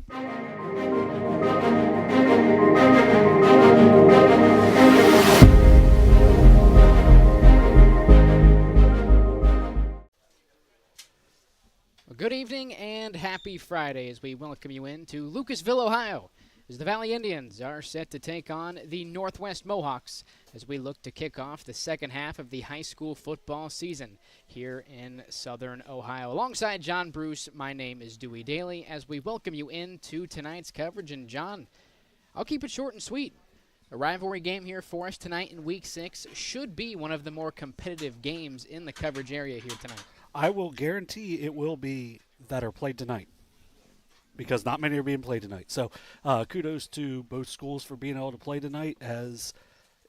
Good evening and happy Friday as we welcome you into Lucasville, Ohio, as the Valley Indians are set to take on the Northwest Mohawks as we look to kick off the second half of the high school football season here in Southern Ohio. Alongside John Bruce, my name is Dewey Daly as we welcome you into tonight's coverage. And John, I'll keep it short and sweet. A rivalry game here for us tonight in Week 6 should be one of the more competitive games in the coverage area here tonight. I will guarantee it will be that are played tonight because not many are being played tonight. So kudos to both schools for being able to play tonight, as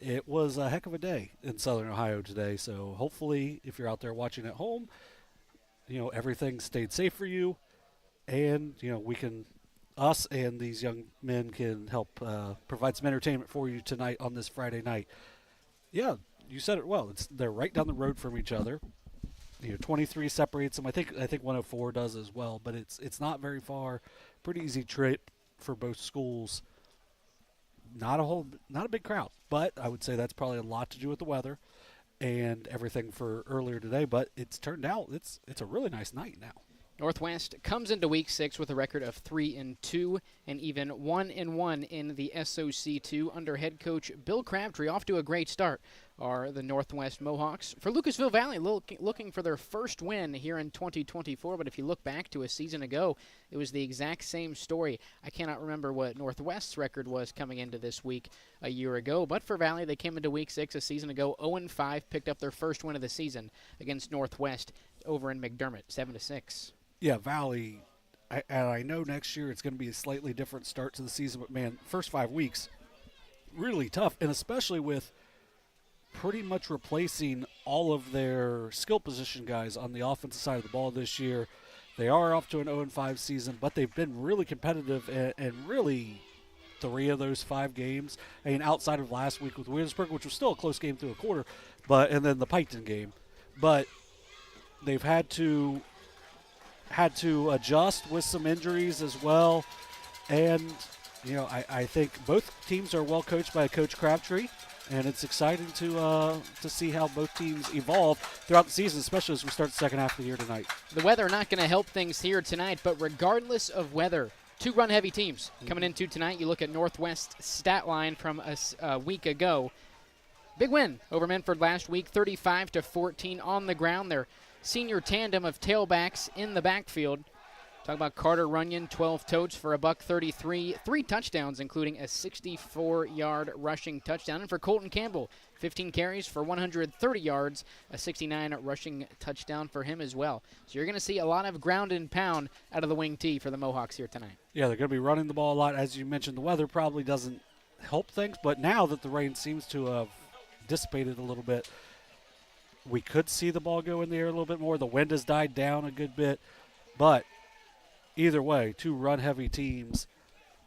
it was a heck of a day in Southern Ohio today. So hopefully if you're out there watching at home, everything stayed safe for you, and us and these young men can help provide some entertainment for you tonight on this Friday night. Yeah, you said it well. They're right down the road from each other. 23 separates them. I think 104 does as well, but it's not very far. Pretty easy trip for both schools. Not a big crowd, but I would say that's probably a lot to do with the weather and everything for earlier today. But it's turned out it's a really nice night now. Northwest comes into Week 6 with a record of 3-2 and even 1-1 in the SOC2 under head coach Bill Crabtree. Off to a great start are the Northwest Mohawks. For Lucasville Valley, looking for their first win here in 2024, but if you look back to a season ago, it was the exact same story. I cannot remember what Northwest's record was coming into this week a year ago, but for Valley, they came into Week 6 a season ago 0-5, picked up their first win of the season against Northwest over in McDermott, 7-6. Yeah, Valley, I know next year it's going to be a slightly different start to the season, but, man, first 5 weeks, really tough, and especially with pretty much replacing all of their skill position guys on the offensive side of the ball this year. They are off to an 0-5 season, but they've been really competitive, and really 3 of those 5 games, outside of last week with Williamsburg, which was still a close game through a quarter, and then the Piketon game. But they've had to adjust with some injuries as well. And, I think both teams are well coached by Coach Crabtree, and it's exciting to see how both teams evolve throughout the season, especially as we start the second half of the year tonight. The weather not going to help things here tonight, but regardless of weather, 2 run-heavy teams coming into tonight. You look at Northwest's stat line from a week ago. Big win over Menford last week, 35-14 on the ground. Their senior tandem of tailbacks in the backfield. Talk about Carter Runyon, 12 totes for $133, 3 touchdowns, including a 64-yard rushing touchdown. And for Colton Campbell, 15 carries for 130 yards, a 69 rushing touchdown for him as well. So you're going to see a lot of ground and pound out of the wing T for the Mohawks here tonight. Yeah, they're going to be running the ball a lot. As you mentioned, the weather probably doesn't help things, but now that the rain seems to have dissipated a little bit, we could see the ball go in the air a little bit more. The wind has died down a good bit. But either way, 2 run-heavy teams.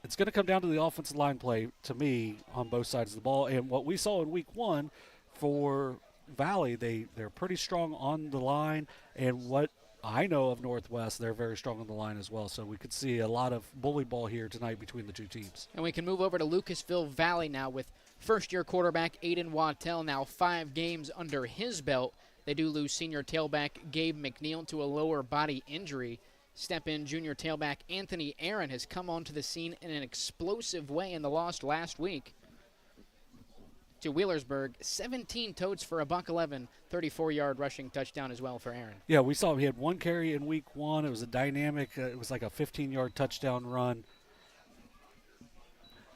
It's going to come down to the offensive line play, to me, on both sides of the ball. And what we saw in Week 1 for Valley, they're pretty strong on the line. And what I know of Northwest, they're very strong on the line as well. So we could see a lot of bully ball here tonight between the 2 teams. And we can move over to Lucasville Valley now with first-year quarterback Aiden Wattell, now 5 games under his belt. They do lose senior tailback Gabe McNeil to a lower body injury. Step in junior tailback Anthony Aaron has come onto the scene in an explosive way in the loss last week to Wheelersburg. 17 totes for $111, 34-yard rushing touchdown as well for Aaron. Yeah, we saw him. He had 1 carry in Week 1. It was a dynamic, it was like a 15-yard touchdown run.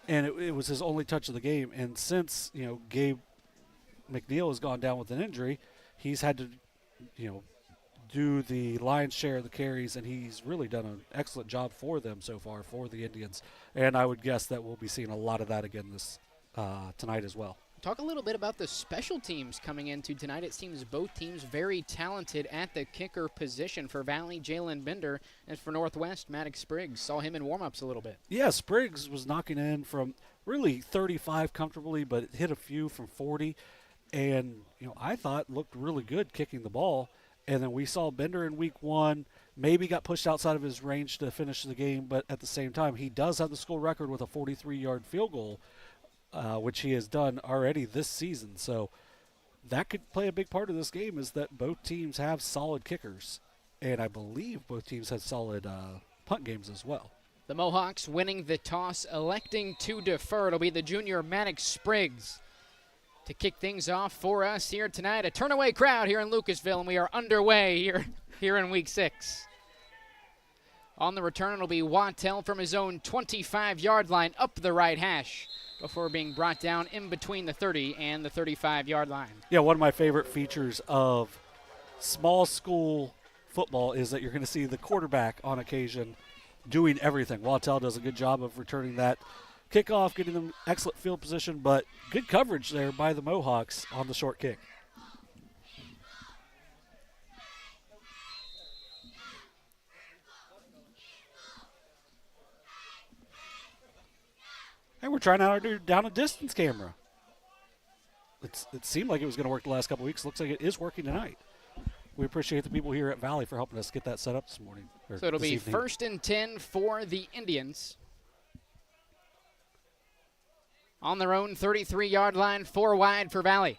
And it was his only touch of the game. And since, Gabe McNeil has gone down with an injury, he's had to, do the lion's share of the carries, and he's really done an excellent job for them so far, for the Indians. And I would guess that we'll be seeing a lot of that again this tonight as well. Talk a little bit about the special teams coming into tonight. It seems both teams very talented at the kicker position. For Valley, Jalen Bender, and for Northwest, Maddox Spriggs. Saw him in warm-ups a little bit. Yeah, Spriggs was knocking in from really 35 comfortably, but hit a few from 40. And, I thought looked really good kicking the ball. And then we saw Bender in Week 1 maybe got pushed outside of his range to finish the game, but at the same time, he does have the school record with a 43-yard field goal, which he has done already this season. So that could play a big part of this game, is that both teams have solid kickers, and I believe both teams have solid punt games as well. The Mohawks winning the toss, electing to defer. It'll be the junior Maddox Spriggs to kick things off for us here tonight. A turnaway crowd here in Lucasville, and we are underway here in Week 6. On the return, it'll be Wattell from his own 25-yard line up the right hash before being brought down in between the 30 and the 35-yard line. Yeah, one of my favorite features of small school football is that you're going to see the quarterback on occasion doing everything. Wattell does a good job of returning that kickoff, getting them excellent field position, but good coverage there by the Mohawks on the short kick. And we're trying out our new down and distance camera. It seemed like it was going to work the last couple weeks. Looks like it is working tonight. We appreciate the people here at Valley for helping us get that set up this morning. So it'll be 1st and 10 for the Indians. On their own 33-yard line, 4 wide for Valley.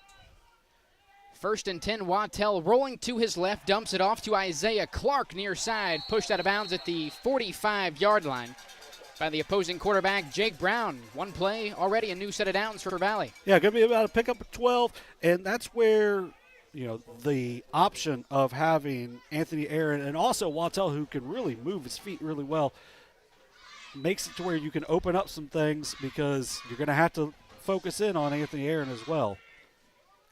1st and 10, Wattell rolling to his left, dumps it off to Isaiah Clark near side, pushed out of bounds at the 45-yard line by the opposing quarterback, Jake Brown. One play, already a new set of downs for Valley. Yeah, going to be about a pickup of 12, and that's where, the option of having Anthony Aaron and also Wattell, who can really move his feet really well, makes it to where you can open up some things, because you're going to have to focus in on Anthony Aaron as well.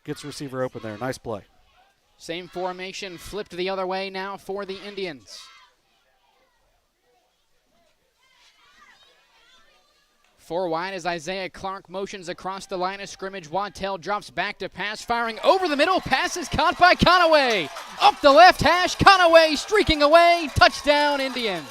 Gets receiver open there. Nice play. Same formation, flipped the other way now for the Indians. 4 wide as Isaiah Clark motions across the line of scrimmage. Wattell drops back to pass, firing over the middle. Pass is caught by Conaway. Up the left hash, Conaway streaking away. Touchdown, Indians.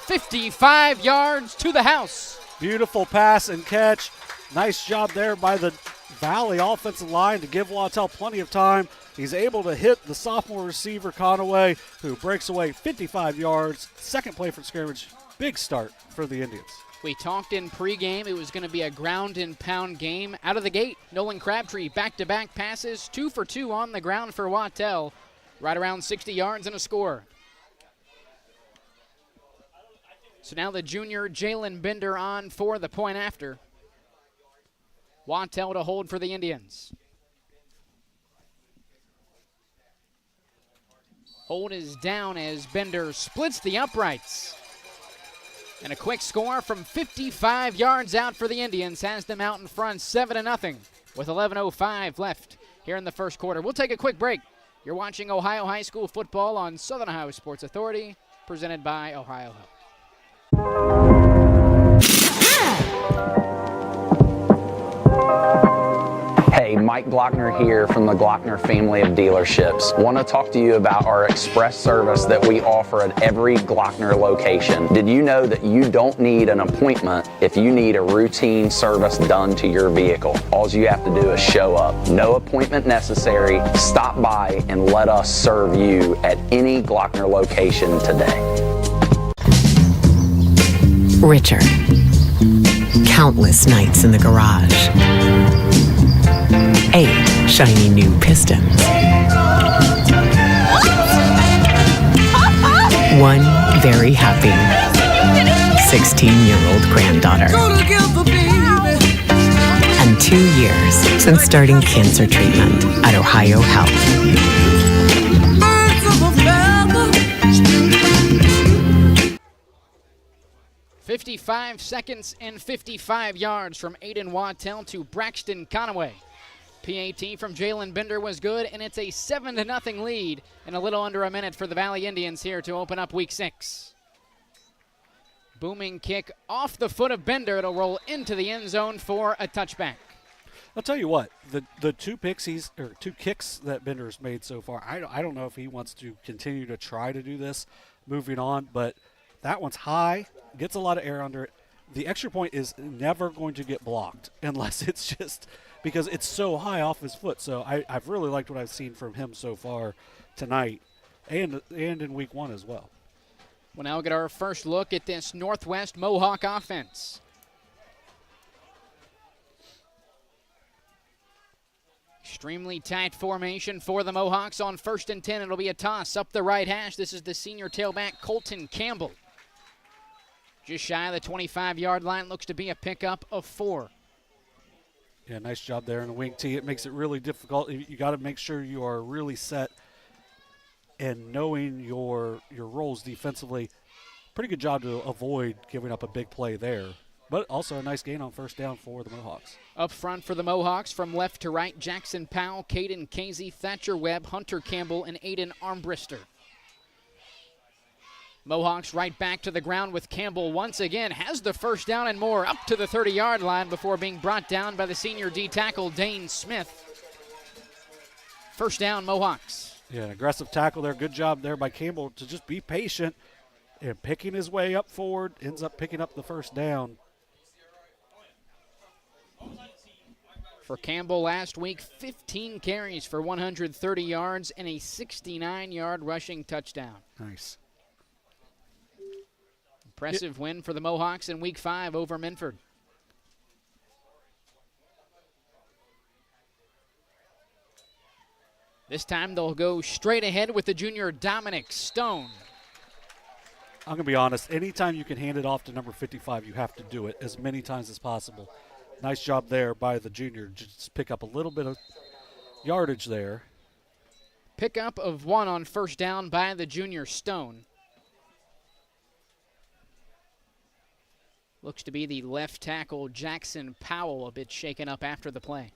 55 yards to the house. Beautiful pass and catch. Nice job there by the Valley offensive line to give Wattell plenty of time. He's able to hit the sophomore receiver, Conaway, who breaks away 55 yards. Second play for scrimmage. Big start for the Indians. We talked in pregame it was going to be a ground and pound game. Out of the gate, Nolan Crabtree back-to-back passes, 2 for 2 on the ground for Wattell. Right around 60 yards and a score. So now the junior Jalen Bender on for the point after. Wattell to hold for the Indians. Hold is down as Bender splits the uprights. And a quick score from 55 yards out for the Indians has them out in front 7-0 with 11:05 left here in the first quarter. We'll take a quick break. You're watching Ohio High School football on Southern Ohio Sports Authority, presented by Ohio Health. Hey, Mike Glockner here from the Glockner family of dealerships. Want to talk to you about our express service that we offer at every Glockner location. Did you know that you don't need an appointment if you need a routine service done to your vehicle? All you have to do is show up. No appointment necessary. Stop by and let us serve you at any Glockner location today. Richer. Countless nights in the garage. 8 shiny new pistons. 1 very happy 16-year-old granddaughter. And 2 years since starting cancer treatment at Ohio Health. 55 seconds and 55 yards from Aiden Wattell to Braxton Conaway. PAT from Jalen Bender was good, and it's a 7-0 lead in a little under a minute for the Valley Indians here to open up Week 6. Booming kick off the foot of Bender. It'll roll into the end zone for a touchback. I'll tell you what, the two kicks that Bender's made so far, I don't know if he wants to continue to try to do this moving on, but that one's high, gets a lot of air under it. The extra point is never going to get blocked unless it's just because it's so high off his foot. So I've really liked what I've seen from him so far tonight and in Week 1 as well. We'll now get our first look at this Northwest Mohawk offense. Extremely tight formation for the Mohawks on 1st and 10. It'll be a toss up the right hash. This is the senior tailback, Colton Campbell. Just shy of the 25-yard line. Looks to be a pickup of 4. Yeah, nice job there in the wing tee. It makes it really difficult. You got to make sure you are really set and knowing your roles defensively. Pretty good job to avoid giving up a big play there. But also a nice gain on 1st down for the Mohawks. Up front for the Mohawks, from left to right, Jackson Powell, Caden Casey, Thatcher Webb, Hunter Campbell, and Aiden Armbrister. Mohawks right back to the ground with Campbell once again. Has the 1st down and more up to the 30-yard line before being brought down by the senior D-tackle, Dane Smith. 1st down, Mohawks. Yeah, an aggressive tackle there. Good job there by Campbell to just be patient and picking his way up forward. Ends up picking up the 1st down. For Campbell last week, 15 carries for 130 yards and a 69-yard rushing touchdown. Nice. Impressive win for the Mohawks in Week 5 over Minford. This time they'll go straight ahead with the junior Dominic Stone. I'm going to be honest. Anytime you can hand it off to number 55, you have to do it as many times as possible. Nice job there by the junior. Just pick up a little bit of yardage there. Pickup of 1 on 1st down by the junior Stone. Looks to be the left tackle, Jackson Powell, a bit shaken up after the play.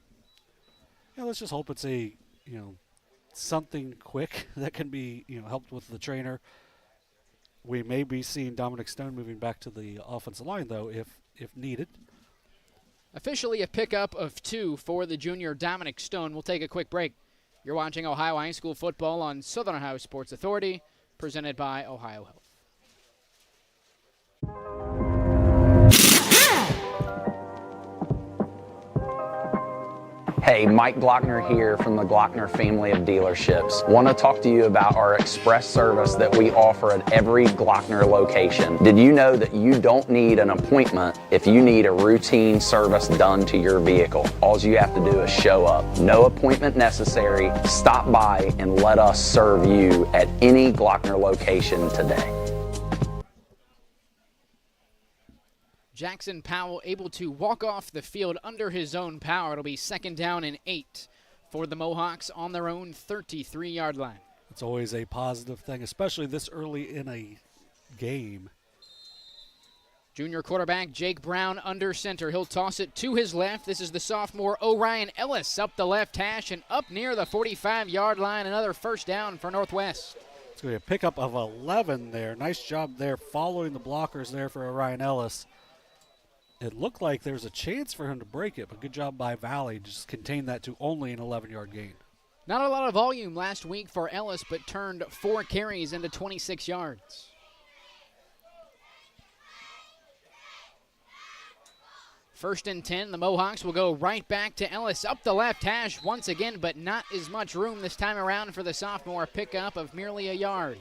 Yeah, let's just hope it's a, something quick that can be, helped with the trainer. We may be seeing Dominic Stone moving back to the offensive line, though, if needed. Officially a pickup of 2 for the junior Dominic Stone. We'll take a quick break. You're watching Ohio High School football on Southern Ohio Sports Authority, presented by Ohio Health. Hey, Mike Glockner here from the Glockner family of dealerships. Want to talk to you about our express service that we offer at every Glockner location. Did you know that you don't need an appointment if you need a routine service done to your vehicle? All you have to do is show up. No appointment necessary. Stop by and let us serve you at any Glockner location today. Jackson Powell able to walk off the field under his own power. It'll be 2nd down and 8 for the Mohawks on their own 33-yard line. It's always a positive thing, especially this early in a game. Junior quarterback Jake Brown under center. He'll toss it to his left. This is the sophomore Orion Ellis up the left hash and up near the 45-yard line. Another 1st down for Northwest. It's going to be a pickup of 11 there. Nice job there following the blockers there for Orion Ellis. It looked like there's a chance for him to break it, but good job by Valley. Just contain that to only an 11-yard gain. Not a lot of volume last week for Ellis, but turned 4 carries into 26 yards. First and 10, the Mohawks will go right back to Ellis up the left hash once again, but not as much room this time around for the sophomore. Pickup of merely a yard.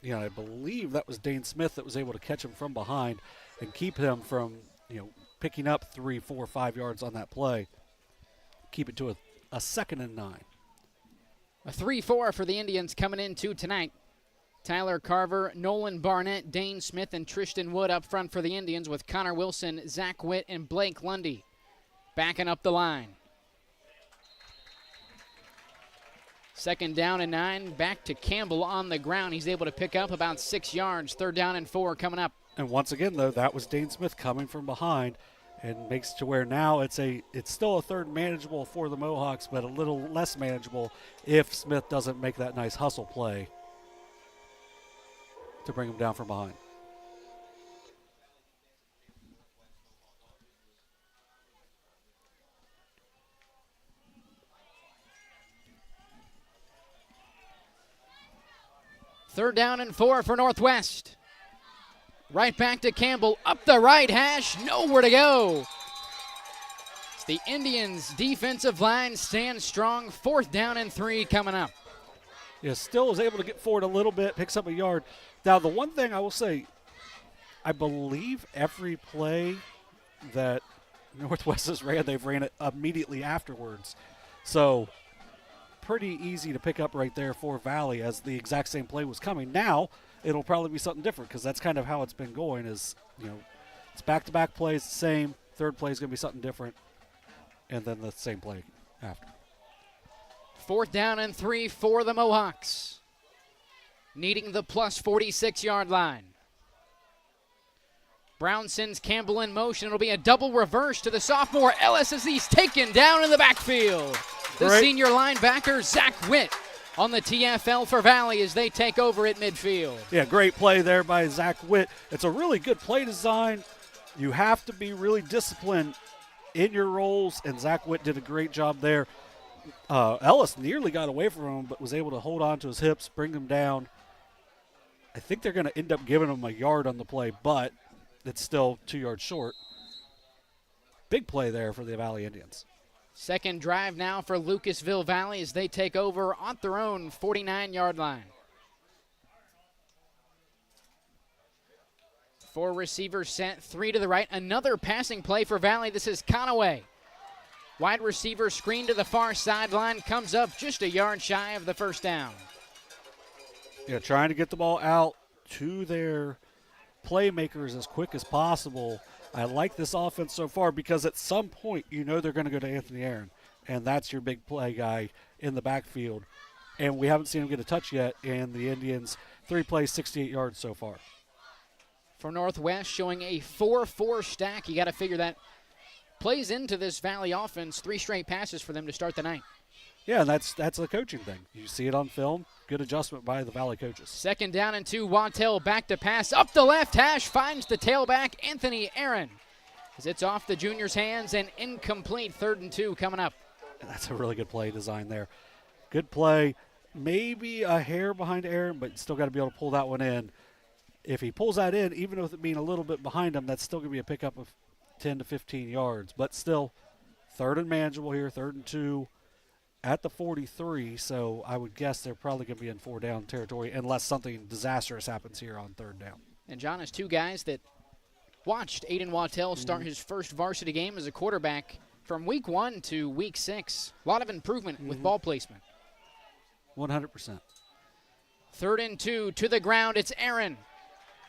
I believe that was Dane Smith that was able to catch him from behind and keep him from, picking up 3, 4, 5 yards on that play. Keep it to a 2nd and 9. A 3-4 for the Indians coming into tonight. Tyler Carver, Nolan Barnett, Dane Smith, and Tristan Wood up front for the Indians with Connor Wilson, Zach Witt, and Blake Lundy backing up the line. 2nd down and 9, back to Campbell on the ground. He's able to pick up about 6 yards. 3rd down and 4 coming up. And once again, though, that was Dane Smith coming from behind and makes to where now it's still a 3rd manageable for the Mohawks, but a little less manageable if Smith doesn't make that nice hustle play to bring him down from behind. Third down and 4 for Northwest. Right back to Campbell, up the right hash, nowhere to go. It's the Indians' defensive line stands strong. 4th down and 3 coming up. Yeah, still is able to get forward a little bit, picks up a yard. Now, the one thing I will say, I believe every play that Northwest has ran, they've ran it immediately afterwards. So pretty easy to pick up right there for Valley as the exact same play was coming. Now it'll probably be something different because that's kind of how it's been going is, it's back-to-back plays, the same. Third play is going to be something different, and then the same play after. 4th down and 3 for the Mohawks, needing the plus 46-yard line. Brown sends Campbell in motion. It'll be a double reverse to the sophomore Ellis as he's taken down in the backfield. The senior linebacker, Zach Witt, on the TFL for Valley as they take over at midfield. Yeah, great play there by Zach Witt. It's a really good play design. You have to be really disciplined in your roles, and Zach Witt did a great job there. Ellis nearly got away from him, but was able to hold on to his hips, bring him down. I think they're going to end up giving him a yard on the play, but it's still 2 yards short. Big play there for the Valley Indians. Second drive now for Lucasville Valley as they take over on their own 49-yard line. 4 receivers set, 3 to the right. Another passing play for Valley. This is Conaway. Wide receiver screen to the far sideline, comes up just a yard shy of the first down. Yeah, trying to get the ball out to their playmakers as quick as possible. I like this offense so far because at some point they're going to go to Anthony Aaron, and that's your big play guy in the backfield. And we haven't seen him get a touch yet, and the Indians, 3 plays, 68 yards so far. For Northwest, showing a 4-4 stack. You got to figure that plays into this Valley offense. 3 straight passes for them to start the night. Yeah, and that's a coaching thing. You see it on film. Good adjustment by the Valley coaches. 2nd down and 2. Waddell back to pass. Up the left hash. Finds the tailback, Anthony Aaron. As it's off the junior's hands and incomplete. 3rd and 2 coming up. That's a really good play design there. Good play. Maybe a hair behind Aaron, but still got to be able to pull that one in. If he pulls that in, even with it being a little bit behind him, that's still going to be a pickup of 10 to 15 yards. But still, 3rd and manageable here, 3rd and 2 at the 43. So I would guess they're probably going to be in 4-down territory unless something disastrous happens here on 3rd down. And John is 2 guys that watched Aiden Wattell start his first varsity game as a quarterback from week 1 to week 6. A lot of improvement with ball placement. 100%. 3rd and 2 to the ground. It's Aaron.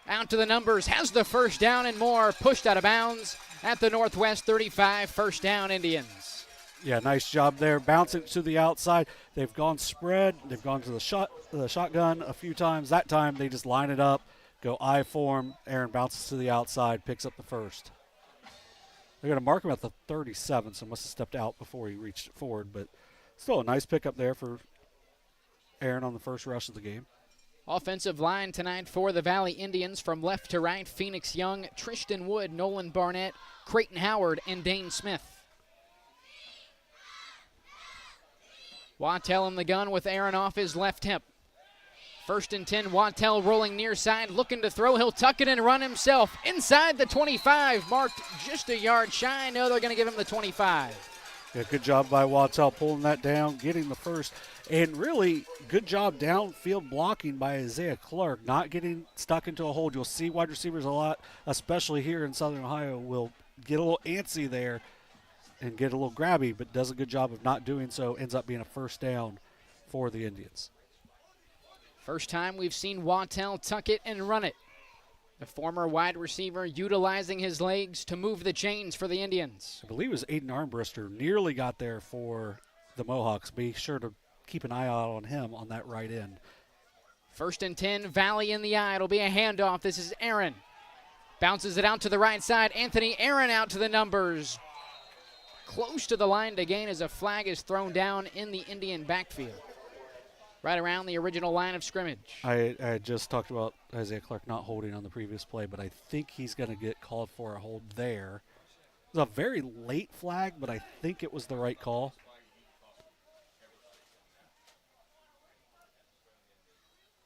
Out to the numbers, has the first down and more, pushed out of bounds at the Northwest 35, 1st down Indians. Yeah, nice job there, bouncing to the outside. They've gone spread, they've gone to the shotgun a few times. That time they just line it up, go I form. Aaron bounces to the outside, picks up the first. They're going to mark him at the 37, so must have stepped out before he reached it forward, but still a nice pickup there for Aaron on the first rush of the game. Offensive line tonight for the Valley Indians from left to right. Phoenix Young, Tristan Wood, Nolan Barnett, Creighton Howard, and Dane Smith. Wattell in the gun with Aaron off his left hip. 1st and 10, Wattell rolling near side, looking to throw. He'll tuck it and run himself inside the 25, marked just a yard shy. No, they're going to give him the 25. Yeah, good job by Wattell pulling that down, getting the first. And really good job downfield blocking by Isaiah Clark, not getting stuck into a hold. You'll see wide receivers a lot, especially here in Southern Ohio, will get a little antsy there and get a little grabby, but does a good job of not doing so. Ends up being a 1st down for the Indians. First time we've seen Wattell tuck it and run it. The former wide receiver utilizing his legs to move the chains for the Indians. I believe it was Aiden Armbruster nearly got there for the Mohawks. Be sure to keep an eye out on him on that right end. 1st and 10, Valley in the eye. It'll be a handoff. This is Aaron. Bounces it out to the right side. Anthony Aaron out to the numbers. Close to the line to gain as a flag is thrown down in the Indian backfield. Right around the original line of scrimmage. I just talked about Isaiah Clark not holding on the previous play, but I think he's going to get called for a hold there. It was a very late flag, but I think it was the right call.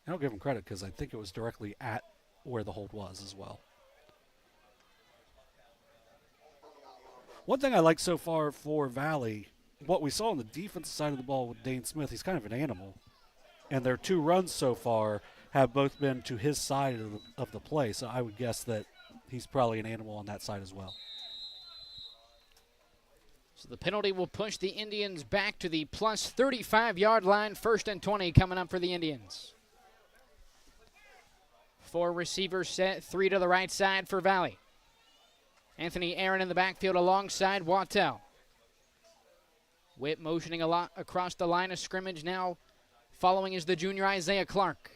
I don't give him credit because I think it was directly at where the hold was as well. One thing I like so far for Valley, what we saw on the defensive side of the ball with Dane Smith, he's kind of an animal. and their 2 runs so far have both been to his side of the play. So I would guess that he's probably an animal on that side as well. So the penalty will push the Indians back to the plus 35-yard line. 1st and 20 coming up for the Indians. 4 receivers set, 3 to the right side for Valley. Anthony Aaron in the backfield alongside Wattell. Witt motioning a lot across the line of scrimmage now. Following is the junior Isaiah Clark.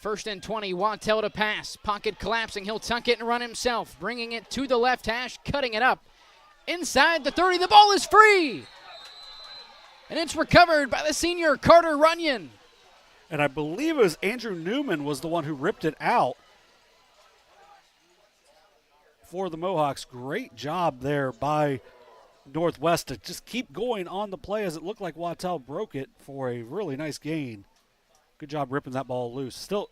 1st and 20, Wattell to pass. Pocket collapsing, he'll tuck it and run himself. Bringing it to the left hash, cutting it up. Inside the 30, the ball is free. And it's recovered by the senior Carter Runyon. And I believe it was Andrew Newman was the one who ripped it out for the Mohawks. Great job there by Northwest to just keep going on the play as it looked like Wattell broke it for a really nice gain. Good job ripping that ball loose. Still,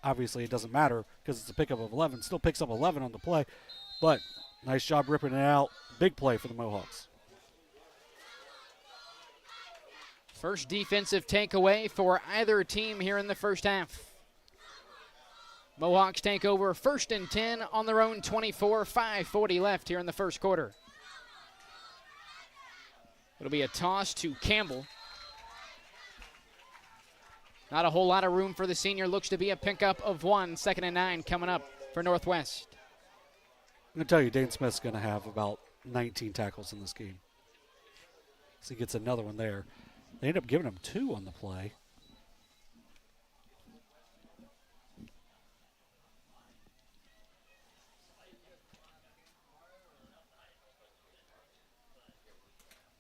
obviously it doesn't matter because it's a pickup of 11. Still picks up 11 on the play, but nice job ripping it out. Big play for the Mohawks. First defensive takeaway for either team here in the first half. Mohawks take over 1st and 10 on their own 24, 5:40 left here in the first quarter. It'll be a toss to Campbell. Not a whole lot of room for the senior. Looks to be a pickup of 1. 2nd and 9 coming up for Northwest. I'm going to tell you, Dane Smith's going to have about 19 tackles in this game. So he gets another one there. They end up giving him 2 on the play.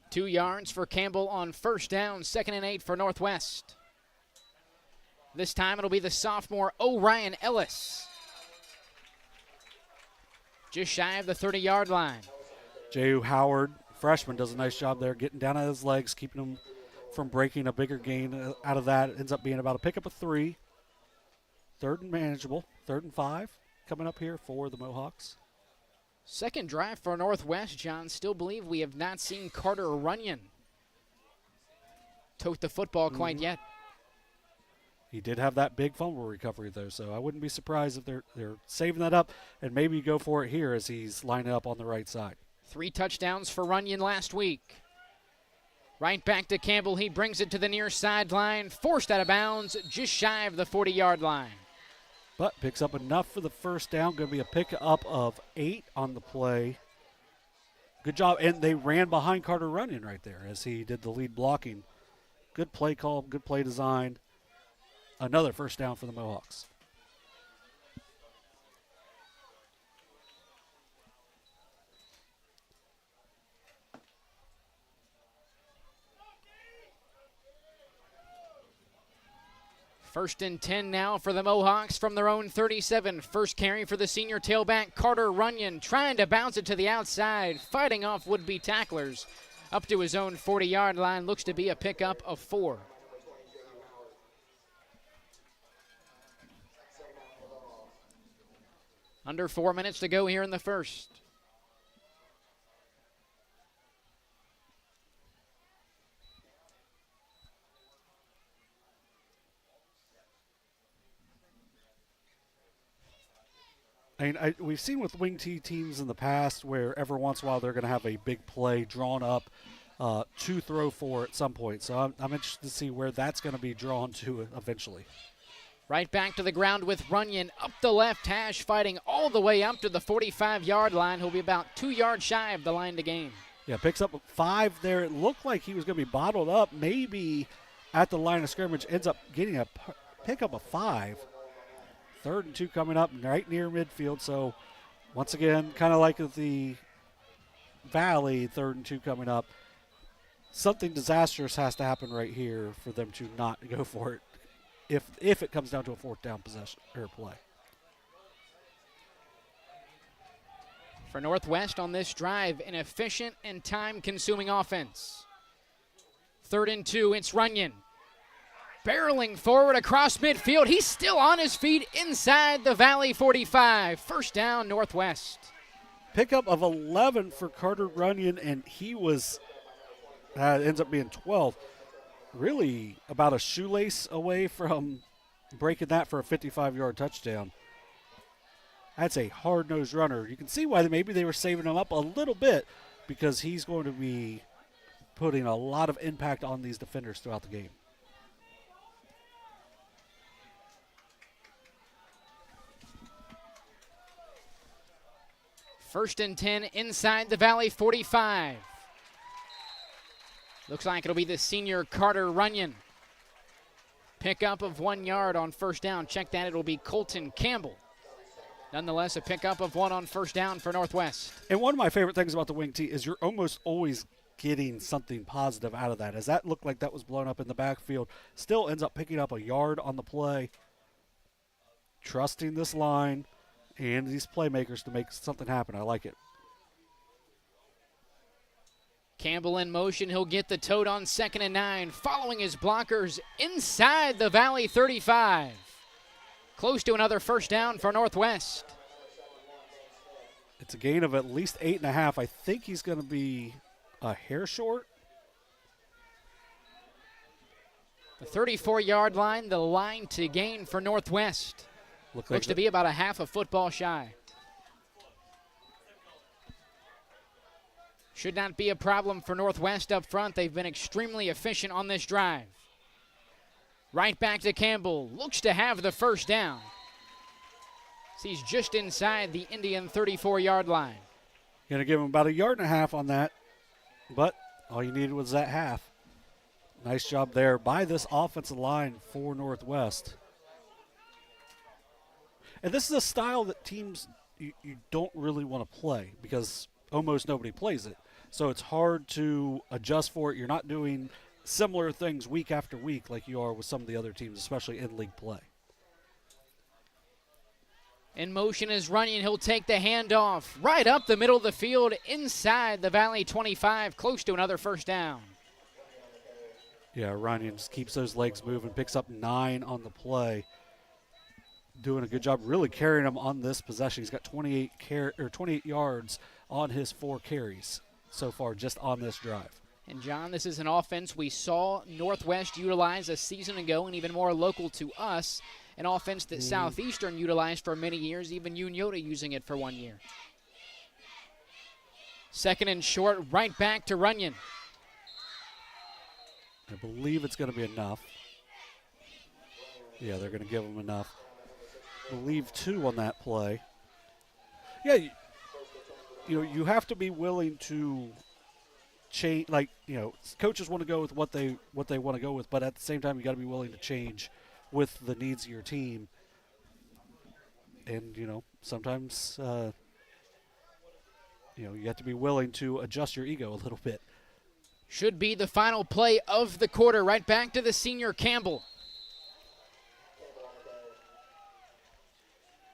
Two yards for Campbell on 1st down. 2nd and 8 for Northwest. This time it'll be the sophomore Orion Ellis. Just shy of the 30-yard line. J.U. Howard, freshman, does a nice job there getting down on his legs, keeping him from breaking a bigger gain out of that. It ends up being about a pickup of 3. 3rd and manageable. 3rd and 5 coming up here for the Mohawks. Second drive for Northwest, John. Still believe we have not seen Carter Runyon tote the football quite yet. He did have that big fumble recovery, though, so I wouldn't be surprised if they're saving that up and maybe go for it here as he's lining up on the right side. 3 touchdowns for Runyon last week. Right back to Campbell. He brings it to the near sideline. Forced out of bounds, just shy of the 40-yard line. But picks up enough for the 1st down. Going to be a pickup of 8 on the play. Good job. And they ran behind Carter Runyon right there as he did the lead blocking. Good play call, good play design. Another 1st down for the Mohawks. First and 10 now for the Mohawks from their own 37. First carry for the senior tailback, Carter Runyon, trying to bounce it to the outside, fighting off would-be tacklers. Up to his own 40-yard line, looks to be a pickup of 4. Under 4 minutes to go here in the first. I mean, we've seen with wing T teams in the past where every once in a while they're going to have a big play drawn up to throw for at some point. So I'm interested to see where that's going to be drawn to eventually. Right back to the ground with Runyon up the left hash, fighting all the way up to the 45-yard line. He'll be about 2 yards shy of the line to gain. Yeah, picks up 5 there. It looked like he was going to be bottled up, maybe at the line of scrimmage. Ends up getting a pickup of 5. 3rd and 2 coming up right near midfield. So once again, kind of like the Valley, 3rd and 2 coming up. Something disastrous has to happen right here for them to not go for it. If it comes down to a 4th down possession or play. For Northwest on this drive, an efficient and time-consuming offense. 3rd and 2, it's Runyon. Barreling forward across midfield. He's still on his feet inside the Valley 45. 1st down, Northwest. Pickup of 11 for Carter Runyon, and he was ends up being 12. really about a shoelace away from breaking that for a 55-yard touchdown. That's a hard-nosed runner. You can see why maybe they were saving him up a little bit, because he's going to be putting a lot of impact on these defenders throughout the game. First and 10 inside the Valley 45. Looks like it'll be the senior Carter Runyon. Pickup of 1 yard on first down. Check that, it'll be Colton Campbell. Nonetheless, a pickup of 1 on first down for Northwest. And one of my favorite things about the wing tee is you're almost always getting something positive out of that. As that looked like that was blown up in the backfield, still ends up picking up a yard on the play. Trusting this line and these playmakers to make something happen. I like it. Campbell in motion. He'll get the tote on 2nd and 9, following his blockers inside the Valley 35. Close to another first down for Northwest. It's a gain of at least 8.5. I think he's going to be a hair short. The 34-yard line, the line to gain for Northwest. Looks to be about a half a football shy. Should not be a problem for Northwest up front. They've been extremely efficient on this drive. Right back to Campbell. Looks to have the first down. He's just inside the Indian 34-yard line. Going to give him about 1.5 yards on that, but all you needed was that half. Nice job there by this offensive line for Northwest. And this is a style that teams you don't really want to play because almost nobody plays it. So it's hard to adjust for it. You're not doing similar things week after week like you are with some of the other teams, especially in league play. In motion is Runyon. He'll take the handoff right up the middle of the field inside the Valley 25, close to another first down. Yeah, Runyon just keeps those legs moving, picks up 9 on the play. Doing a good job really carrying him on this possession. He's got 28 yards on his 4 carries so far just on this drive. And, John, this is an offense we saw Northwest utilize a season ago, and even more local to us, an offense that Southeastern utilized for many years, even Uniola using it for 1 year. 2nd and short, right back to Runyon. I believe it's going to be enough. Yeah, they're going to give him enough. I believe 2 on that play. Yeah, you have to be willing to change. Like, coaches want to go with what they want to go with, but at the same time, you got to be willing to change with the needs of your team. And sometimes you have to be willing to adjust your ego a little bit. Should be the final play of the quarter. Right back to the senior Campbell.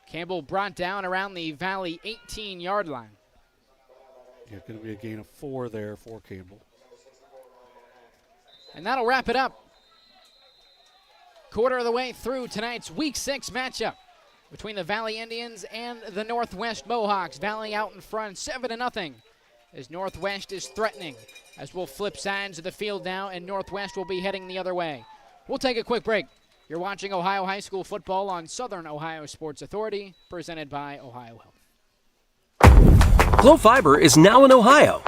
Campbell brought down around the Valley 18-yard line. Yeah, going to be a gain of 4 there for Campbell. And that'll wrap it up. Quarter of the way through tonight's Week 6 matchup between the Valley Indians and the Northwest Mohawks. Valley out in front, 7-0, as Northwest is threatening. As we'll flip sides of the field now, and Northwest will be heading the other way. We'll take a quick break. You're watching Ohio High School football on Southern Ohio Sports Authority, presented by Ohio Health. Glo Fiber is now in Ohio.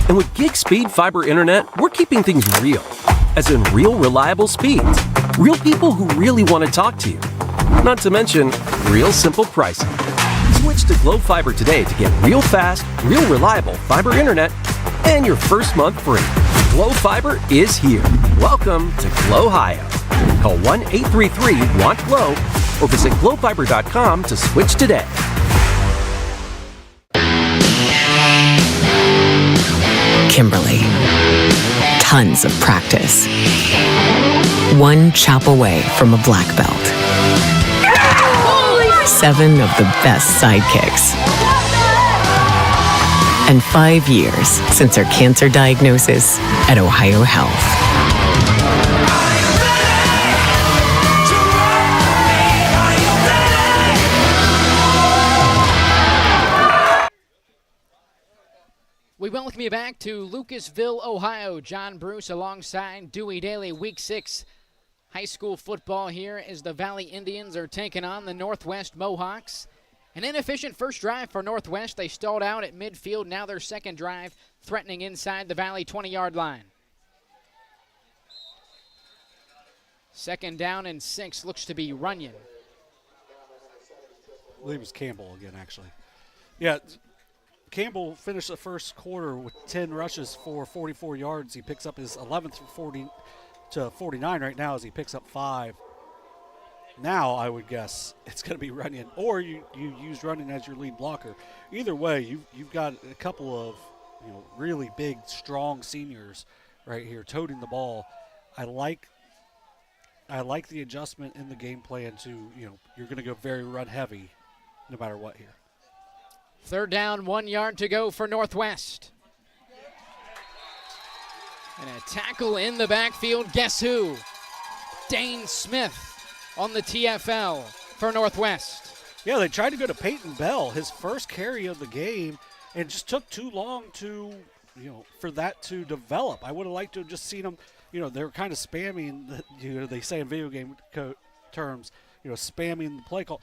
And with gig speed fiber internet, we're keeping things real. As in real reliable speeds. Real people who really want to talk to you. Not to mention, real simple pricing. Switch to Glo Fiber today to get real fast, real reliable fiber internet and your first month free. Glo Fiber is here. Welcome to Glo Ohio. Call 1-833-WANT-GLO or visit glofiber.com to switch today. Kimberly. Tons of practice. One chop away from a black belt. 7 of the best sidekicks. And 5 years since her cancer diagnosis at Ohio Health. We welcome you back to Lucasville, Ohio. John Bruce alongside Dewey Daly. Week 6 high school football here as the Valley Indians are taking on the Northwest Mohawks. An inefficient first drive for Northwest. They stalled out at midfield. Now their second drive threatening inside the Valley 20-yard line. Second down and 6 looks to be Runyon. I believe it was Campbell again, actually. Yeah, Campbell finished the first quarter with 10 rushes for 44 yards. He picks up his 11th from 40 to 49 right now as he picks up 5. Now I would guess it's going to be Runyon, or you use Runyon as your lead blocker. Either way, you've got a couple of really big, strong seniors right here toting the ball. I like the adjustment in the game plan to you're going to go very run heavy, no matter what here. Third down, 1 yard to go for Northwest. And a tackle in the backfield. Guess who? Dane Smith on the TFL for Northwest. Yeah, they tried to go to Peyton Bell, his first carry of the game, and just took too long to, for that to develop. I would have liked to have just seen them, they were kind of spamming, they say in video game terms, spamming the play call.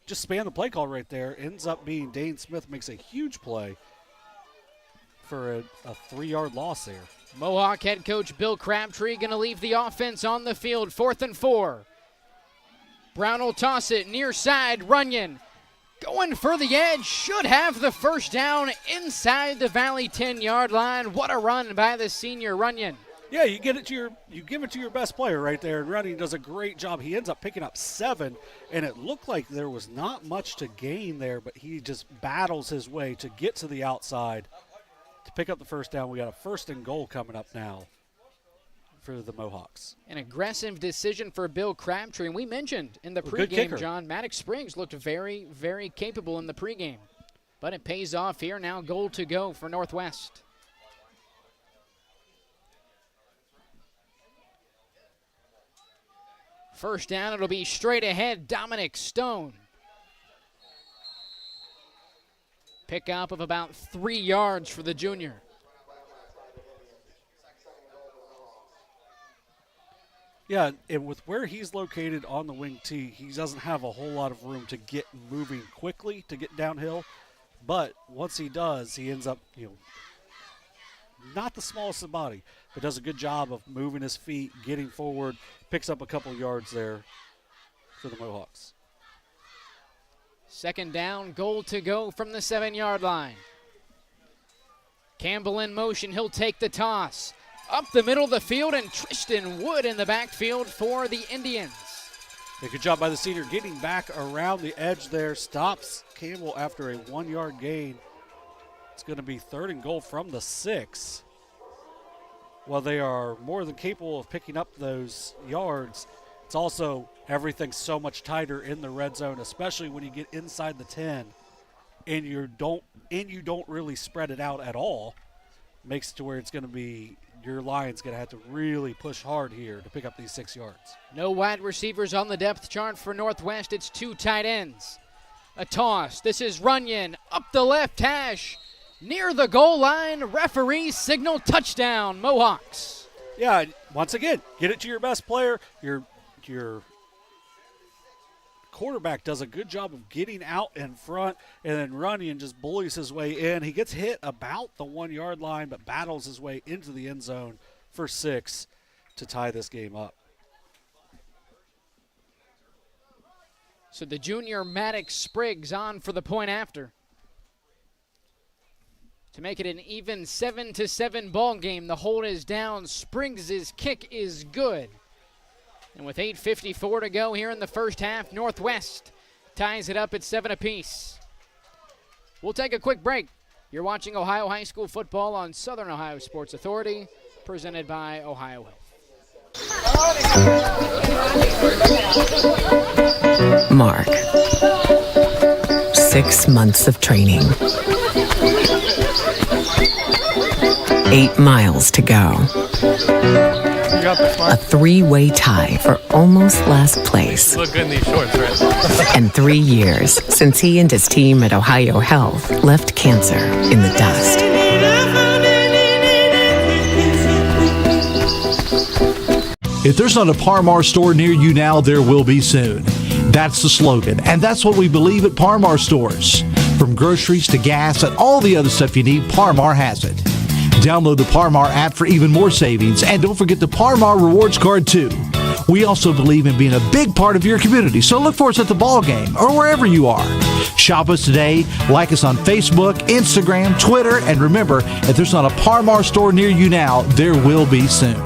Just spam the play call right there. Ends up being Dane Smith, makes a huge play for a 3-yard loss there. Mohawk head coach Bill Crabtree going to leave the offense on the field. 4th and 4. Brown will toss it near side. Runyon going for the edge. Should have the first down inside the Valley 10-yard line. What a run by the senior Runyon. Yeah, you give it to your best player right there, and Runyon does a great job. He ends up picking up 7, and it looked like there was not much to gain there, but he just battles his way to get to the outside to pick up the first down. We got a 1st and goal coming up now for the Mohawks. An aggressive decision for Bill Crabtree, and we mentioned in the pregame, John, Maddox Springs looked very, very capable in the pregame, but it pays off here. Now goal to go for Northwest. First down, it'll be straight ahead, Dominic Stone. Pickup of about 3 yards for the junior. Yeah, and with where he's located on the wing tee, he doesn't have a whole lot of room to get moving quickly to get downhill. But once he does, he ends up, not the smallest of body, but does a good job of moving his feet, getting forward, picks up a couple yards there for the Mohawks. Second down, goal to go from the 7-yard line. Campbell in motion, he'll take the toss. Up the middle of the field, and Tristan Wood in the backfield for the Indians. Yeah, good job by the senior getting back around the edge there. Stops Campbell after a 1-yard gain. It's going to be 3rd and goal from the 6. While they are more than capable of picking up those yards, it's also everything's so much tighter in the red zone, especially when you get inside the 10 and you don't really spread it out at all. Makes it to where it's going to be your Lions going to have to really push hard here to pick up these 6 yards. No wide receivers on the depth chart for Northwest. It's 2 tight ends. A toss. This is Runyon up the left hash. Near the goal line, referee signal touchdown, Mohawks. Yeah, once again, get it to your best player. Your quarterback does a good job of getting out in front, and then Runyon just bullies his way in. He gets hit about the 1-yard line, but battles his way into the end zone for 6 to tie this game up. So the junior Maddox Spriggs on for the point after. To make it an even 7-7 ball game, the hold is down. Spriggs' kick is good. And with 8:54 to go here in the first half, Northwest ties it up at 7 apiece. We'll take a quick break. You're watching Ohio High School football on Southern Ohio Sports Authority, presented by Ohio Health. Mark. 6 months of training. 8 miles to go. A 3-way tie for almost last place. Look good in these shorts, right? And 3 years since he and his team at Ohio Health left cancer in the dust. If there's not a Par-Mar store near you now, there will be soon. That's the slogan, and that's what we believe at Par-Mar stores. From groceries to gas and all the other stuff you need, Par-Mar has it. Download the Par-Mar app for even more savings, and don't forget the Par-Mar rewards card too. We also believe in being a big part of your community, so look for us at the ball game or wherever you are. Shop us today, like us on Facebook, Instagram, Twitter, and remember, if there's not a Par-Mar store near you now, there will be soon.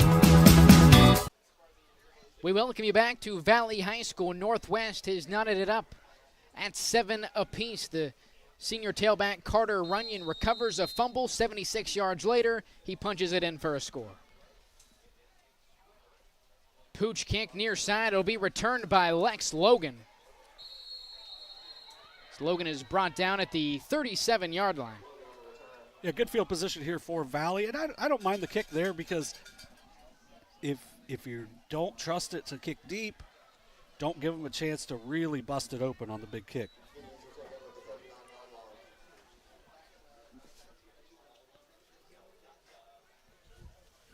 We welcome you back to Valley High School. Northwest has knotted it up at 7 apiece. The senior tailback Carter Runyon recovers a fumble. 76 yards later, he punches it in for a score. Pooch kick near side. It'll be returned by Lex Logan. Logan is brought down at the 37-yard line. Yeah, good field position here for Valley, and I don't mind the kick there because if you don't trust it to kick deep, don't give them a chance to really bust it open on the big kick.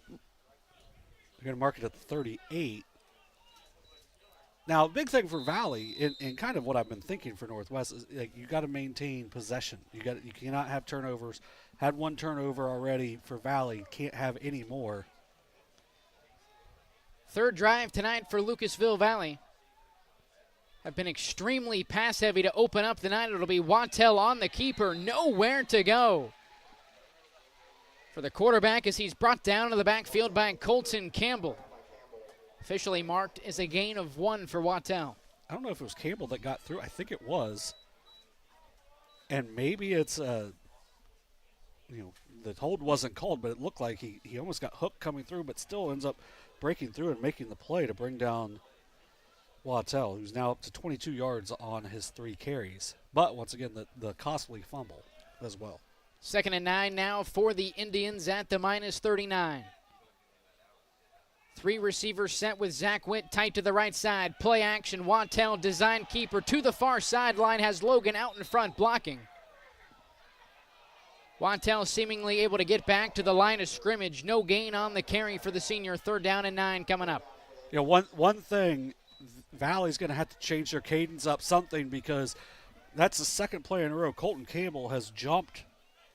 They're going to mark it at the 38. Now, big thing for Valley, and kind of what I've been thinking for Northwest, is like, you got to maintain possession. You cannot have turnovers. Had one turnover already for Valley, can't have any more. Third drive tonight for Lucasville Valley. Have been extremely pass heavy to open up the night. It'll be Wattell on the keeper, nowhere to go for the quarterback as he's brought down to the backfield by Colton Campbell. Officially marked as a gain of 1 for Wattell. I don't know if it was Campbell that got through. I think it was. And maybe it's, the hold wasn't called, but it looked like he almost got hooked coming through, but still ends up breaking through and making the play to bring down Wattell, who's now up to 22 yards on his 3 carries. But once again, the costly fumble as well. 2nd and 9 now for the Indians at the -39. 3 receivers set with Zach Witt tight to the right side. Play action, Wattell, design keeper to the far sideline, has Logan out in front blocking. Wattell seemingly able to get back to the line of scrimmage. No gain on the carry for the senior. 3rd down and 9 coming up. You know, one thing, Valley's going to have to change their cadence up something because that's the 2nd play in a row. Colton Campbell has jumped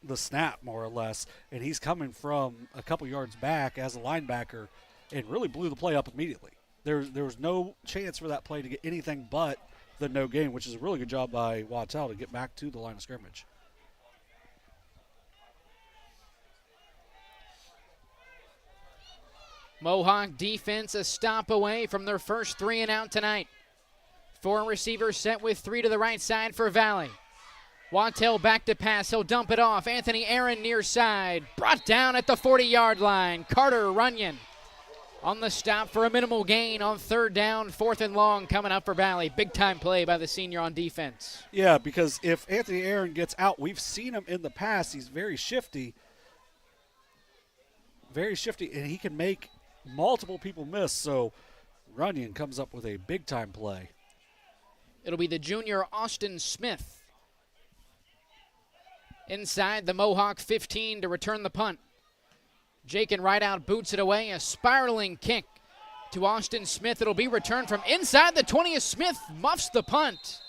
the snap more or less, and he's coming from a couple yards back as a linebacker and really blew the play up immediately. There was no chance for that play to get anything but the no gain, which is a really good job by Wattell to get back to the line of scrimmage. Mohawk defense a stop away from their first 3 and out tonight. 4 receivers set with 3 to the right side for Valley. Wattell back to pass. He'll dump it off. Anthony Aaron near side. Brought down at the 40-yard line. Carter Runyon on the stop for a minimal gain on 3rd down, 4th and long coming up for Valley. Big-time play by the senior on defense. Yeah, because if Anthony Aaron gets out, we've seen him in the past. He's very shifty, and he can make multiple people miss. So Runyon comes up with a big-time play. It'll be the junior Austin Smith inside the Mohawk 15 to return the punt. Jake and Rideout boots it away. A spiraling kick to Austin Smith. It'll be returned from inside the 20 as Smith muffs the punt.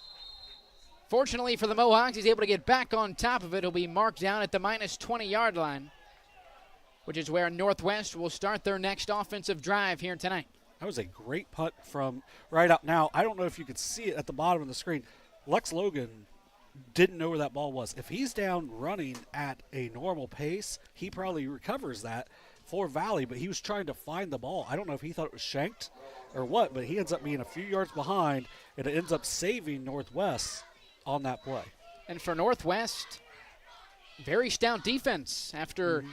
Fortunately for the Mohawks, he's able to get back on top of it. He'll be marked down at the -20-yard line, which is where Northwest will start their next offensive drive here tonight. That was a great punt from Rideout. Now, I don't know if you could see it at the bottom of the screen. Lex Logan didn't know where that ball was. If he's down running at a normal pace, he probably recovers that for Valley, but he was trying to find the ball. I don't know if he thought it was shanked or what, but he ends up being a few yards behind, and it ends up saving Northwest on that play. And for Northwest, very stout defense. After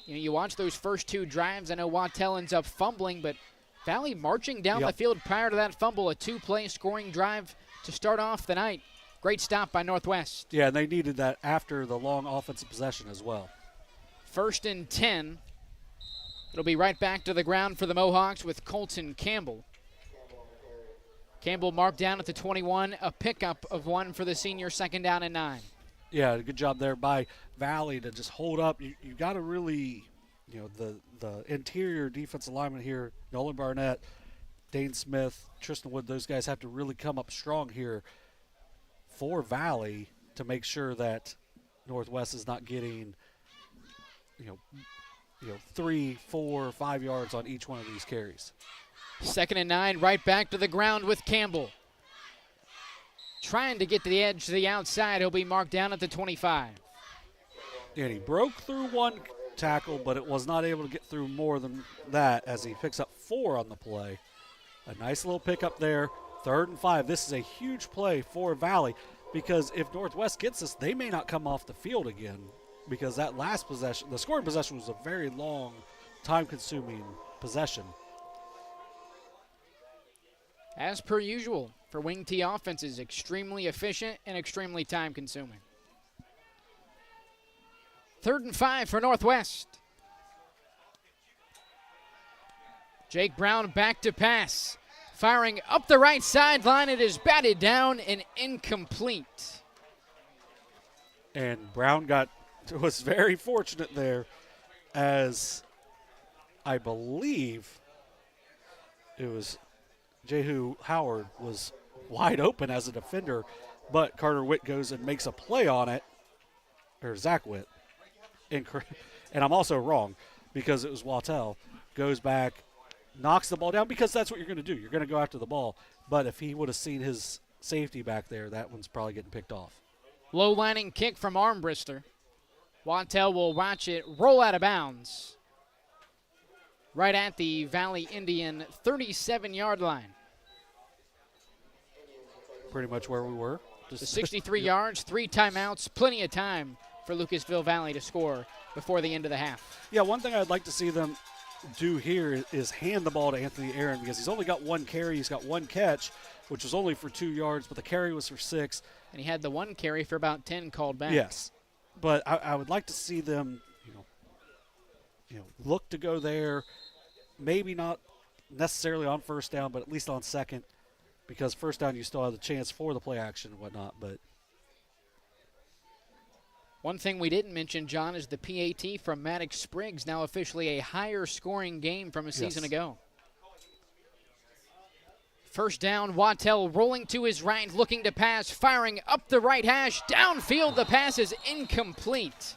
you watch those first 2 drives, I know Wattell ends up fumbling, but Valley marching down the field prior to that fumble, a 2-play scoring drive to start off the night. Great stop by Northwest. Yeah, and they needed that after the long offensive possession as well. 1st and 10. It'll be right back to the ground for the Mohawks with Colton Campbell. Campbell marked down at the 21, a pickup of 1 for the senior. 2nd down and 9. Yeah, good job there by Valley to just hold up. You got to really the interior defensive lineman here, Nolan Barnett, Dane Smith, Tristan Wood, those guys have to really come up strong here for Valley to make sure that Northwest is not getting, 3, 4, 5 yards on each one of these carries. 2nd and 9, right back to the ground with Campbell. Trying to get to the edge to the outside. He'll be marked down at the 25. And he broke through one tackle, but it was not able to get through more than that as he picks up 4 on the play. A nice little pickup there. 3rd and 5. This is a huge play for Valley because if Northwest gets this, they may not come off the field again because that last possession, the scoring possession, was a very long, time-consuming possession. As per usual, for Wing T offenses, extremely efficient and extremely time-consuming. 3rd and 5 for Northwest. Jake Brown back to pass. Firing up the right sideline. It is batted down and incomplete. And Brown was very fortunate there as I believe it was Jehu Howard was wide open as a defender, but Carter Witt goes and makes a play on it, or Zach Witt. And I'm also wrong because it was Wattell. Goes back, knocks the ball down because that's what you're going to do. You're going to go after the ball. But if he would have seen his safety back there, that one's probably getting picked off. Low lining kick from Armbrister. Wattell will watch it roll out of bounds. Right at the Valley Indian 37-yard line. Pretty much where we were. Just 63 yards, 3 timeouts, plenty of time for Lucasville Valley to score before the end of the half. Yeah, one thing I'd like to see them do here is hand the ball to Anthony Aaron because he's only got 1 carry. He's got 1 catch, which was only for 2 yards, but the carry was for 6. And he had the 1 carry for about 10 called back. Yes, but I would like to see them, look to go there. Maybe not necessarily on 1st down, but at least on 2nd, because 1st down you still have the chance for the play action and whatnot. But one thing we didn't mention, John, is the PAT from Maddox Spriggs, now officially a higher scoring game from a season ago. 1st down, Wattell rolling to his right, looking to pass, firing up the right hash. Downfield, the pass is incomplete.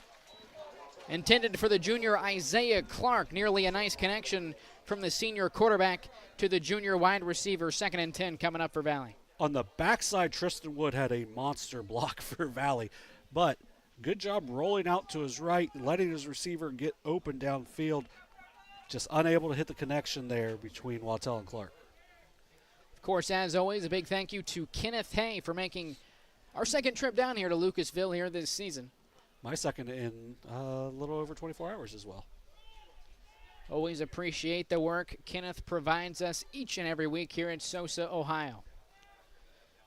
Intended for the junior Isaiah Clark. Nearly a nice connection from the senior quarterback to the junior wide receiver. 2nd and 10 coming up for Valley. On the backside, Tristan Wood had a monster block for Valley, but good job rolling out to his right, letting his receiver get open downfield. Just unable to hit the connection there between Wattell and Clark. Of course, as always, a big thank you to Kenneth Hay for making our 2nd trip down here to Lucasville here this season. My 2nd in a little over 24 hours as well. Always appreciate the work Kenneth provides us each and every week here in Sosa, Ohio.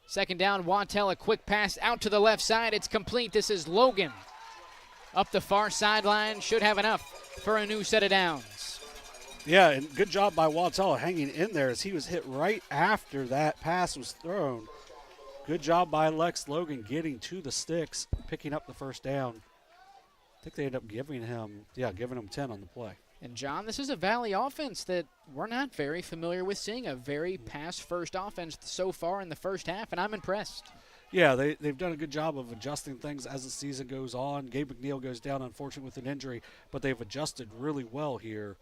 2nd down, Wattell, a quick pass out to the left side. It's complete. This is Logan. Up the far sideline, should have enough for a new set of downs. Yeah, and good job by Wattell hanging in there as he was hit right after that pass was thrown. Good job by Lex Logan getting to the sticks, picking up the 1st down. I think they ended up giving him 10 on the play. And, John, this is a Valley offense that we're not very familiar with seeing, a very pass-first offense so far in the 1st half, and I'm impressed. Yeah, they've done a good job of adjusting things as the season goes on. Gabe McNeil goes down, unfortunately, with an injury, but they've adjusted really well here.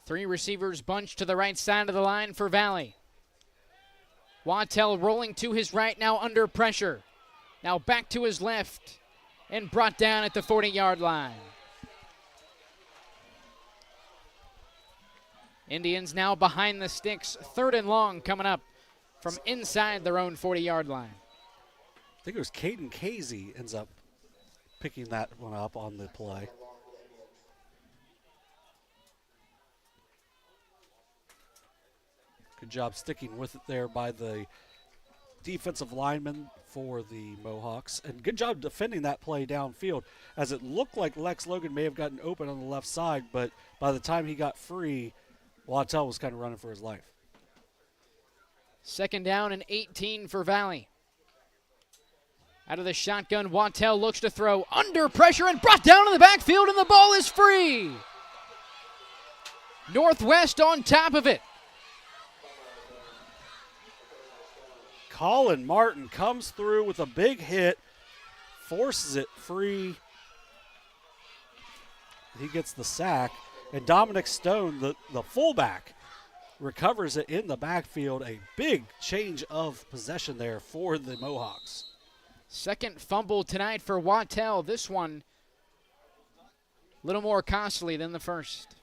3 receivers bunched to the right side of the line for Valley. Wattell rolling to his right, now under pressure. Now back to his left and brought down at the 40-yard line. Indians now behind the sticks, 3rd and long coming up from inside their own 40-yard line. I think it was Caden Casey ends up picking that one up on the play. Good job sticking with it there by the defensive lineman for the Mohawks. And good job defending that play downfield, as it looked like Lex Logan may have gotten open on the left side, but by the time he got free, Wattell was kind of running for his life. 2nd down and 18 for Valley. Out of the shotgun, Wattell looks to throw under pressure and brought down in the backfield, and the ball is free. Northwest on top of it. Colin Martin comes through with a big hit, forces it free. He gets the sack, and Dominic Stone, the fullback, recovers it in the backfield. A big change of possession there for the Mohawks. Second fumble tonight for Wattell. This one a little more costly than the first.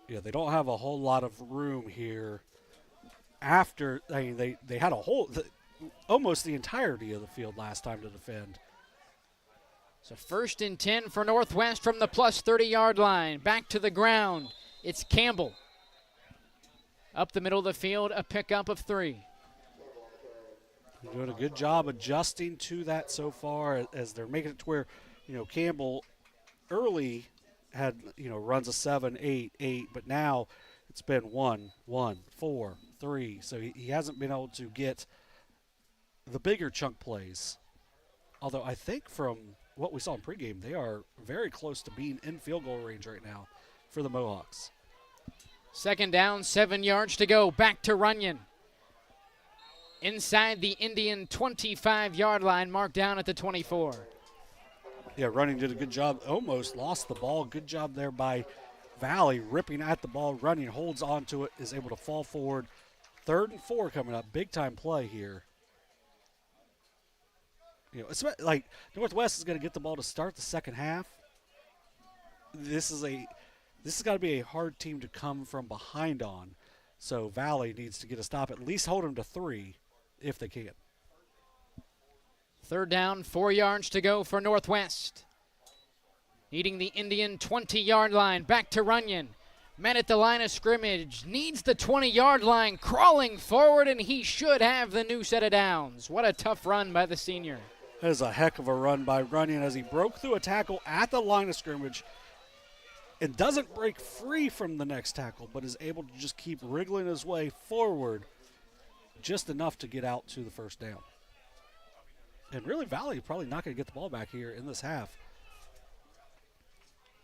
Yeah, they don't have a whole lot of room here. After, I mean, they had almost the entirety of the field last time to defend. So 1st and 10 for Northwest from the plus 30-yard line. Back to the ground. It's Campbell. Up the middle of the field, a pickup of 3. They're doing a good job adjusting to that so far as they're making it to where, Campbell early had, runs a 7, 8, 8, but now it's been 1, 1, 4, 3. So he hasn't been able to get the bigger chunk plays. Although I think from what we saw in pregame, they are very close to being in field goal range right now for the Mohawks. 2nd down, 7 yards to go. Back to Runyon. Inside the Indian 25-yard line, marked down at the 24. Yeah, Runyon did a good job. Almost lost the ball. Good job there by Valley, ripping at the ball. Runyon holds on to it, is able to fall forward. 3rd and 4 coming up. Big-time play here. It's like Northwest is going to get the ball to start the second half. This has got to be a hard team to come from behind on. So Valley needs to get a stop, at least hold them to 3 if they can. 3rd down, 4 yards to go for Northwest. Needing the Indian 20-yard line. Back to Runyon. Met at the line of scrimmage. Needs the 20-yard line. Crawling forward, and he should have the new set of downs. What a tough run by the senior. That is a heck of a run by Runyon as he broke through a tackle at the line of scrimmage and doesn't break free from the next tackle, but is able to just keep wriggling his way forward just enough to get out to the 1st down. And really, Valley probably not going to get the ball back here in this half.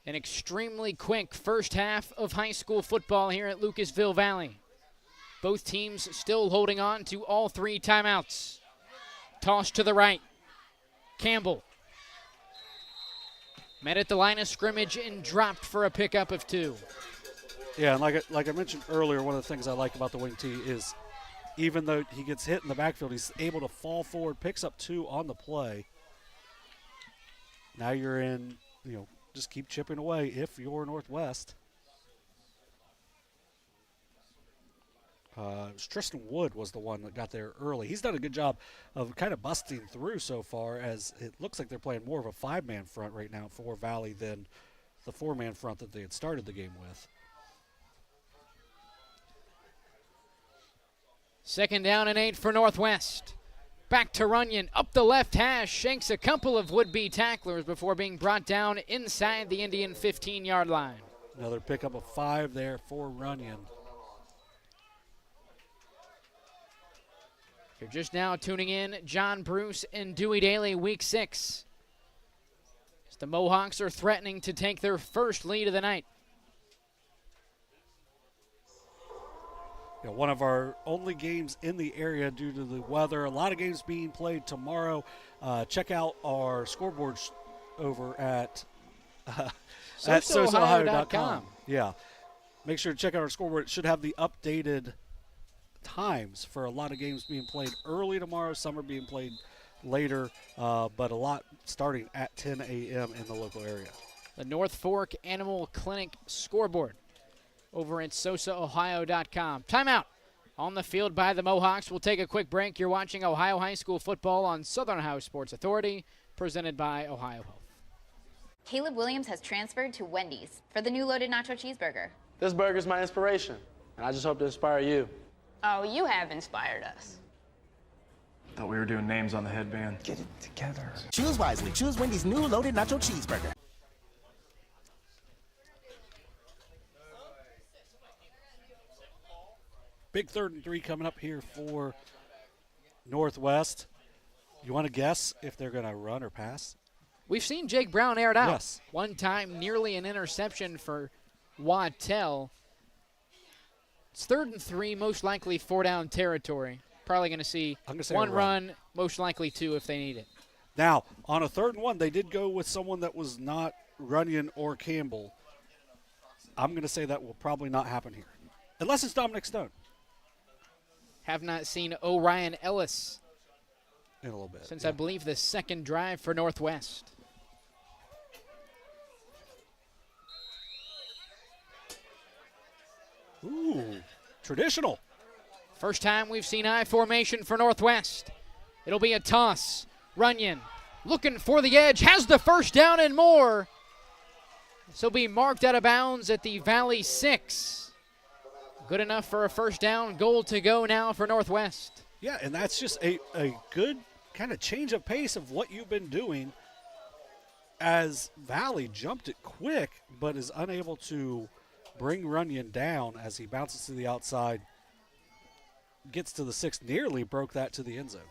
An extremely quick first half of high school football here at Lucasville Valley. Both teams still holding on to all 3 timeouts. Toss to the right. Campbell. Met at the line of scrimmage and dropped for a pickup of 2. Yeah, and like I mentioned earlier, one of the things I like about the wing T is even though he gets hit in the backfield, he's able to fall forward, picks up 2 on the play. Now you're in, just keep chipping away if you're Northwest. Tristan Wood was the one that got there early. He's done a good job of kind of busting through so far, as it looks like they're playing more of a 5-man front right now for Valley than the 4-man front that they had started the game with. 2nd down and 8 for Northwest. Back to Runyon, up the left hash, shanks a couple of would-be tacklers before being brought down inside the Indian 15-yard line. Another pickup of 5 there for Runyon. If you're just now tuning in, John Bruce and Dewey Daly, Week 6. As the Mohawks are threatening to take their first lead of the night. One of our only games in the area due to the weather. A lot of games being played tomorrow. Check out our scoreboard over at SosaOhio.com. Yeah. Make sure to check out our scoreboard. It should have the updated times for a lot of games being played early tomorrow. Some are being played later, but a lot starting at 10 a.m. in the local area. The North Fork Animal Clinic scoreboard over at SosaOhio.com. Timeout on the field by the Mohawks. We'll take a quick break. You're watching Ohio High School football on Southern Ohio Sports Authority, presented by Ohio Health. Caleb Williams has transferred to Wendy's for the new loaded nacho cheeseburger. This burger's my inspiration, and I just hope to inspire you. Oh, you have inspired us. Thought we were doing names on the headband. Get it together. Choose wisely. Choose Wendy's new loaded nacho cheeseburger. Big 3rd and 3 coming up here for Northwest. You want to guess if they're going to run or pass? We've seen Jake Brown air it out. Yes. One time, nearly an interception for Waddell. It's 3rd and 3, most likely 4-down territory. Probably going to see one run, most likely 2 if they need it. Now, on a 3rd and 1, they did go with someone that was not Runyon or Campbell. I'm going to say that will probably not happen here, unless it's Dominic Stone. Have not seen Orion Ellis in a little bit. Since I believe the 2nd drive for Northwest. Ooh, traditional. First time we've seen I formation for Northwest. It'll be a toss. Runyon looking for the edge, has the first down and more. This will be marked out of bounds at the Valley 6. Good enough for a first down. Goal to go now for Northwest. Yeah, and that's just a good kind of change of pace of what you've been doing, as Valley jumped it quick but is unable to bring Runyon down as he bounces to the outside, gets to the 6, nearly broke that to the end zone.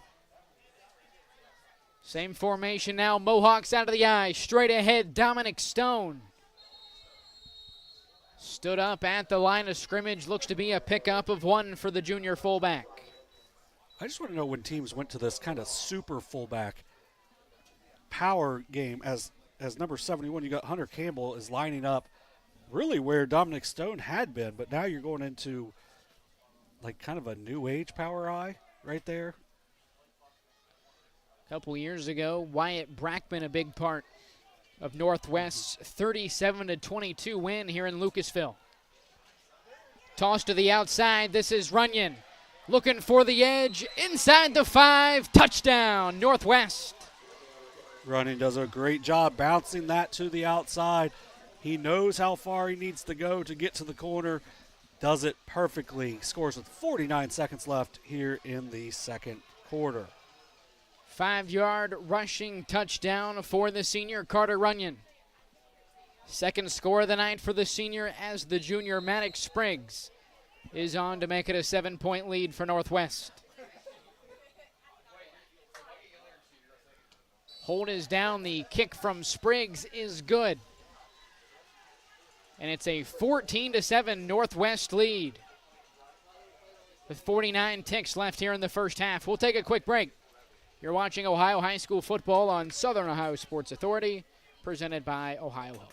Same formation now. Mohawks out of the eye. Straight ahead, Dominic Stone. Stood up at the line of scrimmage. Looks to be a pickup of 1 for the junior fullback. I just want to know when teams went to this kind of super fullback power game as number 71, you got Hunter Campbell is lining up really where Dominic Stone had been, but now you're going into like kind of a new age power eye right there. A couple years ago, Wyatt Brackman, a big part of Northwest's 37-22 win here in Lucasville. Toss to the outside. This is Runyon looking for the edge inside the 5. Touchdown, Northwest. Runyon does a great job bouncing that to the outside. He knows how far he needs to go to get to the corner. Does it perfectly. Scores with 49 seconds left here in the 2nd quarter. 5-yard rushing touchdown for the senior Carter Runyon. 2nd score of the night for the senior as the junior Maddox Spriggs is on to make it a 7-point lead for Northwest. Hold is down. The kick from Spriggs is good. And it's a 14-7 Northwest lead with 49 ticks left here in the first half. We'll take a quick break. You're watching Ohio High School football on Southern Ohio Sports Authority, presented by Ohio Health.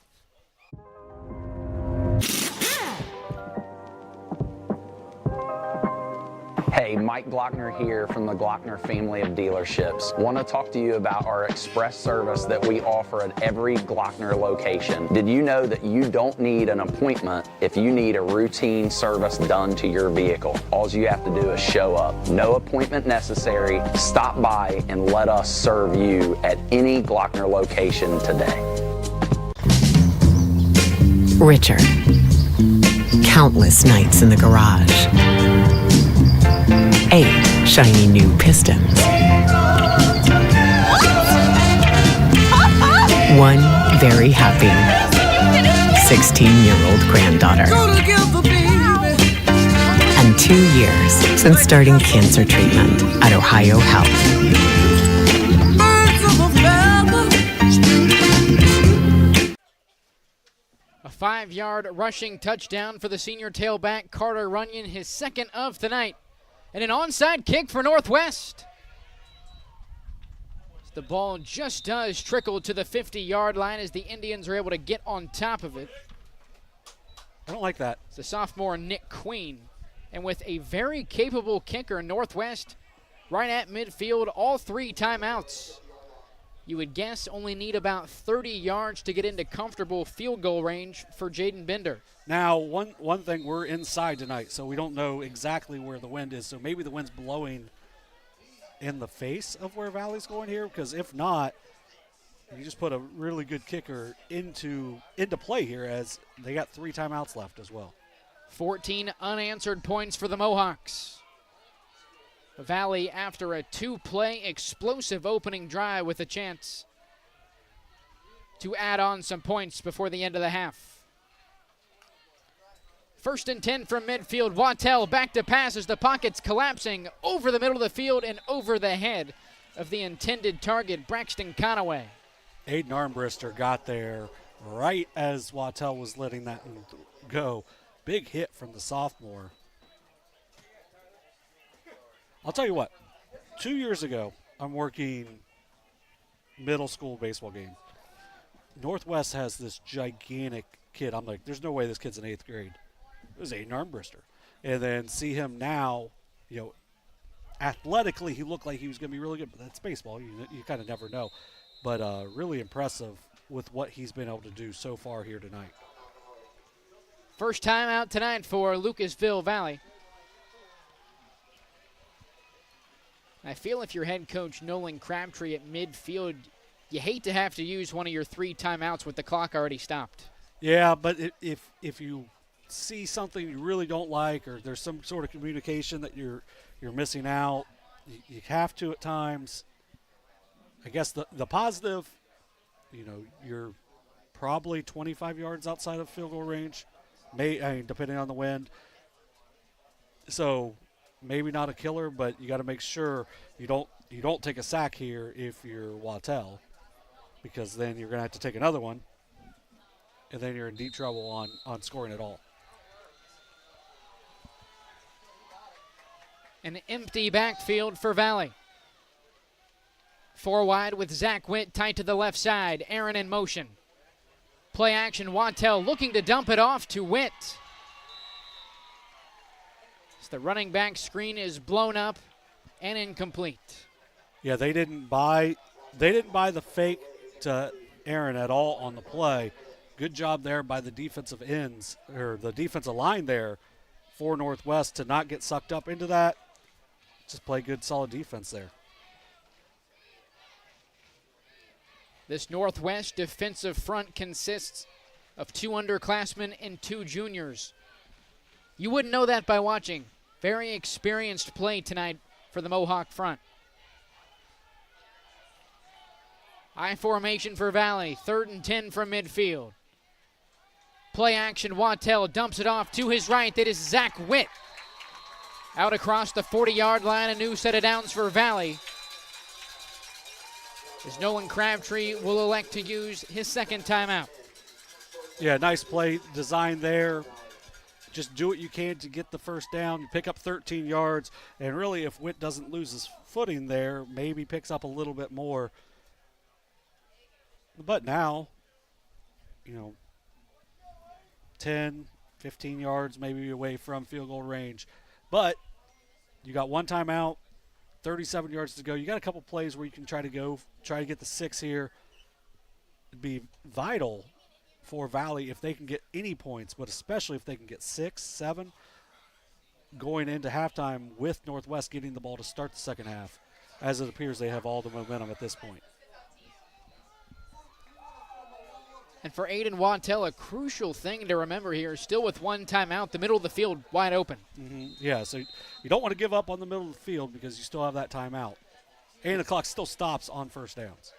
Hey, Mike Glockner here from the Glockner family of dealerships. Want to talk to you about our express service that we offer at every Glockner location. Did you know that you don't need an appointment if you need a routine service done to your vehicle? All you have to do is show up. No appointment necessary. Stop by and let us serve you at any Glockner location today. Richard. Countless nights in the garage. 8 shiny new pistons. 1 very happy 16-year-old granddaughter. And 2 years since starting cancer treatment at Ohio Health. A 5-yard rushing touchdown for the senior tailback Carter Runyon, his 2nd of the night. And an onside kick for Northwest. The ball just does trickle to the 50-yard line as the Indians are able to get on top of it. I don't like that. It's the sophomore Nick Queen. And with a very capable kicker, Northwest right at midfield, all 3 timeouts. You would guess only need about 30 yards to get into comfortable field goal range for Jaden Bender. Now, one thing, we're inside tonight, so we don't know exactly where the wind is. So maybe the wind's blowing in the face of where Valley's going here, because if not, you just put a really good kicker into play here, as they got 3 timeouts left as well. 14 unanswered points for the Mohawks. Valley after a 2-play explosive opening drive with a chance to add on some points before the end of the half. 1st and 10 from midfield. Waddell back to pass as the pocket's collapsing over the middle of the field and over the head of the intended target, Braxton Conaway. Aiden Armbrister got there right as Wattell was letting that one go. Big hit from the sophomore. I'll tell you what, 2 years ago, I'm working middle school baseball game. Northwest has this gigantic kid. I'm like, there's no way this kid's in 8th grade. It was Aiden Armbrister. And then see him now, athletically he looked like he was going to be really good, but that's baseball. You kind of never know. But really impressive with what he's been able to do so far here tonight. First time out tonight for Lucasville Valley. I feel if you're head coach Nolan Crabtree at midfield, you hate to have to use one of your 3 timeouts with the clock already stopped. Yeah, but if you see something you really don't like, or there's some sort of communication that you're missing out, you have to at times. I guess the positive, you're probably 25 yards outside of field goal range, depending on the wind. So maybe not a killer, but you got to make sure you don't take a sack here if you're Wattell, because then you're going to have to take another one, and then you're in deep trouble on scoring at all. An empty backfield for Valley. 4 wide with Zach Witt tight to the left side. Aaron in motion. Play action, Wattell looking to dump it off to Witt. As the running back screen is blown up and incomplete. Yeah, they didn't buy the fake to Aaron at all on the play. Good job there by the defensive ends, or the defensive line there for Northwest to not get sucked up into that. Just play good, solid defense there. This Northwest defensive front consists of 2 underclassmen and 2 juniors. You wouldn't know that by watching. Very experienced play tonight for the Mohawk front. High formation for Valley. 3rd and 10 from midfield. Play action, Wattell dumps it off to his right. That is Zach Witt. Out across the 40-yard line, a new set of downs for Valley. As Nolan Crabtree will elect to use his 2nd timeout. Yeah, nice play design there. Just do what you can to get the first down. You pick up 13 yards, and really if Witt doesn't lose his footing there, maybe picks up a little bit more. But now, 10, 15 yards maybe away from field goal range. But you got 1 timeout, 37 yards to go. You got a couple plays where you can try to get the 6 here. It'd be vital for Valley if they can get any points, but especially if they can get 6, 7 going into halftime with Northwest getting the ball to start the second half, as it appears they have all the momentum at this point. And for Aiden Wattell, a crucial thing to remember here, still with 1 timeout, the middle of the field wide open. Mm-hmm. Yeah, so you don't want to give up on the middle of the field because you still have that timeout. And the clock still stops on first downs.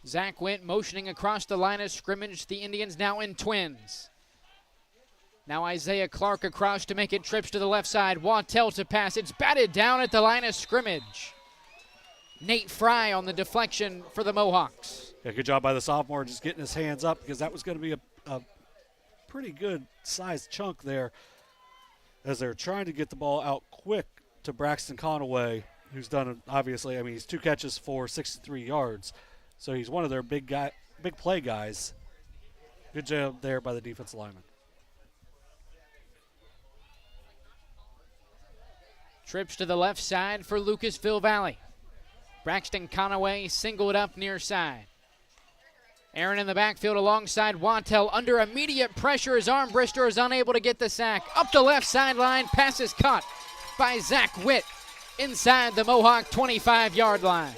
Zach Witt motioning across the line of scrimmage. The Indians now in twins. Now Isaiah Clark across to make it trips to the left side. Wattell to pass. It's batted down at the line of scrimmage. Nate Fry on the deflection for the Mohawks. Yeah, good job by the sophomore just getting his hands up, because that was going to be a pretty good sized chunk there as they're trying to get the ball out quick to Braxton Conaway, who's done, obviously, he's 2 catches for 63 yards. So he's one of their big play guys. Good job there by the defensive lineman. Trips to the left side for Lucasville Valley. Braxton Conaway singled up near side. Aaron in the backfield alongside Wattell under immediate pressure as Armbrister is unable to get the sack. Up the left sideline, pass is caught by Zach Witt inside the Mohawk 25-yard line.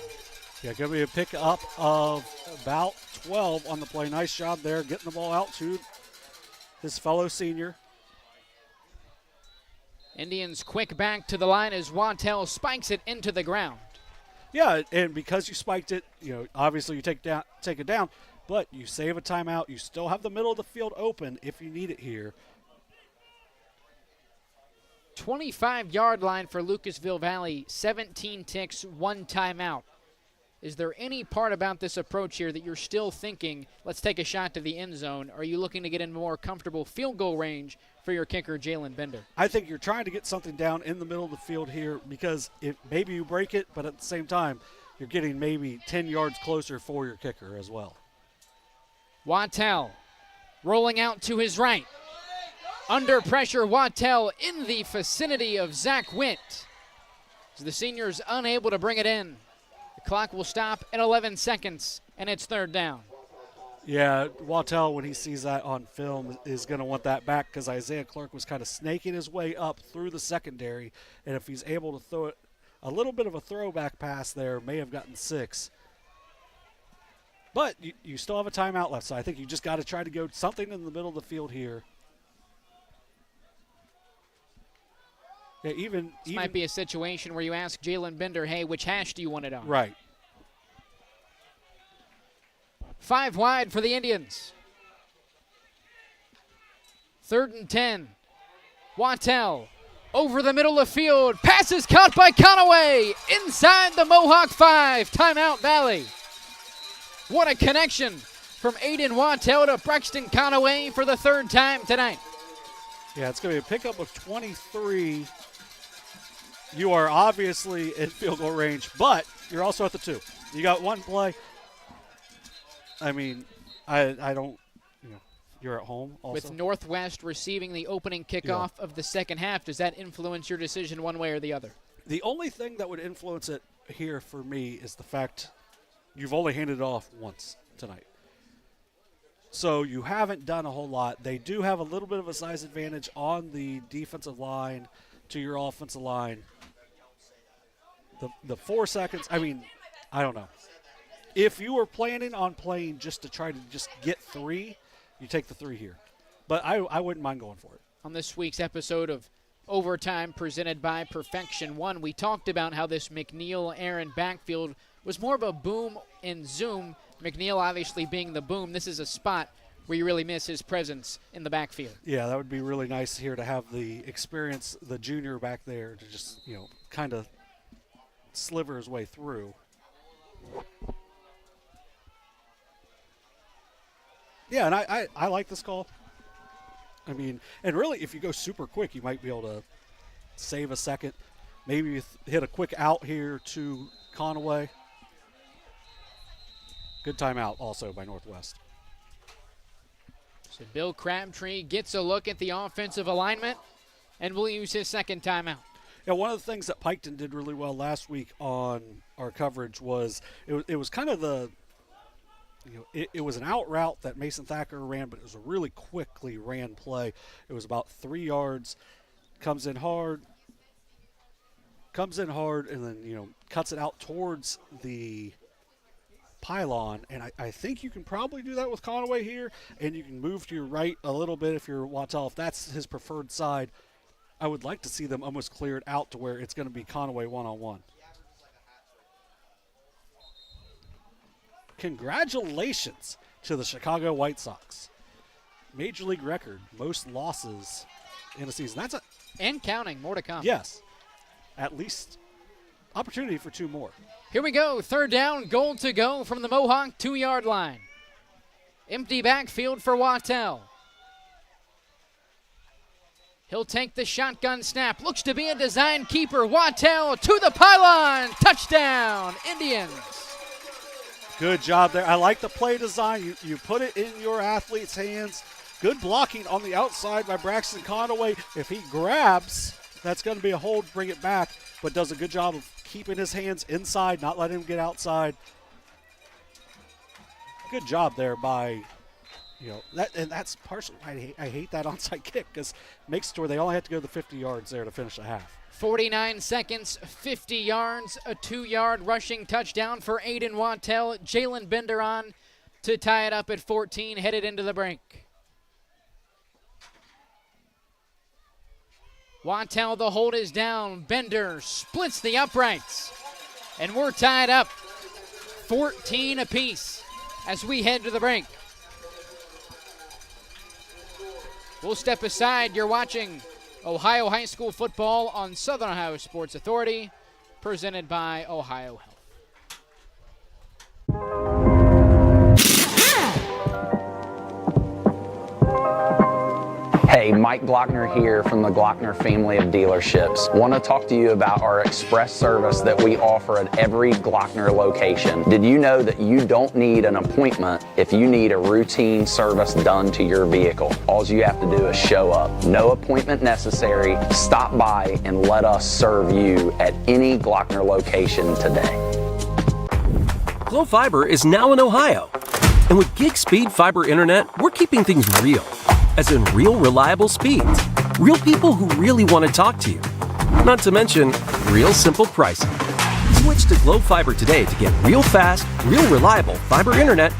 Yeah, going to be a pick up of about 12 on the play. Nice job there getting the ball out to his fellow senior. Indians quick back to the line as Wattell spikes it into the ground. Yeah, and because you spiked it, obviously you take it down, but you save a timeout. You still have the middle of the field open if you need it here. 25-yard line for Lucasville Valley, 17 ticks, 1 timeout. Is there any part about this approach here that you're still thinking, let's take a shot to the end zone? Or are you looking to get in more comfortable field goal range for your kicker, Jalen Bender? I think you're trying to get something down in the middle of the field here because maybe you break it, but at the same time, you're getting maybe 10 yards closer for your kicker as well. Wattell rolling out to his right. Under pressure, Wattell in the vicinity of Zach Witt. The senior's unable to bring it in. The clock will stop at 11 seconds, and it's 3rd down. Yeah, Wattell, when he sees that on film, is going to want that back because Isaiah Clark was kind of snaking his way up through the secondary, and if he's able to throw it a little bit of a throwback pass there, may have gotten 6. But you still have a timeout left, so I think you just got to try to go something in the middle of the field here. Yeah, This might be a situation where you ask Jalen Bender, hey, which hash do you want it on? Right. 5 wide for the Indians. 3rd and 10. Wattell over the middle of the field. Pass is caught by Conaway inside the Mohawk 5. Timeout Valley. What a connection from Aiden Wattell to Braxton Conaway for the 3rd time tonight. Yeah, it's going to be a pickup of 23. You are obviously in field goal range, but you're also at the 2. You got one play. I mean, I don't, you're at home also. With Northwest receiving the opening kickoff of the second half, does that influence your decision one way or the other? The only thing that would influence it here for me is the fact you've only handed it off once tonight. So you haven't done a whole lot. They do have a little bit of a size advantage on the defensive line to your offensive line. The 4 seconds, I mean, I don't know. If you were planning on playing just to try to just get 3, you take the 3 here. But I wouldn't mind going for it. On this week's episode of Overtime presented by Perfection One, we talked about how this McNeil-Aaron backfield was more of a boom and zoom. McNeil obviously being the boom. This is a spot where you really miss his presence in the backfield. Yeah, that would be really nice here to have the experience, the junior back there to just, kind of sliver his way through. Yeah, and I like this call. I mean, and really, if you go super quick, you might be able to save a second. Maybe you hit a quick out here to Conaway. Good timeout also by Northwest. So Bill Crabtree gets a look at the offensive alignment and will use his second timeout. Yeah, one of the things that Piketon did really well last week on our coverage was it was kind of the it was an out route that Mason Thacker ran, but it was a really quickly ran play. It was about 3 yards, comes in hard, and then cuts it out towards the pylon, and I think you can probably do that with Conaway here, and you can move to your right a little bit if you're Wattell, if that's his preferred side. I would like to see them almost cleared out to where it's going to be Conaway one-on-one. Congratulations to the Chicago White Sox. Major League record, most losses in a season. And counting, more to come. Yes, at least opportunity for 2 more. Here we go, 3rd down, goal to go from the Mohawk 2-yard line. Empty backfield for Wattell. He'll take the shotgun snap. Looks to be a design keeper. Wattell to the pylon. Touchdown, Indians. Good job there. I like the play design. You put it in your athlete's hands. Good blocking on the outside by Braxton Conaway. If he grabs, that's going to be a hold, bring it back, but does a good job of keeping his hands inside, not letting him get outside. Good job there by, that's partially why I hate that onside kick, because it makes it to where they only have to go the 50 yards there to finish the half. 49 seconds, 50 yards, a 2-yard rushing touchdown for Aiden Wattell. Jalen Bender on to tie it up at 14, headed into the break. Wattell, the hold is down. Bender splits the uprights. And we're tied up 14 apiece as we head to the break. We'll step aside. You're watching Ohio High School football on Southern Ohio Sports Authority, presented by Ohio Health. Hey, Mike Glockner here from the Glockner family of dealerships. Want to talk to you about our express service that we offer at every Glockner location. Did you know that you don't need an appointment if you need a routine service done to your vehicle? All you have to do is show up. No appointment necessary. Stop by and let us serve you at any Glockner location today. Glow Fiber is now in Ohio. And with gig speed fiber internet, we're keeping things real. As in real reliable speeds. Real people who really want to talk to you. Not to mention, real simple pricing. Switch to Glow Fiber today to get real fast, real reliable fiber internet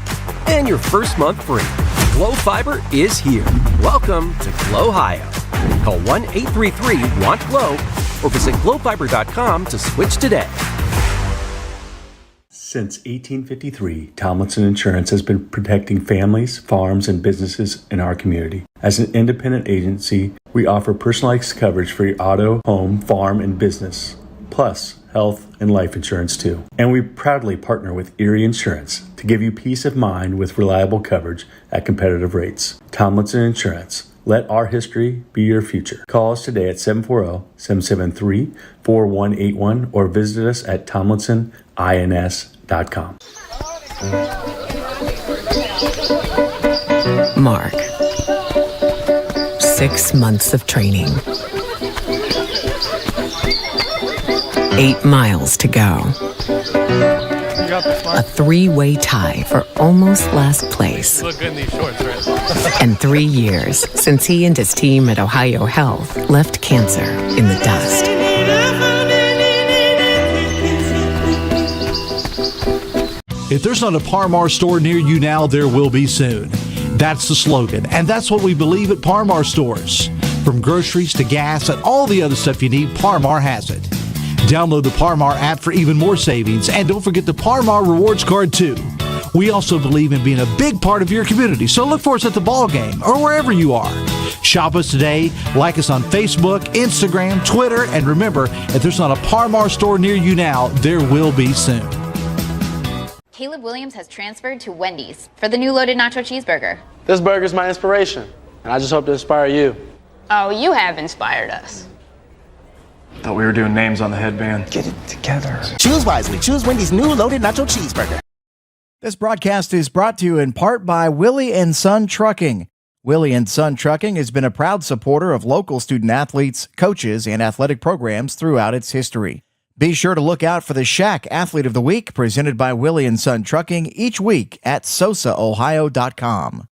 and your first month free. Glow Fiber is here. Welcome to Glow Ohio. Call 1-833-WANT-GLOW or visit glowfiber.com to switch today. Since 1853, Tomlinson Insurance has been protecting families, farms, and businesses in our community. As an independent agency, we offer personalized coverage for your auto, home, farm, and business, plus health and life insurance too. And we proudly partner with Erie Insurance to give you peace of mind with reliable coverage at competitive rates. Tomlinson Insurance. Let our history be your future. Call us today at 740-773-4181 or visit us at tomlinsonins.com. Mark. 6 months of training. 8 miles to go. A 3-way tie for almost last place. You look good in these shorts, right? And 3 years since he and his team at Ohio Health left cancer in the dust. If there's not a Parmar store near you now, there will be soon. That's the slogan, and that's what we believe at Parmar stores. From groceries to gas and all the other stuff you need, Parmar has it. Download the Parmar app for even more savings, and don't forget the Parmar Rewards Card too. We also believe in being a big part of your community, so look for us at the ball game or wherever you are. Shop us today, like us on Facebook, Instagram, Twitter, and remember, if there's not a Parmar store near you now, there will be soon. Caleb Williams has transferred to Wendy's for the new loaded nacho cheeseburger. This burger's my inspiration, and I just hope to inspire you. Oh, you have inspired us. Thought we were doing names on the headband. Get it together. Choose wisely. Choose Wendy's new loaded nacho cheeseburger. This broadcast is brought to you in part by Willie & Son Trucking. Willie & Son Trucking has been a proud supporter of local student athletes, coaches, and athletic programs throughout its history. Be sure to look out for the Shack Athlete of the Week presented by Willie & Son Trucking each week at sosaohio.com.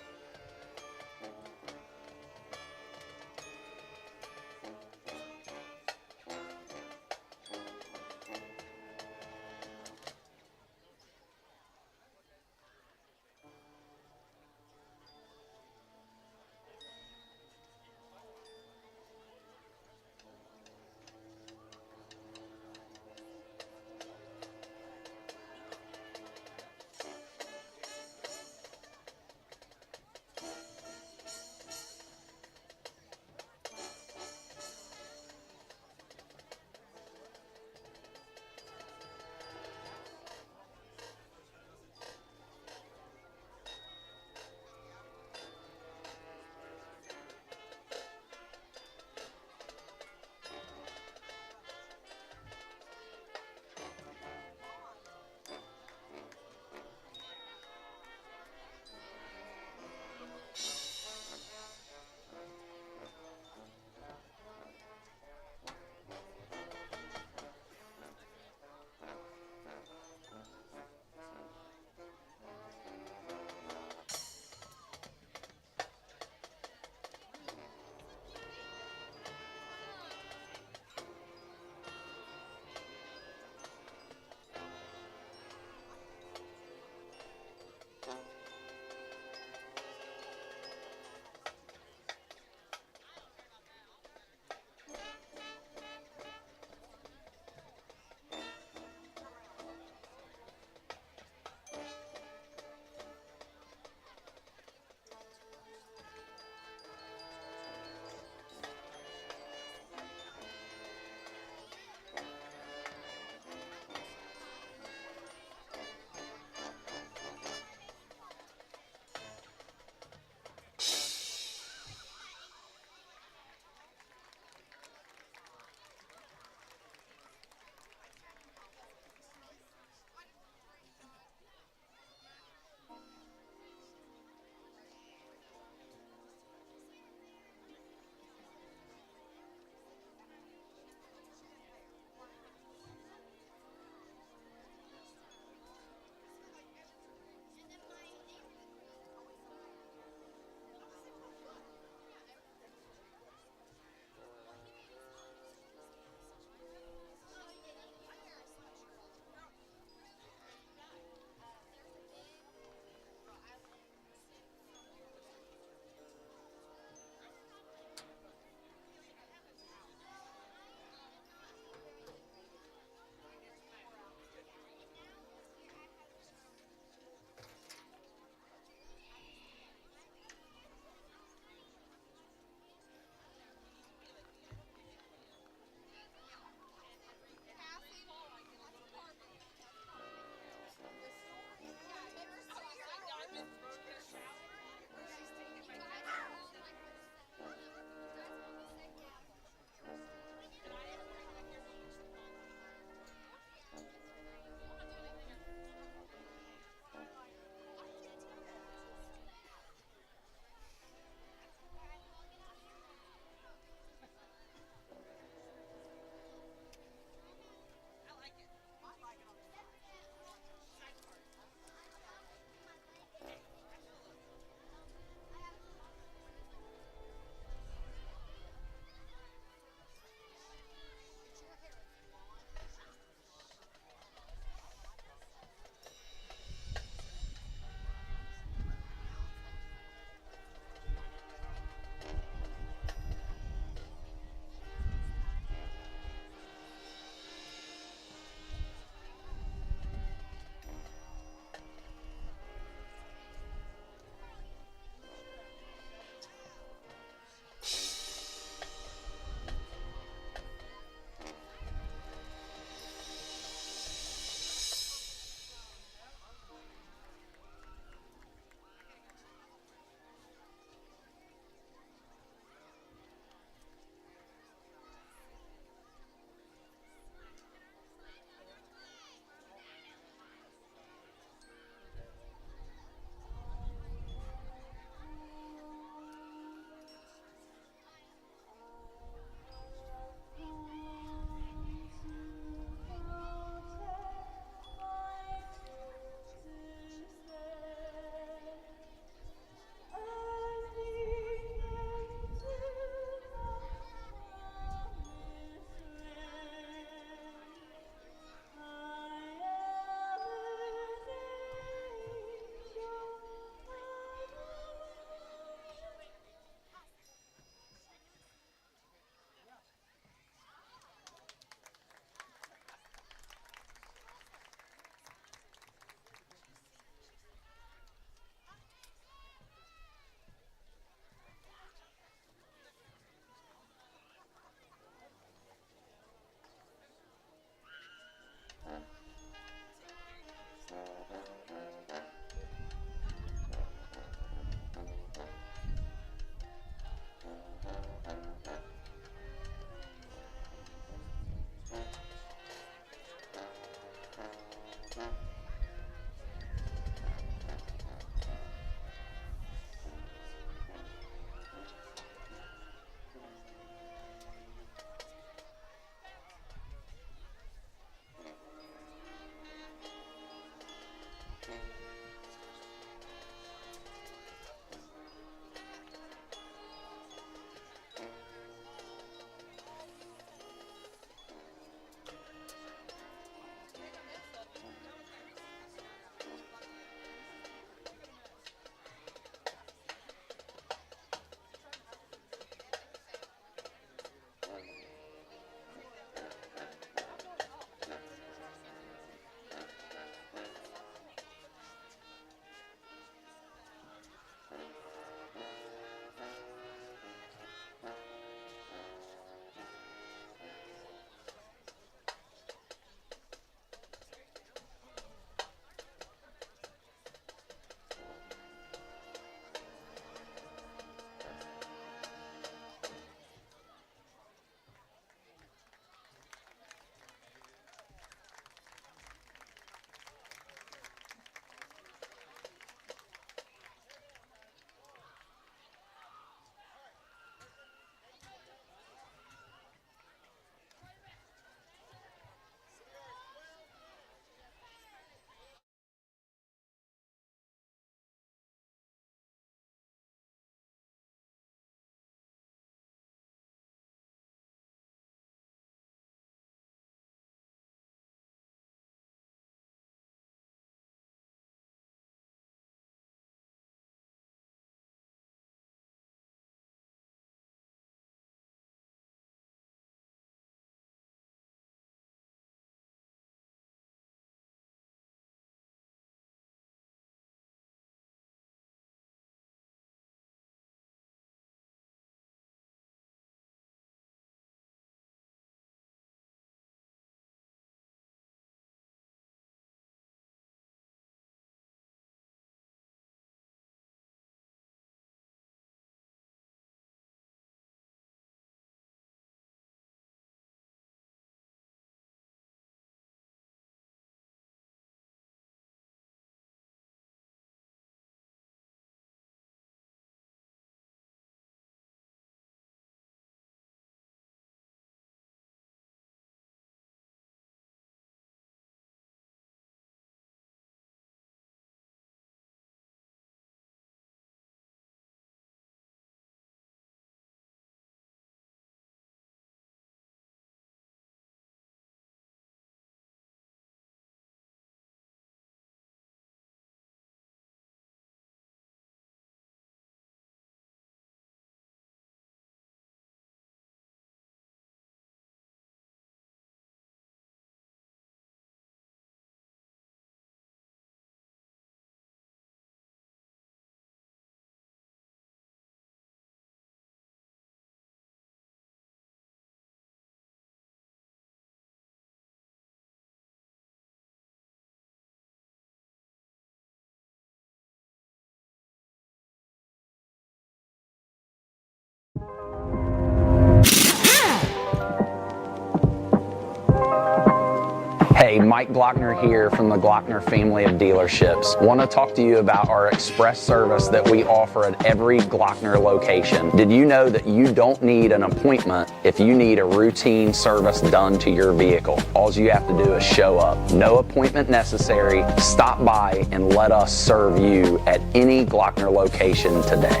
Mike Glockner here from the Glockner family of dealerships. Want to talk to you about our express service that we offer at every Glockner location. Did you know that you don't need an appointment if you need a routine service done to your vehicle? All you have to do is show up. No appointment necessary. Stop by and let us serve you at any Glockner location today.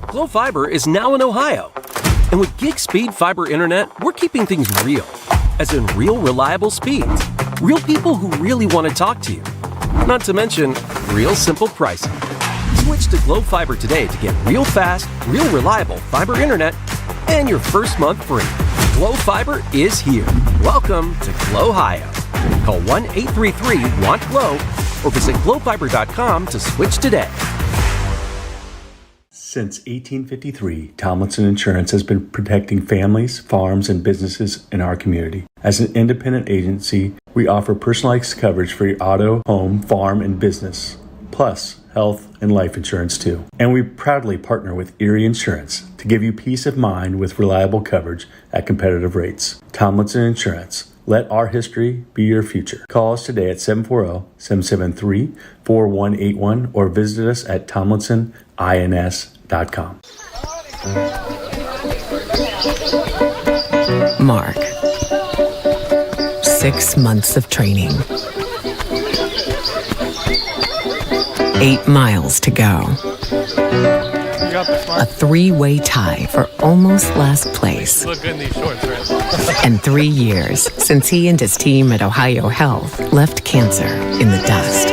Glow Fiber is now in Ohio. And with gig speed fiber internet, we're keeping things real. As in real, reliable speeds. Real people who really want to talk to you. Not to mention, real simple pricing. Switch to Glow Fiber today to get real fast, real reliable fiber internet and your first month free. Glow Fiber is here. Welcome to Glow Ohio. Call 1-833-WANT-GLOW or visit glowfiber.com to switch today. Since 1853, Tomlinson Insurance has been protecting families, farms, and businesses in our community. As an independent agency, we offer personalized coverage for your auto, home, farm, and business, plus health and life insurance too. And we proudly partner with Erie Insurance to give you peace of mind with reliable coverage at competitive rates. Tomlinson Insurance. Let our history be your future. Call us today at 740-773-4181 or visit us at tomlinsonins.com. Mark. 6 months of training. 8 miles to go. A 3-way tie for almost last place. Look good in these shorts, right? And 3 years since he and his team at Ohio Health left cancer in the dust.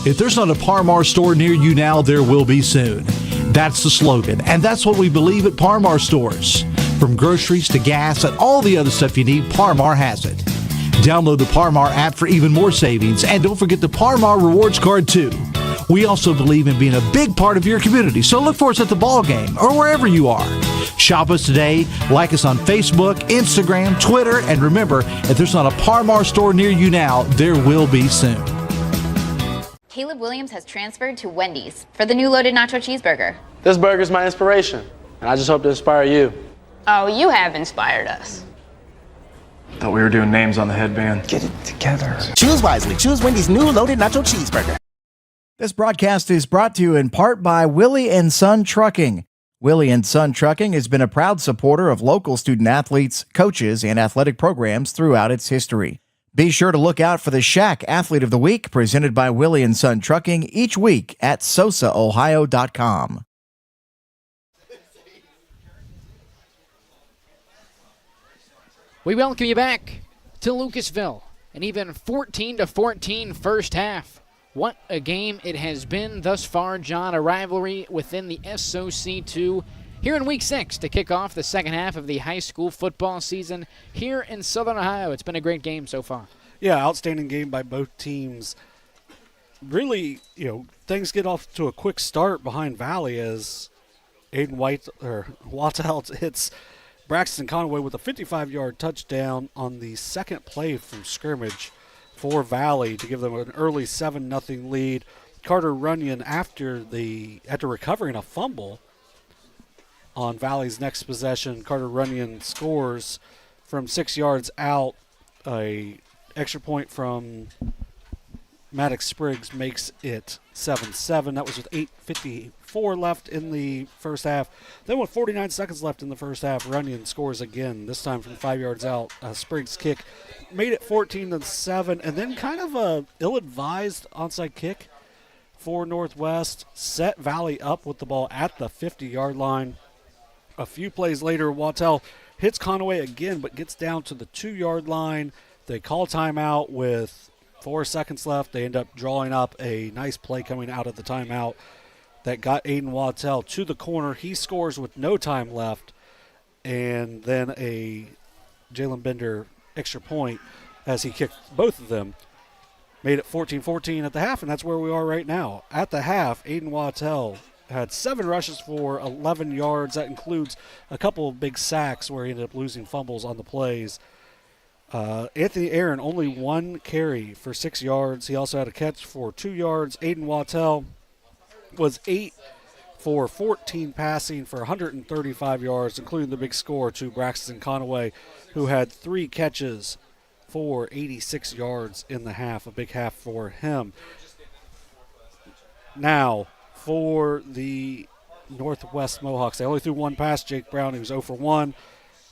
If there's not a Par-Mar store near you now, there will be soon. That's the slogan, and that's what we believe at Par-Mar stores. From groceries to gas and all the other stuff you need, Par-Mar has it. Download the Par-Mar app for even more savings, and don't forget the Par-Mar rewards card too. We also believe in being a big part of your community, so look for us at the ball game or wherever you are. Shop us today, like us on Facebook, Instagram, Twitter, and remember, if there's not a Par-Mar store near you now, there will be soon. Caleb Williams has transferred to Wendy's for the new loaded nacho cheeseburger. This burger's my inspiration, and I just hope to inspire you. Oh, you have inspired us. Thought we were doing names on the headband. Get it together. Choose wisely. Choose Wendy's new loaded nacho cheeseburger. This broadcast is brought to you in part by Willie and Son Trucking. Willie and Son Trucking has been a proud supporter of local student athletes, coaches, and athletic programs throughout its history. Be sure to look out for the Shack Athlete of the Week presented by Willie and Son Trucking each week at sosaohio.com. We welcome you back to Lucasville. An even 14-14 first half. What a game it has been thus far, John. A rivalry within the SOC2 here in Week 6 to kick off the second half of the high school football season here in Southern Ohio. It's been a great game so far. Yeah, outstanding game by both teams. Really, things get off to a quick start behind Valley as Aiden Wattell hits Braxton Conway with a 55-yard touchdown on the second play from scrimmage for Valley to give them an early 7-0 lead. Carter Runyon, after recovering a fumble on Valley's next possession, Carter Runyon scores from 6 yards out. A extra point from Maddox Spriggs makes it 7-7. That was with 8:54 left in the first half. Then with 49 seconds left in the first half, Runyon scores again, this time from 5 yards out. Spriggs' kick made it 14-7, and then kind of a ill-advised onside kick for Northwest set Valley up with the ball at the 50-yard line. A few plays later, Wattell hits Conway again, but gets down to the 2-yard line. They call timeout with 4 seconds left. They end up drawing up a nice play coming out of the timeout that got Aiden Wattell to the corner. He scores with no time left, and then a Jalen Bender extra point as he kicked both of them. Made it 14-14 at the half, and that's where we are right now. At the half, Aiden Wattell had 7 rushes for 11 yards. That includes a couple of big sacks where he ended up losing fumbles on the plays. Anthony Aaron, only 1 carry for 6 yards. He also had a catch for 2 yards. Aiden Wattell was 8 for 14 passing for 135 yards, including the big score to Braxton Conaway, who had 3 catches for 86 yards in the half, a big half for him. Now, for the Northwest Mohawks, they only threw 1 pass. Jake Brown, he was 0 for 1.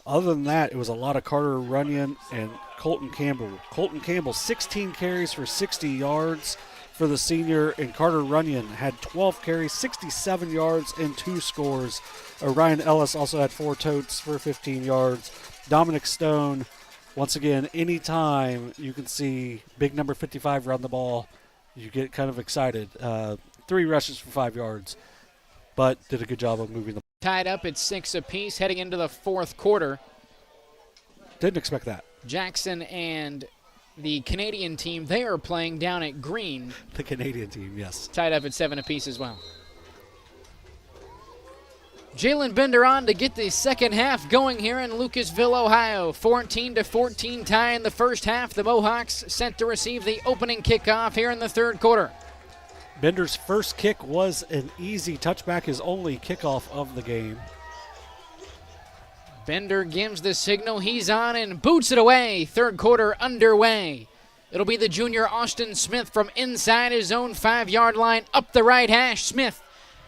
Other than that, it was a lot of Carter Runyon and Colton Campbell. Colton Campbell, 16 carries for 60 yards for the senior, and Carter Runyon had 12 carries, 67 yards, and 2 scores. Ryan Ellis also had 4 totes for 15 yards. Dominic Stone, once again, anytime you can see big number 55 run the ball, you get kind of excited. 3 rushes for 5 yards, but did a good job of moving the ball. Tied up at 6 apiece heading into the fourth quarter. Didn't expect that. Jackson and the Canadian team, they are playing down at Green. The Canadian team, yes. Tied up at 7 apiece as well. Jalen Bender on to get the second half going here in Lucasville, Ohio. 14-14 tie in the first half. The Mohawks set to receive the opening kickoff here in the third quarter. Bender's first kick was an easy touchback, his only kickoff of the game. Bender gives the signal. He's on and boots it away. Third quarter underway. It'll be the junior Austin Smith from inside his own 5-yard line up the right hash. Smith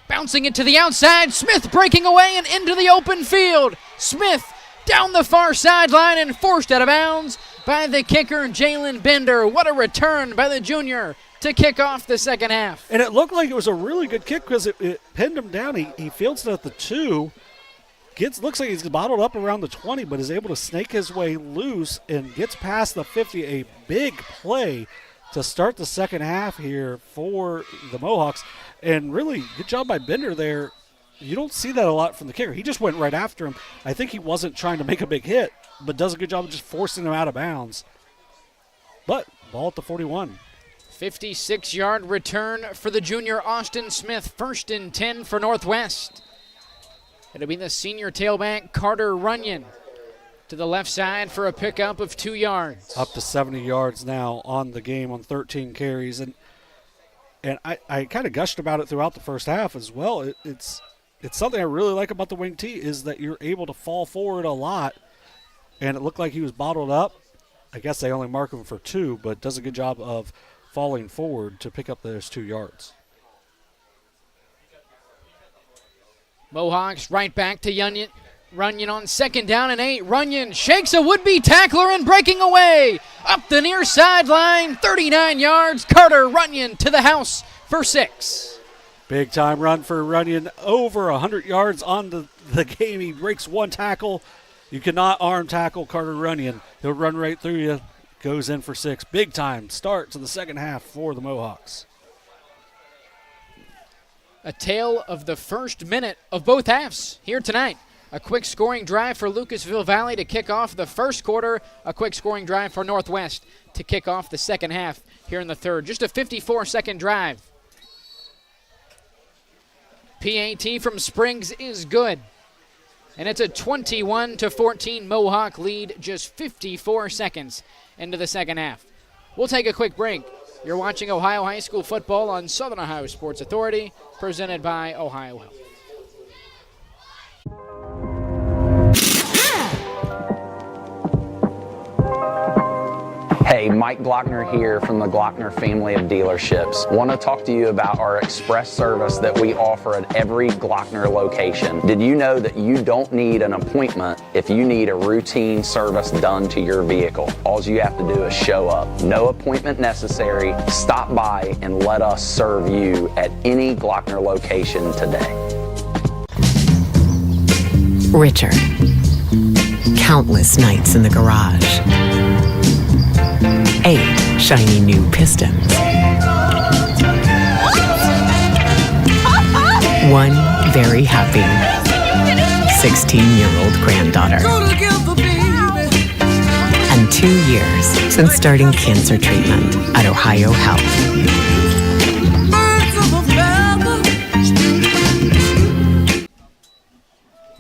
bouncing it to the outside. Smith breaking away and into the open field. Smith down the far sideline and forced out of bounds by the kicker, Jalen Bender. What a return by the junior to kick off the second half. And it looked like it was a really good kick because it pinned him down. He fields it at the 2. Looks like he's bottled up around the 20, but is able to snake his way loose and gets past the 50. A big play to start the second half here for the Mohawks. And really, good job by Bender there. You don't see that a lot from the kicker. He just went right after him. I think he wasn't trying to make a big hit, but does a good job of just forcing him out of bounds. But ball at the 41. 56-yard return for the junior Austin Smith. 1st and 10 for Northwest. It'll be the senior tailback, Carter Runyon, to the left side for a pickup of 2 yards. Up to 70 yards now on the game on 13 carries. And I kind of gushed about it throughout the first half as well. It's something I really like about the wing T is that you're able to fall forward a lot. And it looked like he was bottled up. I guess they only mark him for 2, but does a good job of falling forward to pick up those 2 yards. Mohawks right back to Runyon on 2nd down and 8. Runyon shakes a would-be tackler and breaking away. Up the near sideline, 39 yards. Carter Runyon to the house for 6. Big time run for Runyon. Over 100 yards on the game. He breaks 1 tackle. You cannot arm tackle Carter Runyon. He'll run right through you. Goes in for 6. Big time start to the second half for the Mohawks. A tale of the first minute of both halves here tonight. A quick scoring drive for Lucasville Valley to kick off the first quarter. A quick scoring drive for Northwest to kick off the second half here in the third. Just a 54-second drive. PAT from Springs is good. And it's a 21-14 Mohawk lead just 54 seconds into the second half. We'll take a quick break. You're watching Ohio High School football on Southern Ohio Sports Authority, presented by Ohio Health. Hey, Mike Glockner here from the Glockner family of dealerships. Want to talk to you about our express service that we offer at every Glockner location. Did you know that you don't need an appointment if you need a routine service done to your vehicle? All you have to do is show up. No appointment necessary. Stop by and let us serve you at any Glockner location today. Richard. Countless nights in the garage. 8 shiny new pistons. 1 very happy 16-year-old granddaughter. And 2 years since starting cancer treatment at Ohio Health.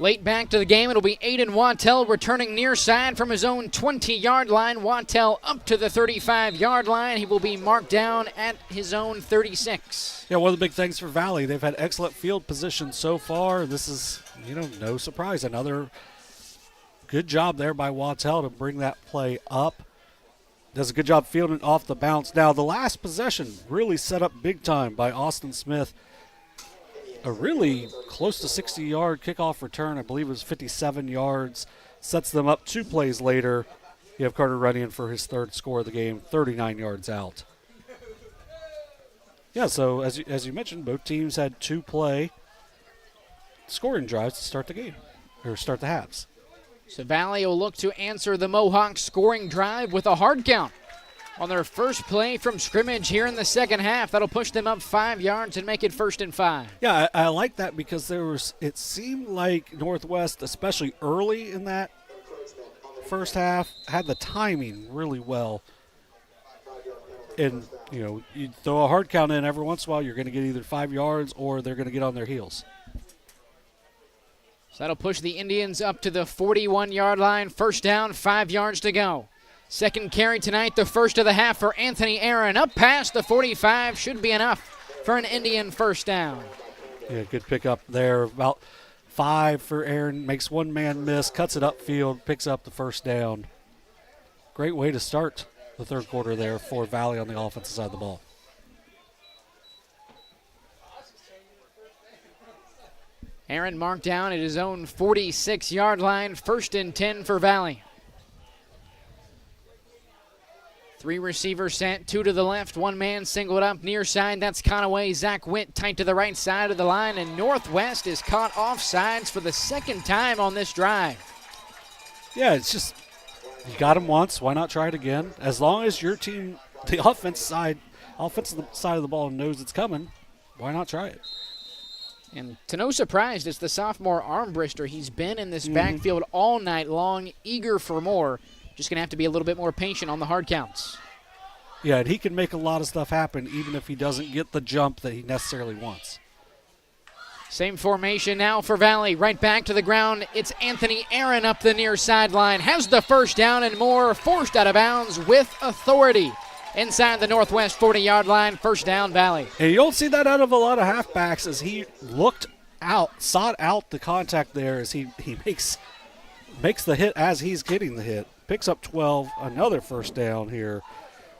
Late back to the game, it'll be Aiden Wattell returning near side from his own 20-yard line. Wattell up to the 35-yard line. He will be marked down at his own 36. Yeah, one of the big things for Valley, they've had excellent field position so far. This is, no surprise. Another good job there by Wattell to bring that play up. Does a good job fielding off the bounce. Now, the last possession really set up big time by Austin Smith. A really close to 60-yard kickoff return. I believe it was 57 yards. Sets them up 2 plays later. You have Carter Runyon for his 3rd score of the game, 39 yards out. Yeah, so as you mentioned, both teams had 2 play scoring drives to start the game, or start the halves. So Valley will look to answer the Mohawks scoring drive with a hard count on their first play from scrimmage here in the second half. That'll push them up 5 yards and make it 1st and 5. Yeah, I like that because it seemed like Northwest, especially early in that first half, had the timing really well. And, you throw a hard count in every once in a while, you're going to get either 5 yards or they're going to get on their heels. So that'll push the Indians up to the 41-yard line. 1st down, 5 yards to go. Second carry tonight, the first of the half for Anthony Aaron. Up past the 45, should be enough for an Indian 1st down. Yeah, good pickup there. About 5 for Aaron. Makes one man miss, cuts it upfield, picks up the 1st down. Great way to start the 3rd quarter there for Valley on the offensive side of the ball. Aaron marked down at his own 46-yard line. 1st and 10 for Valley. 3 receivers sent, 2 to the left, 1 man singled up near side. That's Conaway. Zach Witt tight to the right side of the line, and Northwest is caught offsides for the 2nd time on this drive. Yeah, it's just, you got him once, why not try it again? As long as your team, the offensive side of the ball knows it's coming, why not try it? And to no surprise, it's the sophomore arm brister. He's been in this backfield all night long, eager for more. Just going to have to be a little bit more patient on the hard counts. Yeah, and he can make a lot of stuff happen even if he doesn't get the jump that he necessarily wants. Same formation now for Valley. Right back to the ground. It's Anthony Aaron up the near sideline. Has the 1st down and more. Forced out of bounds with authority. Inside the Northwest 40-yard line. 1st down, Valley. And you don't see that out of a lot of halfbacks as he looked out, sought out the contact there as he makes the hit as he's getting the hit. Picks up 12, another 1st down here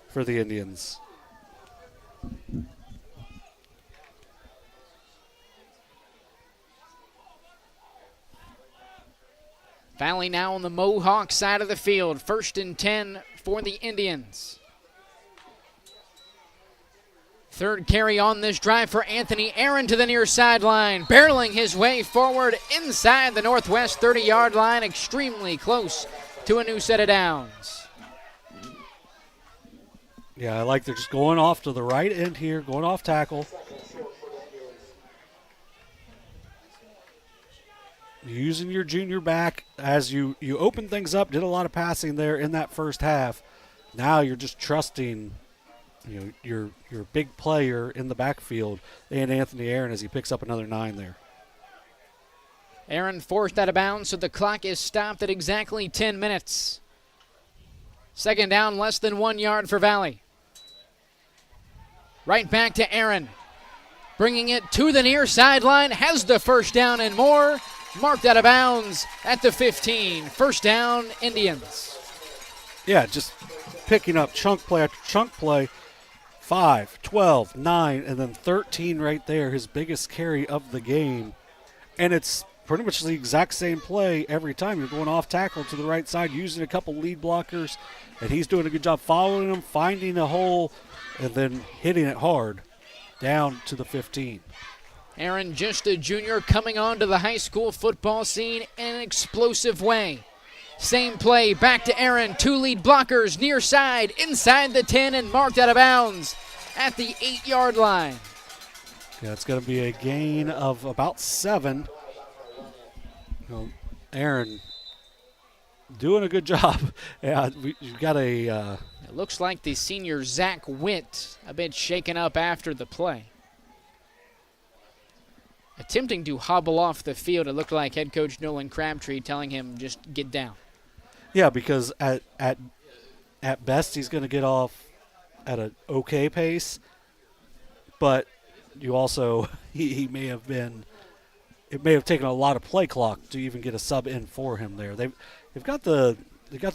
for the Indians. Valley now on the Mohawk side of the field. 1st and 10 for the Indians. 3rd carry on this drive for Anthony Aaron to the near sideline, barreling his way forward inside the Northwest 30-yard line, extremely close to a new set of downs. Yeah, I like they're just going off to the right end here, going off tackle. Using your junior back as you open things up, did a lot of passing there in that first half. Now you're just trusting your big player in the backfield and Anthony Aaron as he picks up another 9 there. Aaron forced out of bounds, so the clock is stopped at exactly 10 minutes. 2nd down, less than 1 yard for Valley. Right back to Aaron. Bringing it to the near sideline, has the 1st down and more. Marked out of bounds at the 15. 1st down, Indians. Yeah, just picking up chunk play after chunk play. 5, 12, 9, and then 13 right there, his biggest carry of the game. And it's pretty much the exact same play every time. You're going off tackle to the right side, using a couple lead blockers, and he's doing a good job following them, finding a hole, and then hitting it hard down to the 15. Aaron, just a junior, coming onto the high school football scene in an explosive way. Same play, back to Aaron, 2 lead blockers, near side, inside the 10, and marked out of bounds at the 8-yard line. Yeah, it's going to be a gain of about 7. Aaron doing a good job. Yeah, you've got a... It looks like the senior Zach Witt a bit shaken up after the play. attempting to hobble off the field. It looked like head coach Nolan Crabtree telling him just get down. Yeah, because at best he's going to get off at an okay pace, but you also he may have been. It may have taken a lot of play clock to even get a sub in for him there. They've got the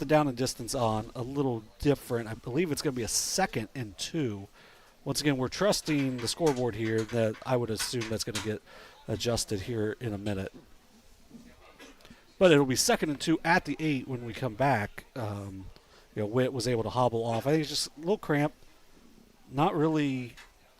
down and distance on a little different. I believe it's going to be a 2nd and 2. Once again, we're trusting the scoreboard here. That I would assume that's going to get adjusted here in a minute. But it'll be 2nd and 2 at the 8 when we come back. Witt was able to hobble off. I think it's just a little cramp. Not really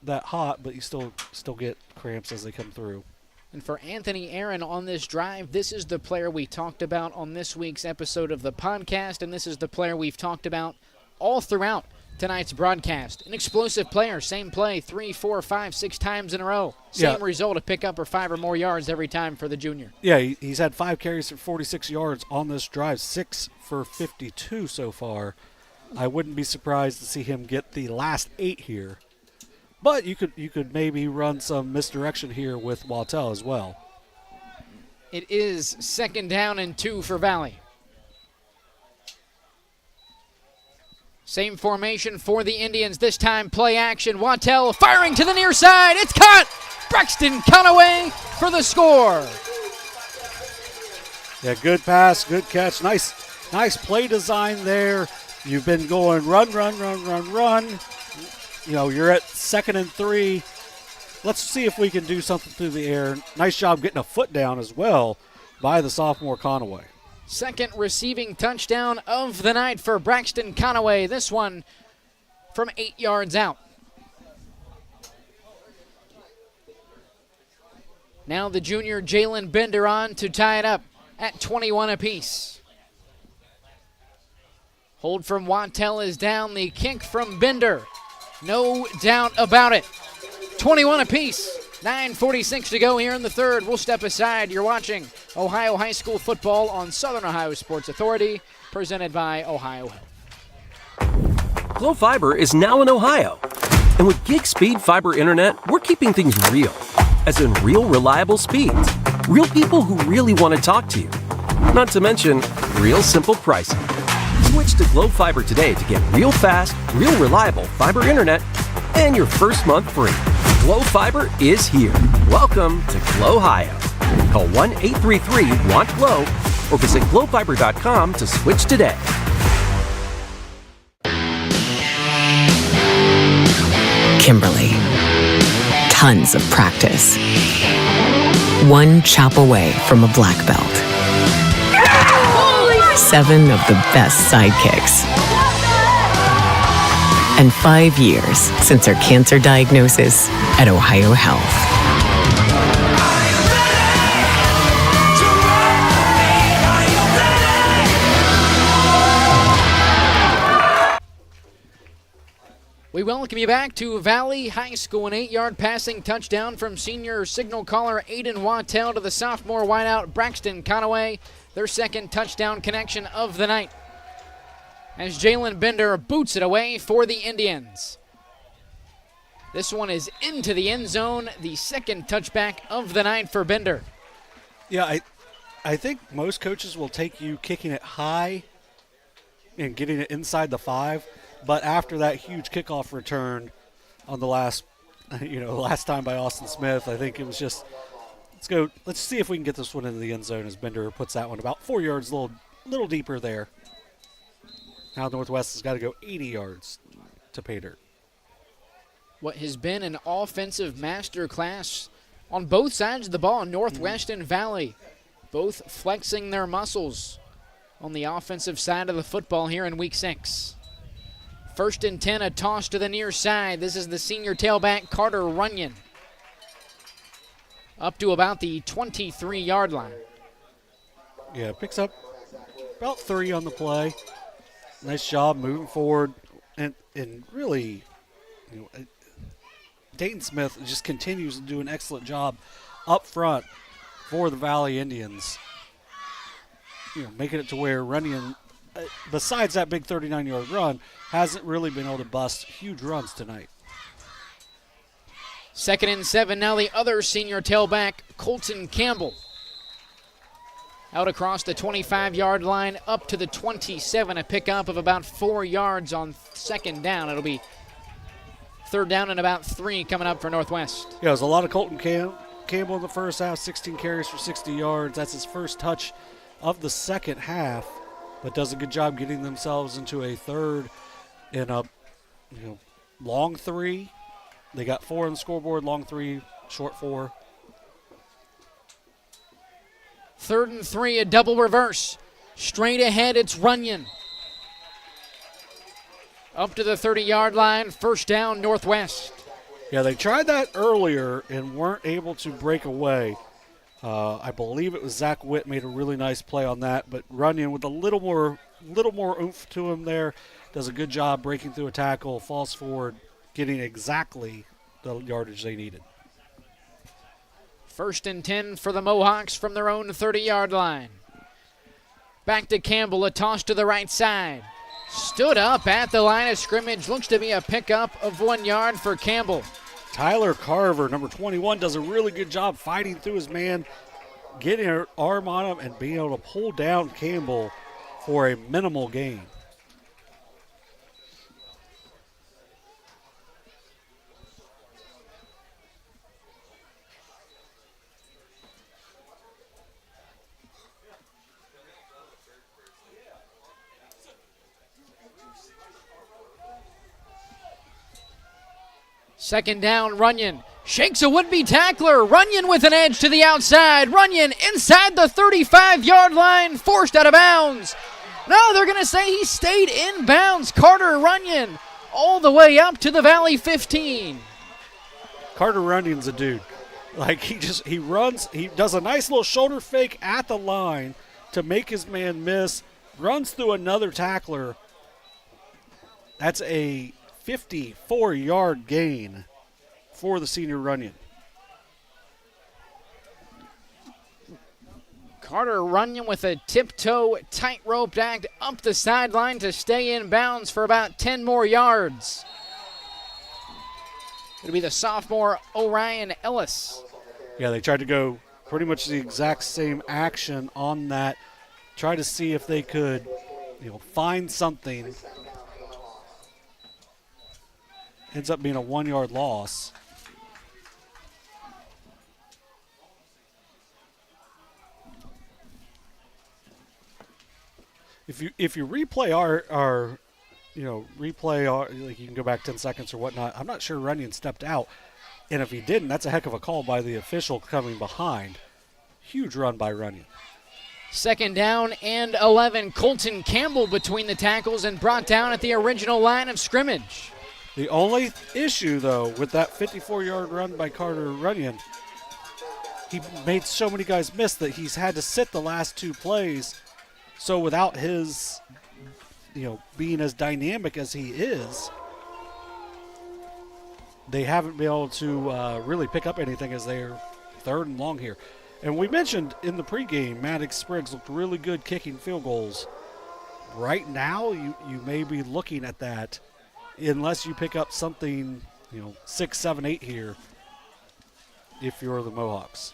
that hot, but you still get cramps as they come through. And for Anthony Aaron on this drive, this is the player we talked about on this week's episode of the podcast, and this is the player we've talked about all throughout tonight's broadcast. An explosive player, same play 3, 4, 5, 6 times in a row. Same result, a pickup or 5 or more yards every time for the junior. Yeah, he's had 5 carries for 46 yards on this drive, 6 for 52 so far. I wouldn't be surprised to see him get the last 8 here. But you could maybe run some misdirection here with Waddell as well. It is 2nd down and 2 for Valley. Same formation for the Indians. This time play action. Waddell firing to the near side. It's caught. Braxton Conaway for the score. Yeah, good pass, good catch. Nice play design there. You've been going run. You're at 2nd and 3. Let's see if we can do something through the air. Nice job getting a foot down as well by the sophomore Conaway. 2nd receiving touchdown of the night for Braxton Conaway. This one from 8 yards out. Now the junior Jalen Bender on to tie it up at 21 apiece. Hold from Waddell is down. The kick from Bender. No doubt about it. 21 apiece. 9:46 to go here in the third. We'll step aside. You're watching Ohio High School football on Southern Ohio Sports Authority, presented by Ohio Health. Glow Fiber is now in Ohio. And with gig speed fiber internet, we're keeping things real. As in real reliable speeds. Real people who really want to talk to you. Not to mention, real simple pricing. Switch to Glow Fiber today to get real fast, real reliable fiber internet and your first month free. Glow Fiber is here. Welcome to Glow Ohio. Call 1-833-WANT-GLOW or visit glowfiber.com to switch today. Kimberly. Tons of practice. One chop away from a black belt. 7 of the best sidekicks. And 5 years since her cancer diagnosis at Ohio Health. We welcome you back to Valley High School. An 8-yard passing touchdown from senior signal caller Aiden Waddell to the sophomore wideout Braxton Conaway. Their 2nd touchdown connection of the night. As Jalen Bender boots it away for the Indians. This one is into the end zone. The 2nd touchback of the night for Bender. Yeah, I think most coaches will take you kicking it high and getting it inside the 5. But after that huge kickoff return on the last time by Austin Smith, I think it was just, let's see if we can get this one into the end zone as Bender puts that one about 4 yards, a little deeper there. Now Northwest has got to go 80 yards to pay dirt. What has been an offensive masterclass on both sides of the ball, Northwest and Valley, both flexing their muscles on the offensive side of the football here in Week 6. 1st and 10, a toss to the near side. This is the senior tailback, Carter Runyon. Up to about the 23-yard line. Yeah, picks up about 3 on the play. Nice job moving forward. And really, Dayton Smith just continues to do an excellent job up front for the Valley Indians. Making it to where Runyon, besides that big 39-yard run, hasn't really been able to bust huge runs tonight. 2nd and 7, now the other senior tailback, Colton Campbell. Out across the 25-yard line, up to the 27, a pickup of about 4 yards on 2nd down. It'll be 3rd down and about 3 coming up for Northwest. Yeah, there's a lot of Colton Campbell in the first half, 16 carries for 60 yards. That's his first touch of the second half, but does a good job getting themselves into a 3rd and a long 3. They got 4 on the scoreboard, long 3, short 4. 3rd and 3, a double reverse. Straight ahead, it's Runyon. Up to the 30-yard line, 1st down, Northwest. Yeah, they tried that earlier and weren't able to break away. I believe it was Zach Witt made a really nice play on that, but Runyon with a little more oomph to him there, does a good job breaking through a tackle, falls forward, getting exactly the yardage they needed. 1st and 10 for the Mohawks from their own 30-yard line. Back to Campbell, a toss to the right side. Stood up at the line of scrimmage. Looks to be a pickup of 1 yard for Campbell. Tyler Carver, number 21, does a really good job fighting through his man, getting her arm on him and being able to pull down Campbell for a minimal gain. Second down, Runyon shakes a would-be tackler. Runyon with an edge to the outside. Runyon inside the 35-yard line, forced out of bounds. No, they're going to say he stayed in bounds. Carter Runyon all the way up to the Valley 15. Carter Runyon's a dude. Like, he runs, he does a nice little shoulder fake at the line to make his man miss, runs through another tackler. That's a 54-yard gain for the senior Runyon. Carter Runyon with a tiptoe tightrope act up the sideline to stay in bounds for about 10 more yards. It'll be the sophomore Orion Ellis. Yeah, they tried to go pretty much the exact same action on that. Try to see if they could, find something. Ends up being a 1 yard loss. If you replay our like you can go back 10 seconds or whatnot, I'm not sure Runyon stepped out. And if he didn't, that's a heck of a call by the official coming behind. Huge run by Runyon. 2nd down and 11. Colton Campbell between the tackles and brought down at the original line of scrimmage. The only issue, though, with that 54-yard run by Carter Runyon, he made so many guys miss that he's had to sit the last 2 plays. So without his, being as dynamic as he is, they haven't been able to really pick up anything as they're 3rd and long here. And we mentioned in the pregame, Maddox Spriggs looked really good kicking field goals. Right now, you may be looking at that unless you pick up something, 6, 7, 8 here if you're the Mohawks.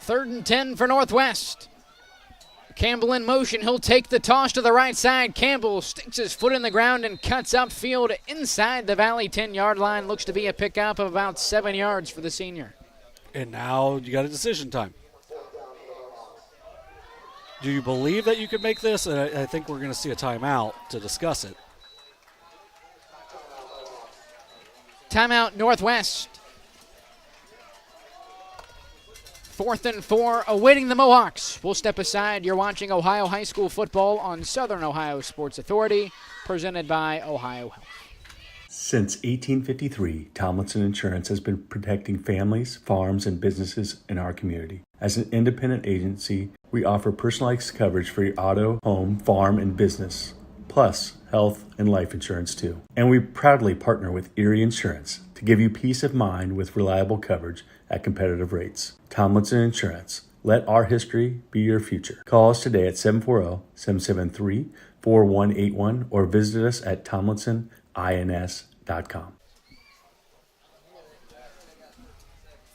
3rd and 10 for Northwest. Campbell in motion. He'll take the toss to the right side. Campbell sticks his foot in the ground and cuts upfield inside the Valley 10-yard line. Looks to be a pickup of about 7 yards for the senior. And now you got a decision time. Do you believe that you could make this? And I think we're going to see a timeout to discuss it. Timeout, Northwest. 4th and 4, awaiting the Mohawks. We'll step aside. You're watching Ohio High School football on Southern Ohio Sports Authority, presented by Ohio Health. Since 1853, Tomlinson Insurance has been protecting families, farms, and businesses in our community. As an independent agency, we offer personalized coverage for your auto, home, farm, and business, plus health and life insurance too. And we proudly partner with Erie Insurance to give you peace of mind with reliable coverage at competitive rates. Tomlinson Insurance. Let our history be your future. Call us today at 740-773-4181 or visit us at tomlinsonins.com.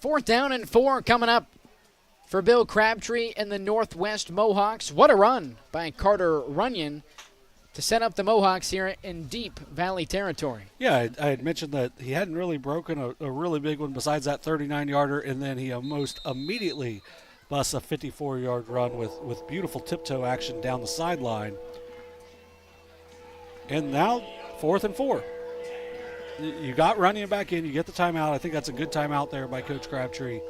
4th down and 4 coming up for Bill Crabtree and the Northwest Mohawks. What a run by Carter Runyon to set up the Mohawks here in Deep Valley territory. Yeah, I had mentioned that he hadn't really broken a really big one besides that 39-yarder, and then he almost immediately busts a 54-yard run with beautiful tiptoe action down the sideline. And now 4th and 4. You got Runyon back in. You get the timeout. I think that's a good timeout there by Coach Crabtree.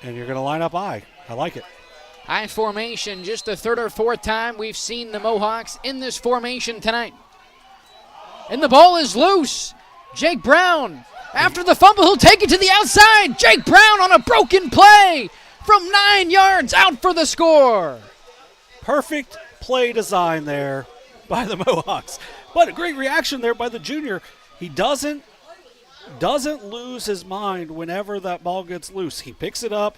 And you're going to line up I. I like it. I formation, just the 3rd or 4th time we've seen the Mohawks in this formation tonight. And the ball is loose. Jake Brown, after the fumble, he'll take it to the outside. Jake Brown on a broken play from 9 yards out for the score. Perfect play design there by the Mohawks. But a great reaction there by the junior. He doesn't lose his mind whenever that ball gets loose. He picks it up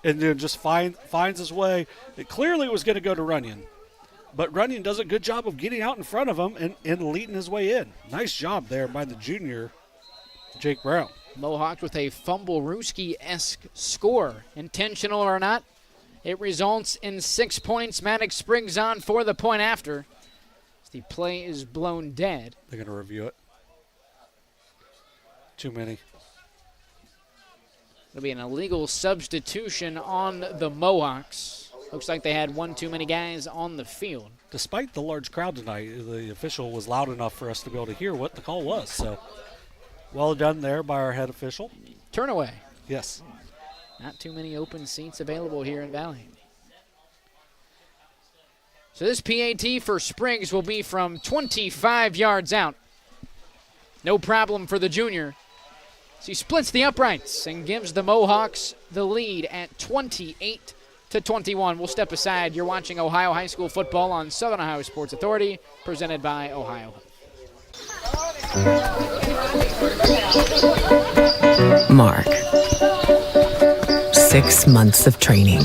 and then just finds his way. It clearly was going to go to Runyon. But Runyon does a good job of getting out in front of him and leading his way in. Nice job there by the junior, Jake Brown. Mohawks with a fumble-rooski-esque score. Intentional or not, it results in 6 points. Maddox Spriggs on for the point after. The play is blown dead. They're going to review it. Too many. It'll be an illegal substitution on the Mohawks. Looks like they had one too many guys on the field. Despite the large crowd tonight, the official was loud enough for us to be able to hear what the call was. So, well done there by our head official. Turn away. Yes. Not too many open seats available here in Valley. So this PAT for Spriggs will be from 25 yards out. No problem for the junior. So he splits the uprights and gives the Mohawks the lead at 28-21. We'll step aside. You're watching Ohio High School football on Southern Ohio Sports Authority, presented by Ohio. Mark. 6 months of training.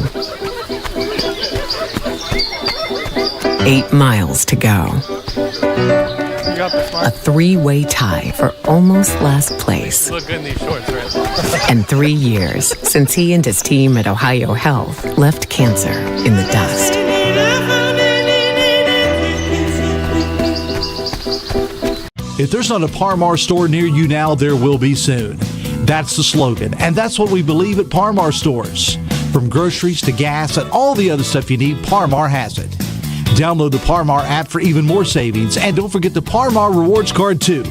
8 miles to go. A 3-way tie for almost last place. Look good in these shorts, right? And 3 years since he and his team at Ohio Health left cancer in the dust. If there's not a Parmar store near you now, there will be soon. That's the slogan, and that's what we believe at Parmar stores. From groceries to gas and all the other stuff you need, Parmar has it. Download the Parmar app for even more savings, and don't forget the Parmar Rewards Card, too.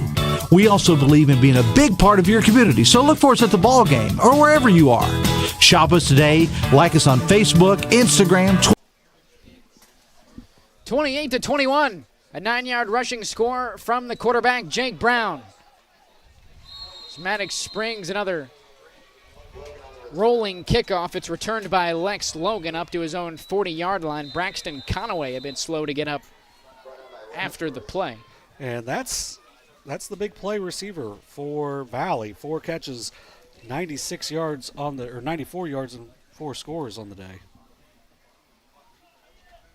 We also believe in being a big part of your community, so look for us at the ball game or wherever you are. Shop us today, like us on Facebook, Instagram, 28-21. A 9-yard rushing score from the quarterback, Jake Brown. Maddox Springs, another rolling kickoff. It's returned by Lex Logan up to his own 40-yard line. Braxton Conaway a bit slow to get up after the play. And that's the big play receiver for Valley. 4 catches, 96 yards on the, or 94 yards and 4 scores on the day.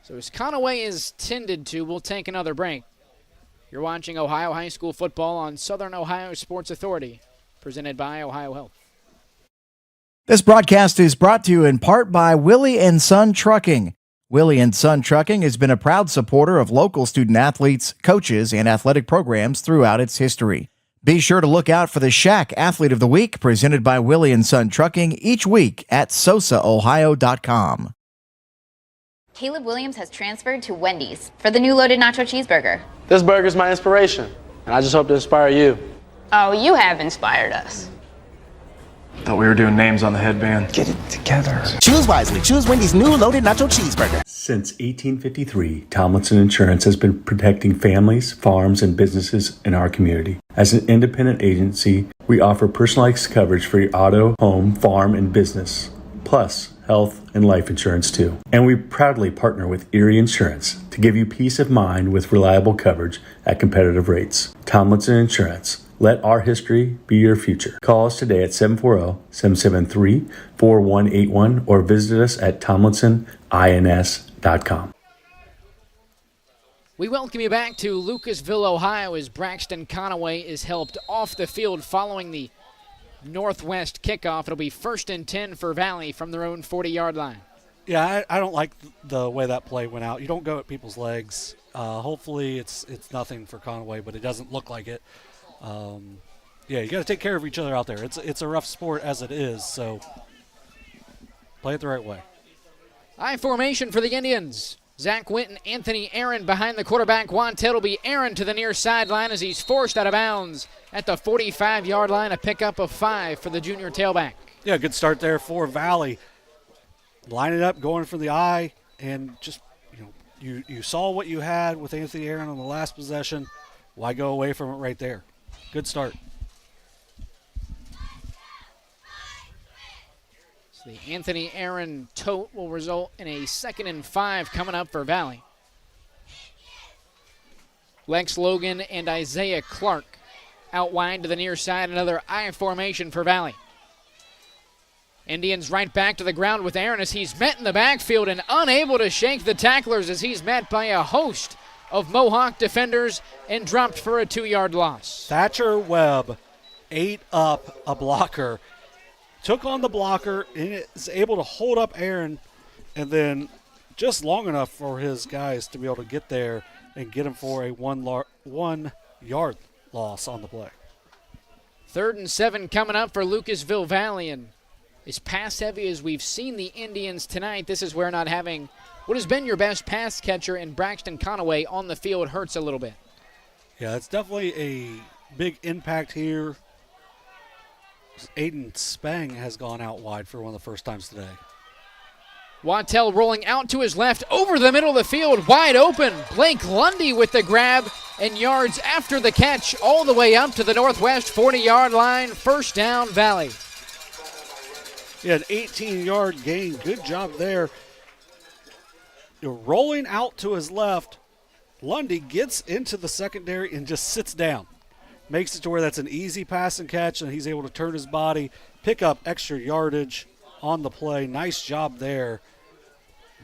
So as Conaway is tended to, we'll take another break. You're watching Ohio High School football on Southern Ohio Sports Authority, presented by Ohio Health. This broadcast is brought to you in part by Willie and Son Trucking. Willie and Son Trucking has been a proud supporter of local student athletes, coaches, and athletic programs throughout its history. Be sure to look out for the Shack Athlete of the Week presented by Willie and Son Trucking each week at sosaohio.com. Caleb Williams has transferred to Wendy's for the new loaded nacho cheeseburger. This burger's my inspiration, and I just hope to inspire you. Oh, you have inspired us. Thought we were doing names on the headband. Get it together. Choose wisely. Choose Wendy's new loaded nacho cheeseburger. Since 1853, Tomlinson Insurance has been protecting families, farms, and businesses in our community. As an independent agency, we offer personalized coverage for your auto, home, farm, and business, plus health and life insurance too. And we proudly partner with Erie Insurance to give you peace of mind with reliable coverage at competitive rates. Tomlinson Insurance. Let our history be your future. Call us today at 740-773-4181 or visit us at tomlinsonins.com. We welcome you back to Lucasville, Ohio, as Braxton Conaway is helped off the field following the Northwest kickoff. It'll be 1st and 10 for Valley from their own 40-yard line. Yeah, I don't like the way that play went out. You don't go at people's legs. Hopefully it's nothing for Conaway, but it doesn't look like it. Yeah, you got to take care of each other out there. It's a rough sport as it is, so play it the right way. I formation for the Indians. Zach Winton, Anthony Aaron behind the quarterback. Wantel will be Aaron to the near sideline as he's forced out of bounds at the 45-yard line. A pickup of 5 for the junior tailback. Yeah, good start there for Valley. Line it up, going for the eye, and just, you saw what you had with Anthony Aaron on the last possession. Why go away from it right there? Good start. So the Anthony Aaron tote will result in a 2nd and 5 coming up for Valley. Lex Logan and Isaiah Clark out wide to the near side. Another I formation for Valley. Indians right back to the ground with Aaron as he's met in the backfield and unable to shake the tacklers as he's met by a host of Mohawk defenders and dropped for a 2-yard loss. Thatcher Webb ate up a blocker, took on the blocker, and is able to hold up Aaron, and then just long enough for his guys to be able to get there and get him for a 1-yard loss on the play. 3rd and 7 coming up for Lucasville Valley, and as pass heavy as we've seen the Indians tonight, this is where not having what has been your best pass catcher in Braxton Conaway on the field hurts a little bit. Yeah, it's definitely a big impact here. Aiden Spang has gone out wide for one of the first times today. Wantel rolling out to his left over the middle of the field, wide open. Blake Lundy with the grab and yards after the catch all the way up to the Northwest 40-yard line. 1st down, Valley. Yeah, an 18-yard gain. Good job there. Rolling out to his left, Lundy gets into the secondary and just sits down. Makes it to where that's an easy pass and catch, and he's able to turn his body, pick up extra yardage on the play. Nice job there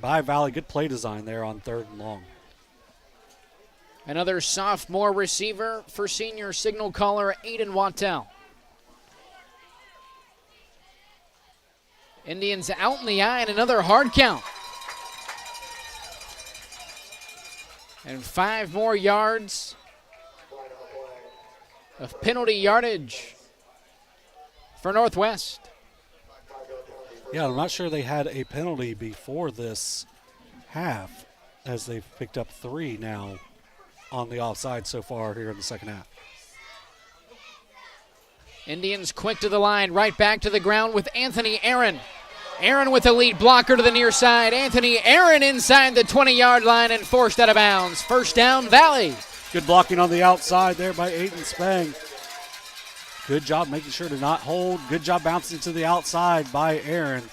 by Valley. Good play design there on 3rd and long. Another sophomore receiver for senior signal caller Aiden Wantel. Indians out in the eye and another hard count. And 5 more yards of penalty yardage for Northwest. Yeah, I'm not sure they had a penalty before this half, as they've picked up 3 now on the offside so far here in the second half. Indians quick to the line, right back to the ground with Anthony Aaron. Aaron with the lead blocker to the near side. Anthony Aaron inside the 20-yard line and forced out of bounds. 1st down, Valley. Good blocking on the outside there by Aiden Spang. Good job making sure to not hold. Good job bouncing to the outside by Aaron.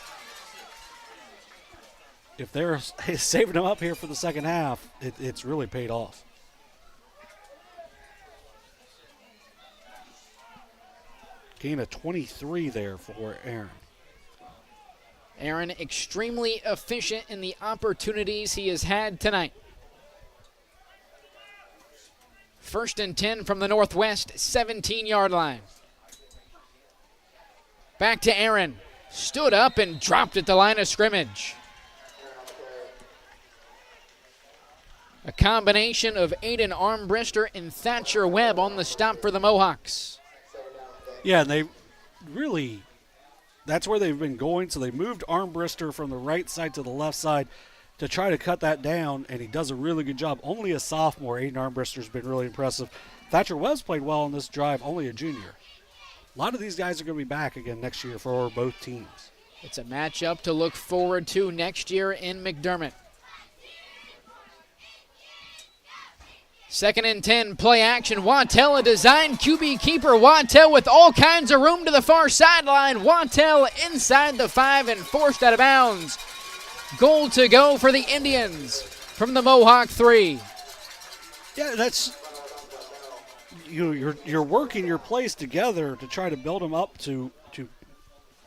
If they're saving him up here for the second half, it's really paid off. Gain of 23 there for Aaron. Aaron extremely efficient in the opportunities he has had tonight. 1st and 10 from the Northwest 17-yard line. Back to Aaron. Stood up and dropped at the line of scrimmage. A combination of Aiden Armbrister and Thatcher Webb on the stop for the Mohawks. Yeah, and they really, that's where they've been going. So they moved Armbrister from the right side to the left side to try to cut that down, and he does a really good job. Only a sophomore. Aiden Armbrister's been really impressive. Thatcher Webb's played well on this drive, only a junior. A lot of these guys are going to be back again next year for both teams. It's a matchup to look forward to next year in McDermott. 2nd and 10, play action. Wantel, a design QB keeper. Wantel with all kinds of room to the far sideline. Wantel inside the 5 and forced out of bounds. Goal to go for the Indians from the Mohawk 3. Yeah, that's, you're working your plays together to try to build them up to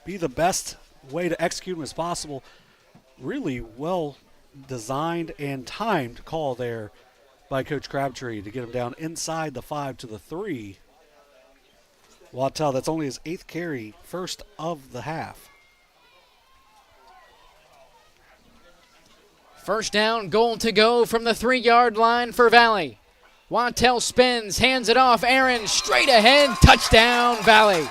be the best way to execute them as possible. Really well designed and timed call there by Coach Crabtree to get him down inside the 5 to the 3. Wattell, that's only his 8th carry, first of the half. First down, goal to go from the 3-yard line for Valley. Wattell spins, hands it off. Aaron straight ahead, touchdown Valley.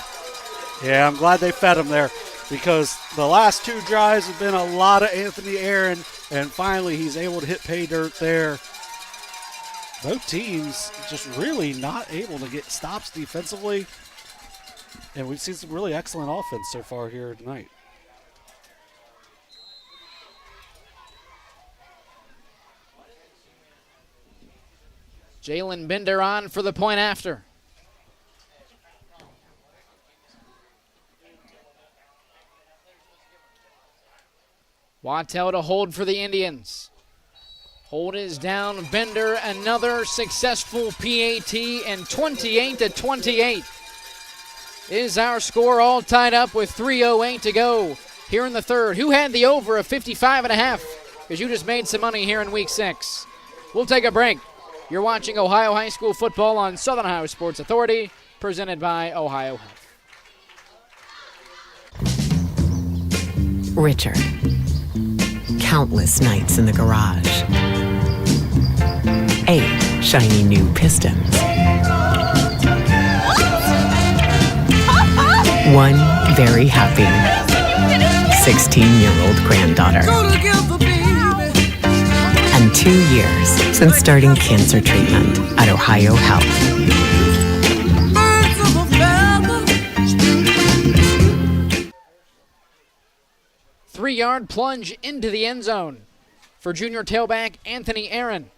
Yeah, I'm glad they fed him there because the last 2 drives have been a lot of Anthony Aaron, and finally he's able to hit pay dirt there. Both teams just really not able to get stops defensively, and we've seen some really excellent offense so far here tonight. Jalen Bender on for the point after. Wattell to hold for the Indians. Hold is down. Bender, another successful PAT, and 28-28 is our score, all tied up with 3:08 to go here in the third. Who had the over of 55.5? Because you just made some money here in week 6. We'll take a break. You're watching Ohio High School football on Southern Ohio Sports Authority, presented by Ohio Health. Richard. Countless nights in the garage. 8 shiny new pistons. 1 very happy 16-year-old granddaughter. And 2 years since starting cancer treatment at Ohio Health. Three-yard plunge into the end zone for junior tailback Anthony Aaron.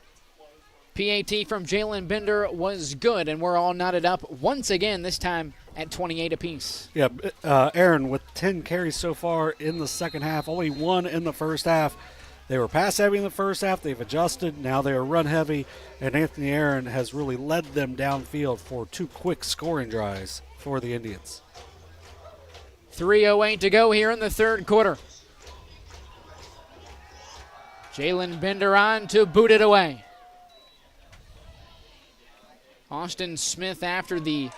PAT from Jalen Bender was good, and we're all knotted up once again, this time at 28 apiece. Yeah, Aaron with 10 carries so far in the second half, only 1 in the first half. They were pass heavy in the first half. They've adjusted. Now they are run heavy, and Anthony Aaron has really led them downfield for 2 quick scoring drives for the Indians. 3:08 to go here in the third quarter. Jalen Bender on to boot it away. Austin Smith, after the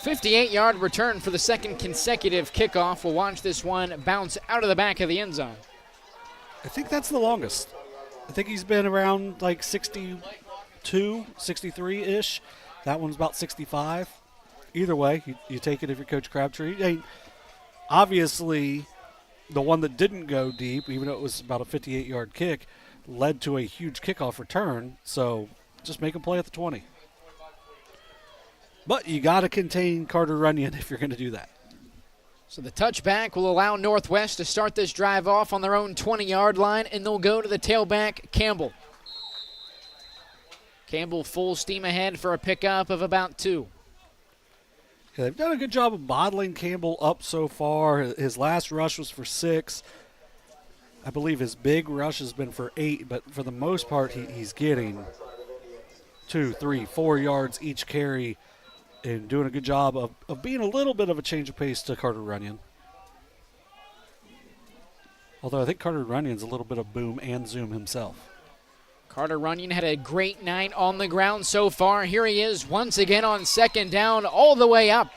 58-yard return for the second consecutive kickoff, will watch this one bounce out of the back of the end zone. I think that's the longest. I think he's been around like 62, 63-ish. That one's about 65. Either way, you take it if you're Coach Crabtree. Hey, obviously, the one that didn't go deep, even though it was about a 58-yard kick, led to a huge kickoff return. So just make him play at the 20. But you got to contain Carter Runyon if you're going to do that. So the touchback will allow Northwest to start this drive off on their own 20-yard line, and they'll go to the tailback, Campbell. Campbell full steam ahead for a pickup of about 2. Yeah, they've done a good job of bottling Campbell up so far. His last rush was for 6. I believe his big rush has been for 8, but for the most part, he's getting 2, 3, 4 yards each carry and doing a good job of being a little bit of a change of pace to Carter Runyon. Although I think Carter Runyon's a little bit of boom and zoom himself. Carter Runyon had a great night on the ground so far. Here he is once again on second down, all the way up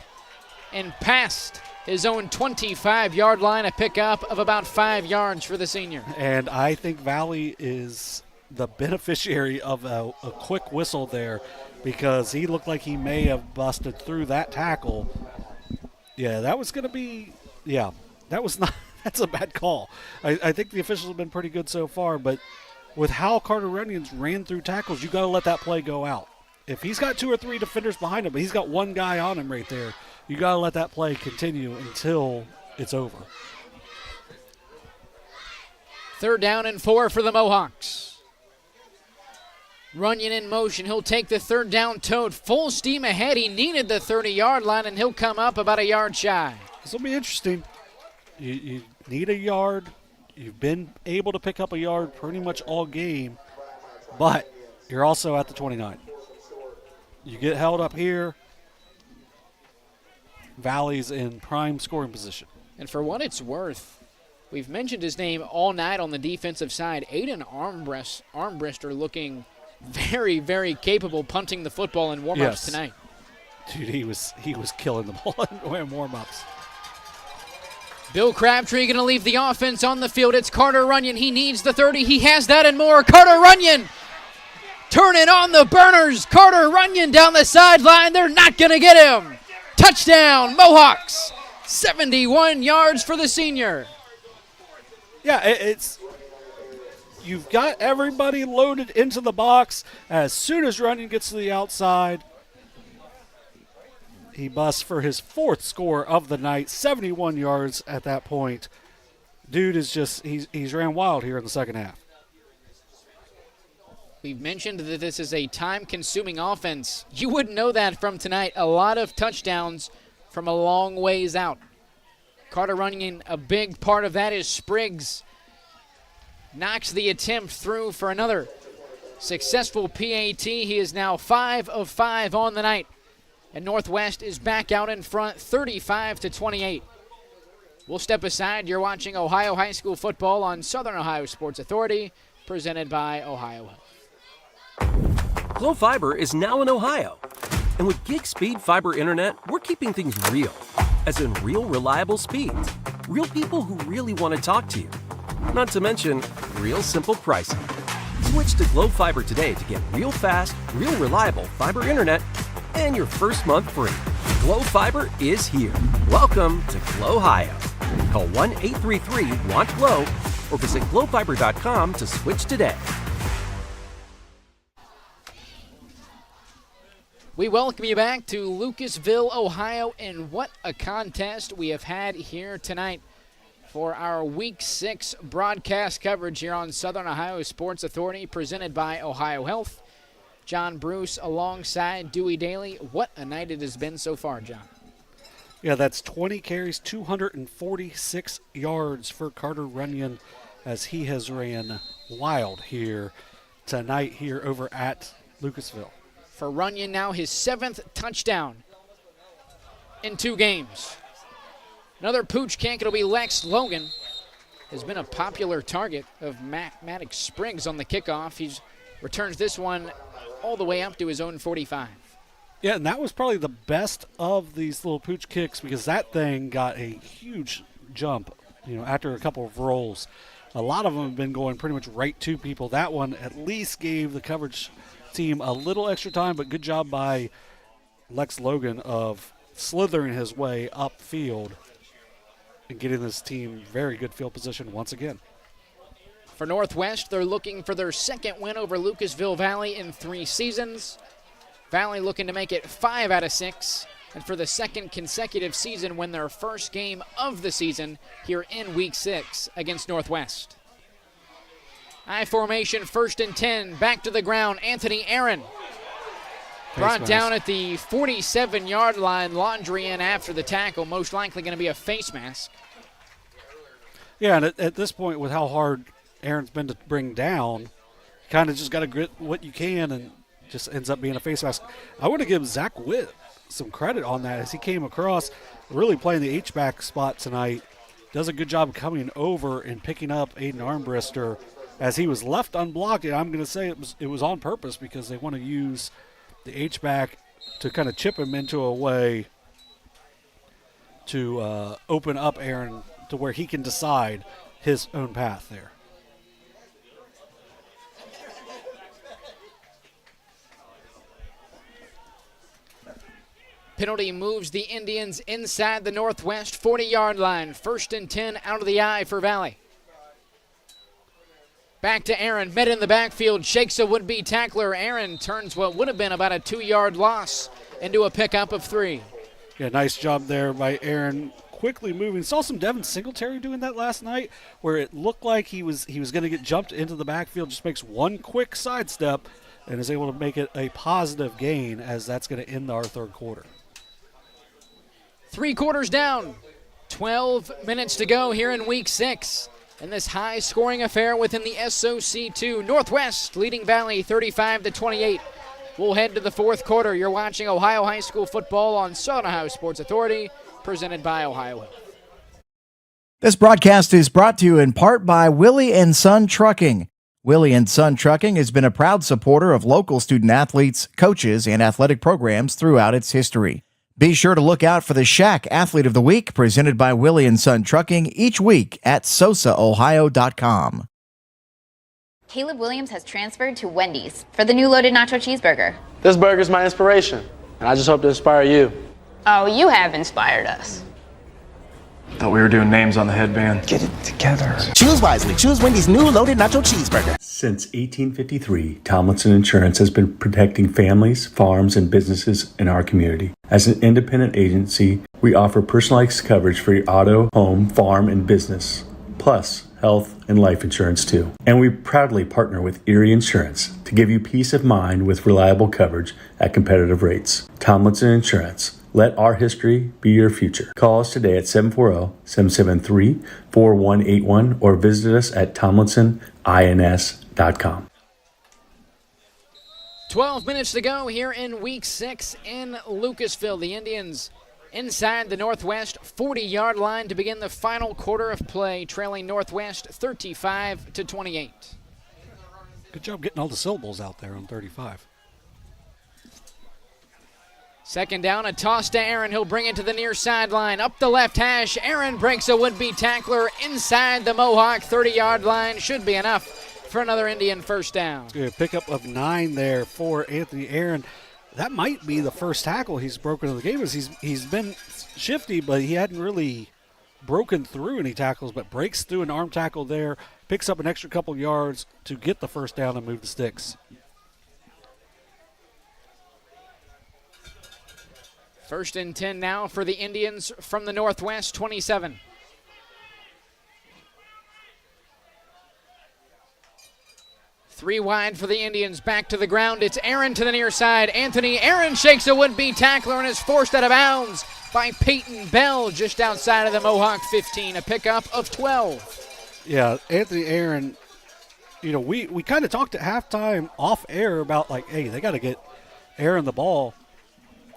and past his own 25-yard line, a pickup of about 5 yards for the senior. And I think Valley is the beneficiary of a quick whistle there, because he looked like he may have busted through that tackle. Yeah, that was going to be, that was not, that's a bad call. I think the officials have been pretty good so far, but with how Carter Runyon's ran through tackles, you got to let that play go out. If he's got 2 or 3 defenders behind him, but he's got 1 guy on him right there, you got to let that play continue until it's over. 3rd down and 4 for the Mohawks. Runyon in motion. He'll take the 3rd down tote. Full steam ahead. He needed the 30-yard line, and he'll come up about a yard shy. This will be interesting. You need a yard. You've been able to pick up a yard pretty much all game, but you're also at the 29. You get held up here, Valley's in prime scoring position. And for what it's worth, we've mentioned his name all night on the defensive side. Aiden Armbrister looking very, very capable punting the football in warm-ups tonight. Dude, he was killing the ball in warm-ups. Bill Crabtree going to leave the offense on the field. It's Carter Runyon. He needs the 30. He has that and more. Carter Runyon turning on the burners. Carter Runyon down the sideline. They're not going to get him. Touchdown, Mohawks. 71 yards for the senior. Yeah, you've got everybody loaded into the box. As soon as Runyon gets to the outside, he busts for his 4th score of the night, 71 yards at that point. Dude is just, he's ran wild here in the second half. We've mentioned that this is a time-consuming offense. You wouldn't know that from tonight. A lot of touchdowns from a long ways out. Carter Runyon, a big part of that is Spriggs. Knocks the attempt through for another successful PAT. He is now 5 of 5 on the night. And Northwest is back out in front, 35-28. We'll step aside. You're watching Ohio High School football on Southern Ohio Sports Authority, presented by Ohio Health. Glo Fiber is now in Ohio. And with gig speed fiber internet, we're keeping things real. As in real, reliable speeds. Real people who really want to talk to you. Not to mention, real simple pricing. Switch to Glo Fiber today to get real fast, real reliable fiber internet and your first month free. Glo Fiber is here. Welcome to Glo Ohio. Call 1-833-WANT-GLO or visit glofiber.com to switch today. We welcome you back to Lucasville, Ohio, and what a contest we have had here tonight for our Week 6 broadcast coverage here on Southern Ohio Sports Authority, presented by Ohio Health. John Bruce alongside Dewey Daly. What a night it has been so far, John. Yeah, that's 20 carries, 246 yards for Carter Runyon as he has ran wild here tonight here over at Lucasville. For Runyon now his 7th touchdown in 2 games. Another pooch kick. It'll be Lex Logan. Has been a popular target of Maddox Spriggs on the kickoff. He returns this one all the way up to his own 45. Yeah, and that was probably the best of these little pooch kicks because that thing got a huge jump, after a couple of rolls. A lot of them have been going pretty much right to people. That one at least gave the coverage team a little extra time, but good job by Lex Logan of slithering his way upfield and getting this team very good field position once again. For Northwest, they're looking for their 2nd win over Lucasville Valley in 3 seasons. Valley looking to make it 5 out of 6, and for the 2nd consecutive season win their first game of the season here in Week 6 against Northwest. I formation, 1st and 10, back to the ground. Anthony Aaron brought down at the 47-yard line. Laundry in after the tackle, most likely going to be a face mask. Yeah, and at this point, with how hard Aaron's been to bring down, kind of just got to grit what you can, and just ends up being a face mask. I want to give Zach Witt some credit on that as he came across, really playing the H-back spot tonight. Does a good job of coming over and picking up Aiden Armbrister as he was left unblocked. And I'm going to say it was on purpose because they want to use the H-back to kind of chip him into a way to open up Aaron to where he can decide his own path there. Penalty moves the Indians inside the Northwest 40-yard line. 1st and 10 out of the eye for Valley. Back to Aaron, met in the backfield, shakes a would-be tackler. Aaron turns what would have been about a 2-yard loss into a pickup of 3. Yeah, nice job there by Aaron. Quickly moving. Saw some Devin Singletary doing that last night where it looked like he was going to get jumped into the backfield, just makes one quick sidestep and is able to make it a positive gain as that's going to end our 3rd quarter. 3 quarters down. 12 minutes to go here in Week 6. In this high-scoring affair within the SOC2. Northwest leading Valley 35-28. We'll head to the 4th quarter. You're watching Ohio High School football on Southern Ohio Sports Authority, presented by Ohio Health. This broadcast is brought to you in part by Willie & Son Trucking. Willie and Son Trucking has been a proud supporter of local student athletes, coaches, and athletic programs throughout its history. Be sure to look out for the Shack Athlete of the Week presented by Willie and Son Trucking each week at sosaohio.com. Caleb Williams has transferred to Wendy's for the new loaded nacho cheeseburger. This burger's my inspiration, and I just hope to inspire you. Oh, you have inspired us. Thought we were doing names on the headband. Get it together. Choose wisely. Choose Wendy's new loaded nacho cheeseburger. Since 1853, Tomlinson Insurance has been protecting families, farms, and businesses in our community. As an independent agency, we offer personalized coverage for your auto, home, farm, and business, plus health and life insurance too. And we proudly partner with Erie Insurance to give you peace of mind with reliable coverage at competitive rates. Tomlinson Insurance. Let our history be your future. Call us today at 740-773-4181 or visit us at tomlinsonins.com. 12 minutes to go here in Week 6 in Lucasville. The Indians inside the Northwest 40-yard line to begin the final quarter of play, trailing Northwest 35-28. Good job getting all the syllables out there on 35. Second down, a toss to Aaron. He'll bring it to the near sideline. Up the left hash. Aaron breaks a would-be tackler inside the Mohawk 30-yard line. Should be enough for another Indian first down. Good pickup of 9 there for Anthony Aaron. That might be the first tackle he's broken in the game. He's been shifty, but he hadn't really broken through any tackles, but breaks through an arm tackle there, picks up an extra couple yards to get the first down and move the sticks. First and 10 now for the Indians from the Northwest 27. Three wide for the Indians, back to the ground. It's Aaron to the near side. Anthony Aaron shakes a would-be tackler and is forced out of bounds by Peyton Bell just outside of the Mohawk 15, a pickup of 12. Yeah, Anthony Aaron, we kind of talked at halftime off air about hey, they got to get Aaron the ball.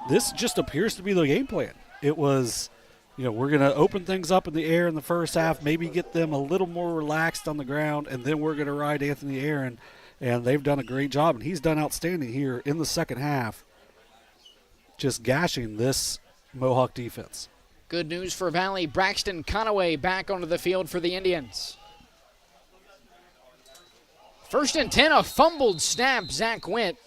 This just appears to be the game plan. It was, we're going to open things up in the air in the first half, maybe get them a little more relaxed on the ground, and then we're going to ride Anthony Aaron. And they've done a great job, and he's done outstanding here in the second half, just gashing this Mohawk defense. Good news for Valley. Braxton Conaway back onto the field for the Indians. First and 10, a fumbled snap. Zach Witt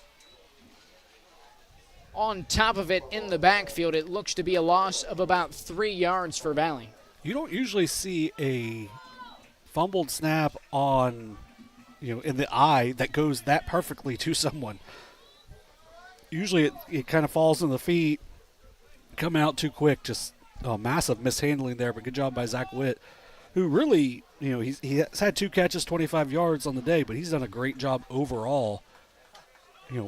on top of it in the backfield. It looks to be a loss of about 3 yards for Valley. You don't usually see a fumbled snap on, in the eye that goes that perfectly to someone. Usually it kind of falls in the feet, coming out too quick, just a massive mishandling there, but good job by Zach Witt, who really, he has had 2 catches, 25 yards on the day, but he's done a great job overall,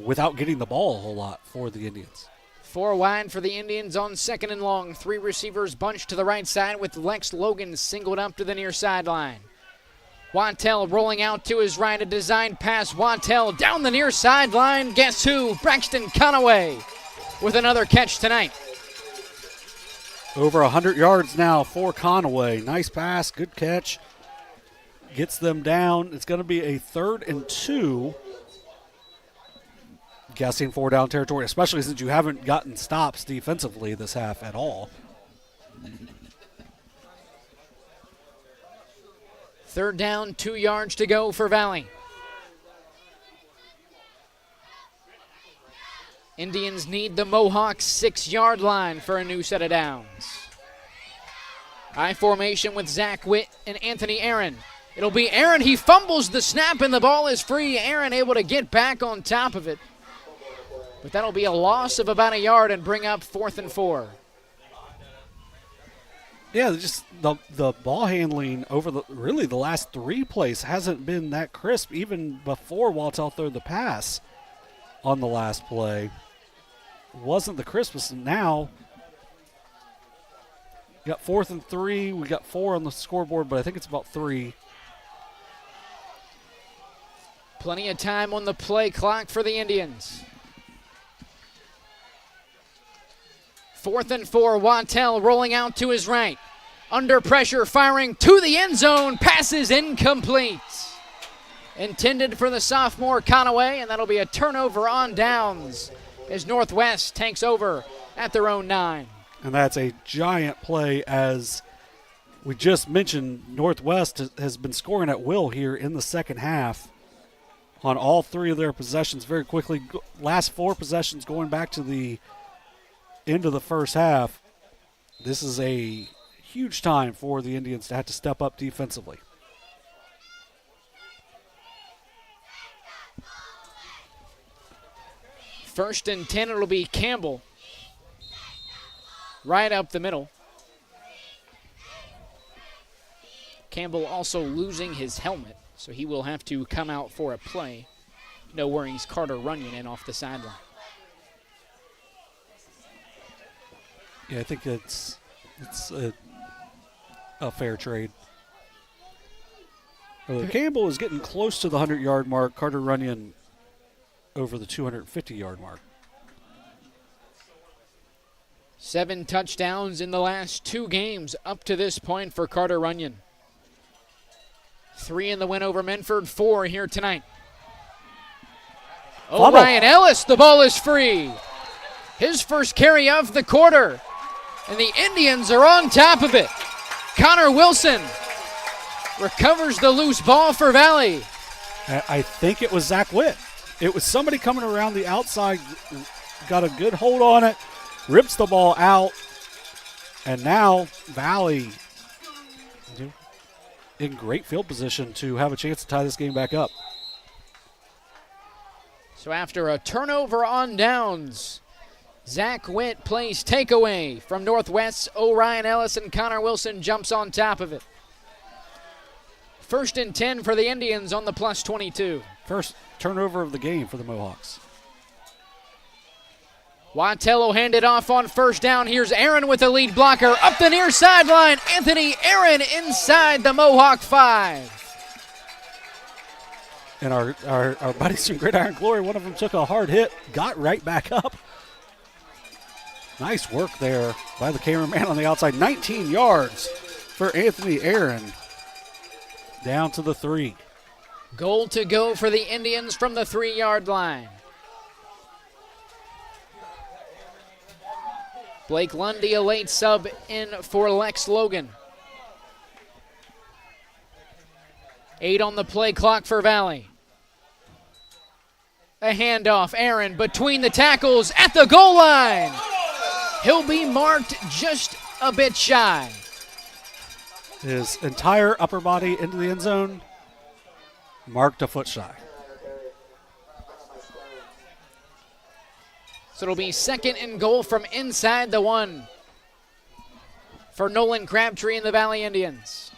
without getting the ball a whole lot for the Indians. 4 wide for the Indians on second and long. 3 receivers bunched to the right side with Lex Logan singled up to the near sideline. Wattell rolling out to his right, a designed pass. Wattell down the near sideline. Guess who? Braxton Conaway with another catch tonight. Over 100 yards now for Conaway. Nice pass, good catch. Gets them down. It's going to be a 3rd and 2. Guessing 4 down territory, especially since you haven't gotten stops defensively this half at all. 3rd down, 2 yards to go for Valley. Indians need the Mohawk 6-yard line for a new set of downs. I formation with Zach Witt and Anthony Aaron. It'll be Aaron. He fumbles the snap and the ball is free. Aaron able to get back on top of it. But that'll be a loss of about 1 yard and bring up 4th and 4. Yeah, just the ball handling over the last 3 plays hasn't been that crisp, even before Wattell threw the pass on the last play. Wasn't the crispest, and now you got 4th and 3. We got 4 on the scoreboard, but I think it's about 3. Plenty of time on the play clock for the Indians. 4th and 4, Wattell rolling out to his right. Under pressure, firing to the end zone. Passes incomplete. intended for the sophomore Conaway, and that'll be a turnover on downs as Northwest takes over at their own 9. And that's a giant play, as we just mentioned. Northwest has been scoring at will here in the second half on all 3 of their possessions very quickly. Last 4 possessions going back to the end of the first half. This is a huge time for the Indians to have to step up defensively. First and 10, it'll be Campbell. Right up the middle. Campbell also losing his helmet, so he will have to come out for a play. No worries, Carter Runyon in off the sideline. Yeah, I think it's a fair trade. Campbell is getting close to the 100-yard mark. Carter Runyon over the 250-yard mark. 7 touchdowns in the last 2 games up to this point for Carter Runyon. 3 in the win over Menford, 4 here tonight. Ryan Ellis, the ball is free. His first carry of the quarter. And the Indians are on top of it. Connor Wilson recovers the loose ball for Valley. I think it was Zach Witt. It was somebody coming around the outside, got a good hold on it, rips the ball out, and now Valley in great field position to have a chance to tie this game back up. So after a turnover on downs, Zach Witt plays takeaway from Northwest. Orion Ellis and Connor Wilson jumps on top of it. First and 10 for the Indians on the plus 22. First turnover of the game for the Mohawks. Wattello handed off on first down. Here's Aaron with the lead blocker. Up the near sideline. Anthony Aaron inside the Mohawk 5. And our buddies from Gridiron Glory, one of them took a hard hit, got right back up. Nice work there by the cameraman on the outside. 19 yards for Anthony Aaron. Down to the 3. Goal to go for the Indians from the 3-yard line. Blake Lundy, a late sub in for Lex Logan. 8 on the play clock for Valley. A handoff, Aaron between the tackles at the goal line. He'll be marked just a bit shy. His entire upper body into the end zone, marked a foot shy. So it'll be second and goal from inside the 1 for Nolan Crabtree and the Valley Indians.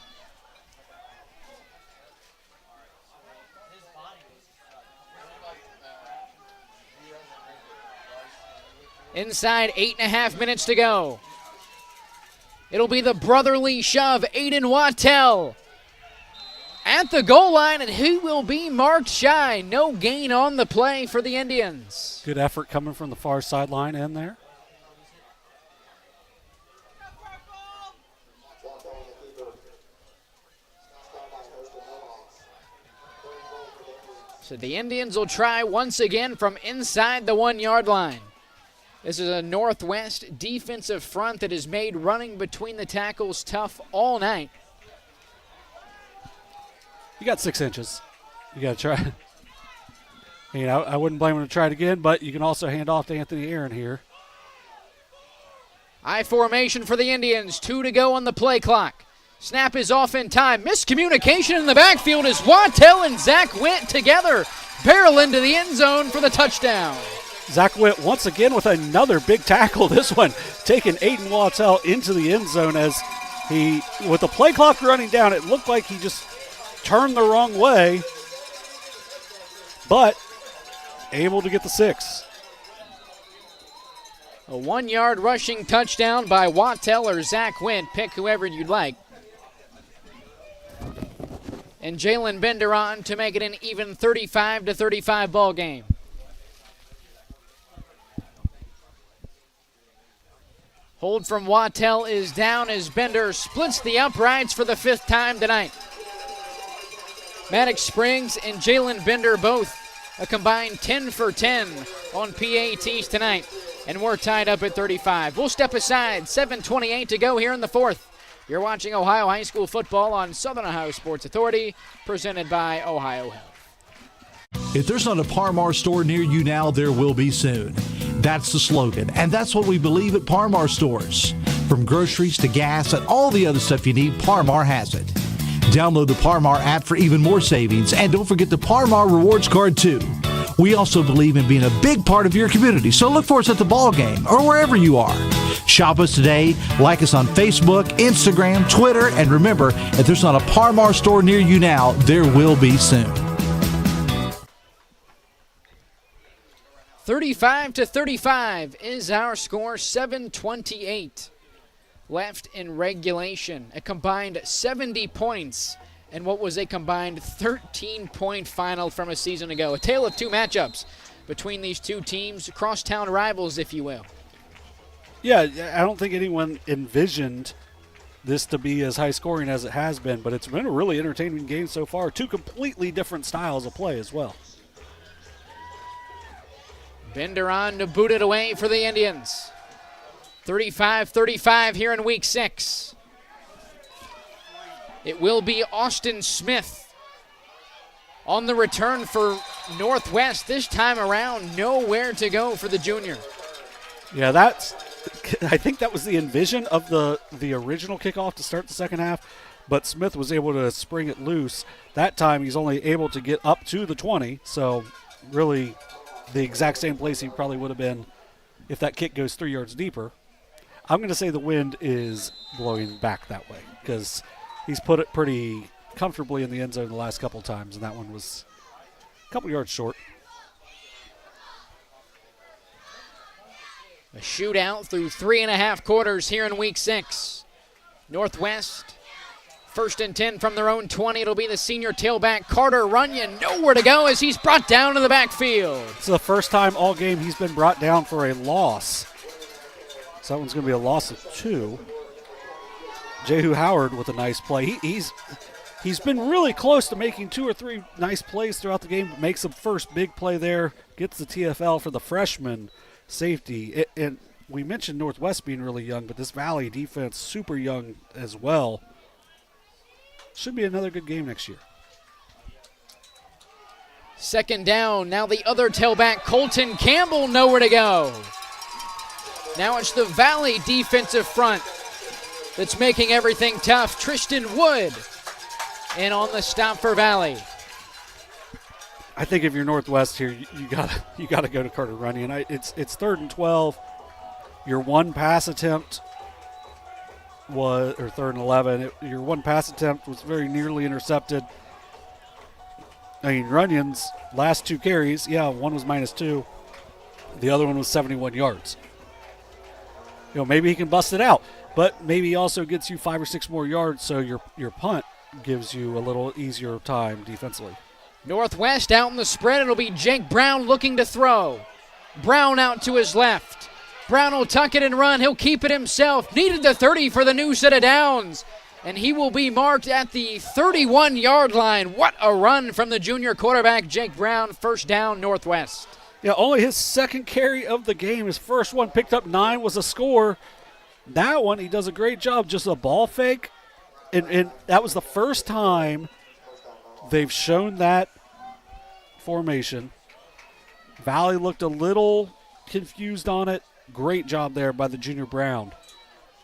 Inside 8.5 minutes to go. It'll be the brotherly shove, Aiden Wattell at the goal line, and he will be marked shy. No gain on the play for the Indians. Good effort coming from the far sideline in there. So the Indians will try once again from inside the 1-yard line. This is a Northwest defensive front that has made running between the tackles tough all night. You got 6 inches. You got to try. I wouldn't blame him to try it again, but you can also hand off to Anthony Aaron here. I formation for the Indians. 2 to go on the play clock. Snap is off in time. Miscommunication in the backfield as Wattell and Zach Witt together barrel into the end zone for the touchdown. Zach Witt once again with another big tackle. This one taking Aiden Wattell into the end zone as he, with the play clock running down, it looked like he just turned the wrong way, but able to get the 6. A 1-yard rushing touchdown by Wattell or Zach Witt. Pick whoever you'd like. And Jalen Bender on to make it an even 35-35 ball game. Hold from Wattell is down as Bender splits the uprights for the 5th time tonight. Maddox Spriggs and Jalen Bender both a combined 10 for 10 on PATs tonight. And we're tied up at 35. We'll step aside. 7:28 to go here in the fourth. You're watching Ohio High School football on Southern Ohio Sports Authority, presented by Ohio Health. If there's not a Par-Mar store near you now, there will be soon. That's the slogan, and that's what we believe at Par-Mar stores. From groceries to gas and all the other stuff you need, Par-Mar has it. Download the Par-Mar app for even more savings, and don't forget the Par-Mar rewards card too. We also believe in being a big part of your community, so look for us at the ball game or wherever you are. Shop us today, like us on Facebook, Instagram, Twitter, and remember, if there's not a Par-Mar store near you now, there will be soon. 35-35 is our score. 7:28 left in regulation. A combined 70 points and what was a combined 13-point final from a season ago. A tale of two matchups between these two teams, crosstown rivals, if you will. Yeah, I don't think anyone envisioned this to be as high scoring as it has been, but it's been a really entertaining game so far. Two completely different styles of play as well. Bender on to boot it away for the Indians. 35-35 here in week 6. It will be Austin Smith on the return for Northwest. This time around, nowhere to go for the junior. Yeah, I think that was the envision of the original kickoff to start the second half, but Smith was able to spring it loose. That time he's only able to get up to the 20, so really the exact same place he probably would have been if that kick goes 3 yards deeper. I'm going to say the wind is blowing back that way because he's put it pretty comfortably in the end zone the last couple times, and that one was a couple yards short. A shootout through 3.5 quarters here in week 6. Northwest, 1st and 10 from their own 20. It'll be the senior tailback Carter Runyon. Nowhere to go as he's brought down to the backfield. It's the first time all game he's been brought down for a loss. So that one's going to be a loss of 2. Jehu Howard with a nice play. He's been really close to making 2 or 3 nice plays throughout the game, but makes the first big play there, gets the TFL for the freshman safety. And we mentioned Northwest being really young, but this Valley defense super young as well. Should be another good game next year. 2nd down. Now the other tailback, Colton Campbell, nowhere to go. Now it's the Valley defensive front that's making everything tough. Tristan Wood in on the stop for Valley. I think if you're Northwest here, you gotta go to Carter Runyon. It's 3rd and 12. Your one pass attempt was, or 3rd and 11. Your one pass attempt was very nearly intercepted. I mean, Runyon's last 2 carries, one was -2. The other one was 71 yards. Maybe he can bust it out, but maybe he also gets you 5 or 6 more yards, so your punt gives you a little easier time defensively. Northwest out in the spread. It'll be Jake Brown looking to throw. Brown out to his left. Brown will tuck it and run. He'll keep it himself. Needed the 30 for the new set of downs. And he will be marked at the 31-yard line. What a run from the junior quarterback, Jake Brown. 1st down, Northwest. Yeah, only his 2nd carry of the game. His first one picked up 9 was a score. That one, he does a great job. Just a ball fake. And that was the first time they've shown that formation. Valley looked a little confused on it. Great job there by the junior Brown.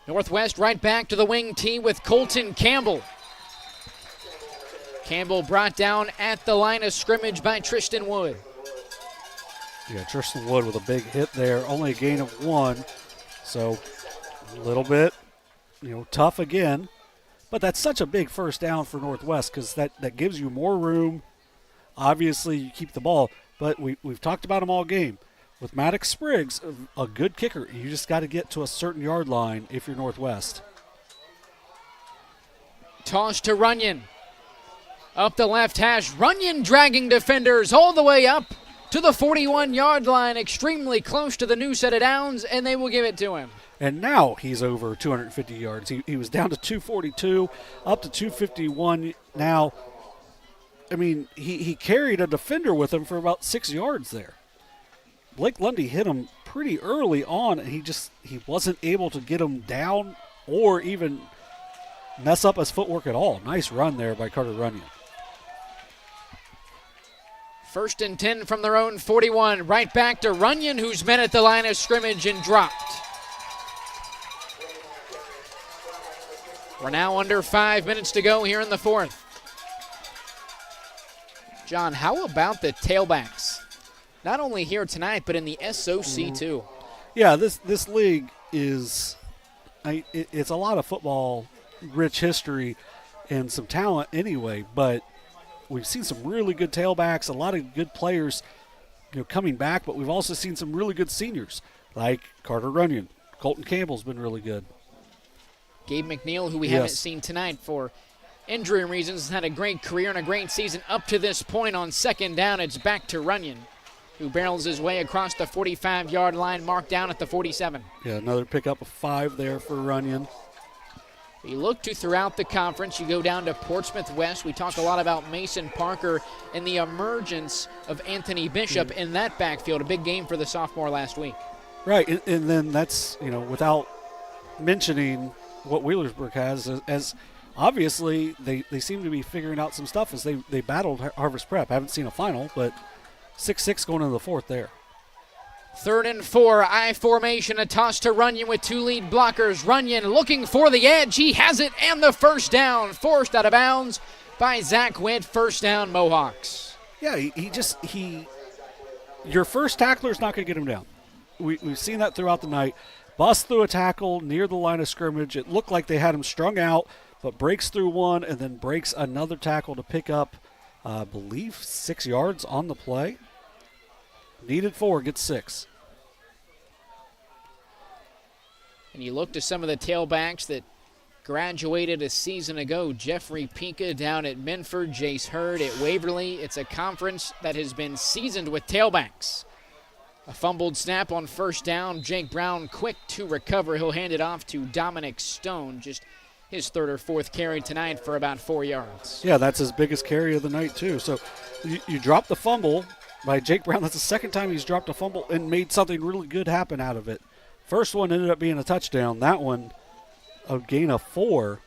Northwest right back to the wing tee with Colton Campbell. Campbell brought down at the line of scrimmage by Tristan Wood. Yeah, Tristan Wood with a big hit there. Only a gain of 1. So a little bit, tough again. But that's such a big first down for Northwest because that gives you more room. Obviously, you keep the ball. But we've talked about him all game. With Maddox Spriggs, a good kicker, you just got to get to a certain yard line if you're Northwest. Toss to Runyon. Up the left hash. Runyon dragging defenders all the way up to the 41-yard line, extremely close to the new set of downs, and they will give it to him. And now he's over 250 yards. He was down to 242, up to 251 now. I mean, he carried a defender with him for about 6 yards there. Blake Lundy hit him pretty early on, and he wasn't able to get him down or even mess up his footwork at all. Nice run there by Carter Runyon. 1st and 10 from their own 41. Right back to Runyon, who's met at the line of scrimmage and dropped. We're now under 5 minutes to go here in the 4th. John, how about the tailbacks? Not only here tonight, but in the SOC too. Yeah, this league is it's a lot of football-rich history and some talent anyway, but we've seen some really good tailbacks, a lot of good players coming back, but we've also seen some really good seniors like Carter Runyon. Colton Campbell's been really good. Gabe McNeil, who we haven't seen tonight for injury reasons, has had a great career and a great season up to this point. On 2nd down, it's back to Runyon, who barrels his way across the 45-yard line, marked down at the 47. Yeah, another pickup of 5 there for Runyon. You look to throughout the conference, you go down to Portsmouth West. We talk a lot about Mason Parker and the emergence of Anthony Bishop in that backfield. A big game for the sophomore last week. Right, and then that's, without mentioning what Wheelersburg has, as obviously they seem to be figuring out some stuff as they battled Harvest Prep. I haven't seen a final, but 6-6 going into the 4th there. 3rd and 4, I formation, a toss to Runyon with 2 lead blockers. Runyon looking for the edge. He has it, and the 1st down, forced out of bounds by Zach Witt. 1st down, Mohawks. Yeah, your first tackler's not going to get him down. We've seen that throughout the night. Bust through a tackle near the line of scrimmage. It looked like they had him strung out, but breaks through one and then breaks another tackle to pick up, I believe, 6 yards on the play. Needed 4, gets 6. And you look to some of the tailbacks that graduated a season ago. Jeffrey Pika down at Minford, Jace Hurd at Waverly. It's a conference that has been seasoned with tailbacks. A fumbled snap on 1st down. Jake Brown quick to recover. He'll hand it off to Dominic Stone. Just his 3rd or 4th carry tonight for about 4 yards. Yeah, that's his biggest carry of the night too. So you drop the fumble by Jake Brown. That's the 2nd time he's dropped a fumble and made something really good happen out of it. First one ended up being a touchdown. That one, a gain of 4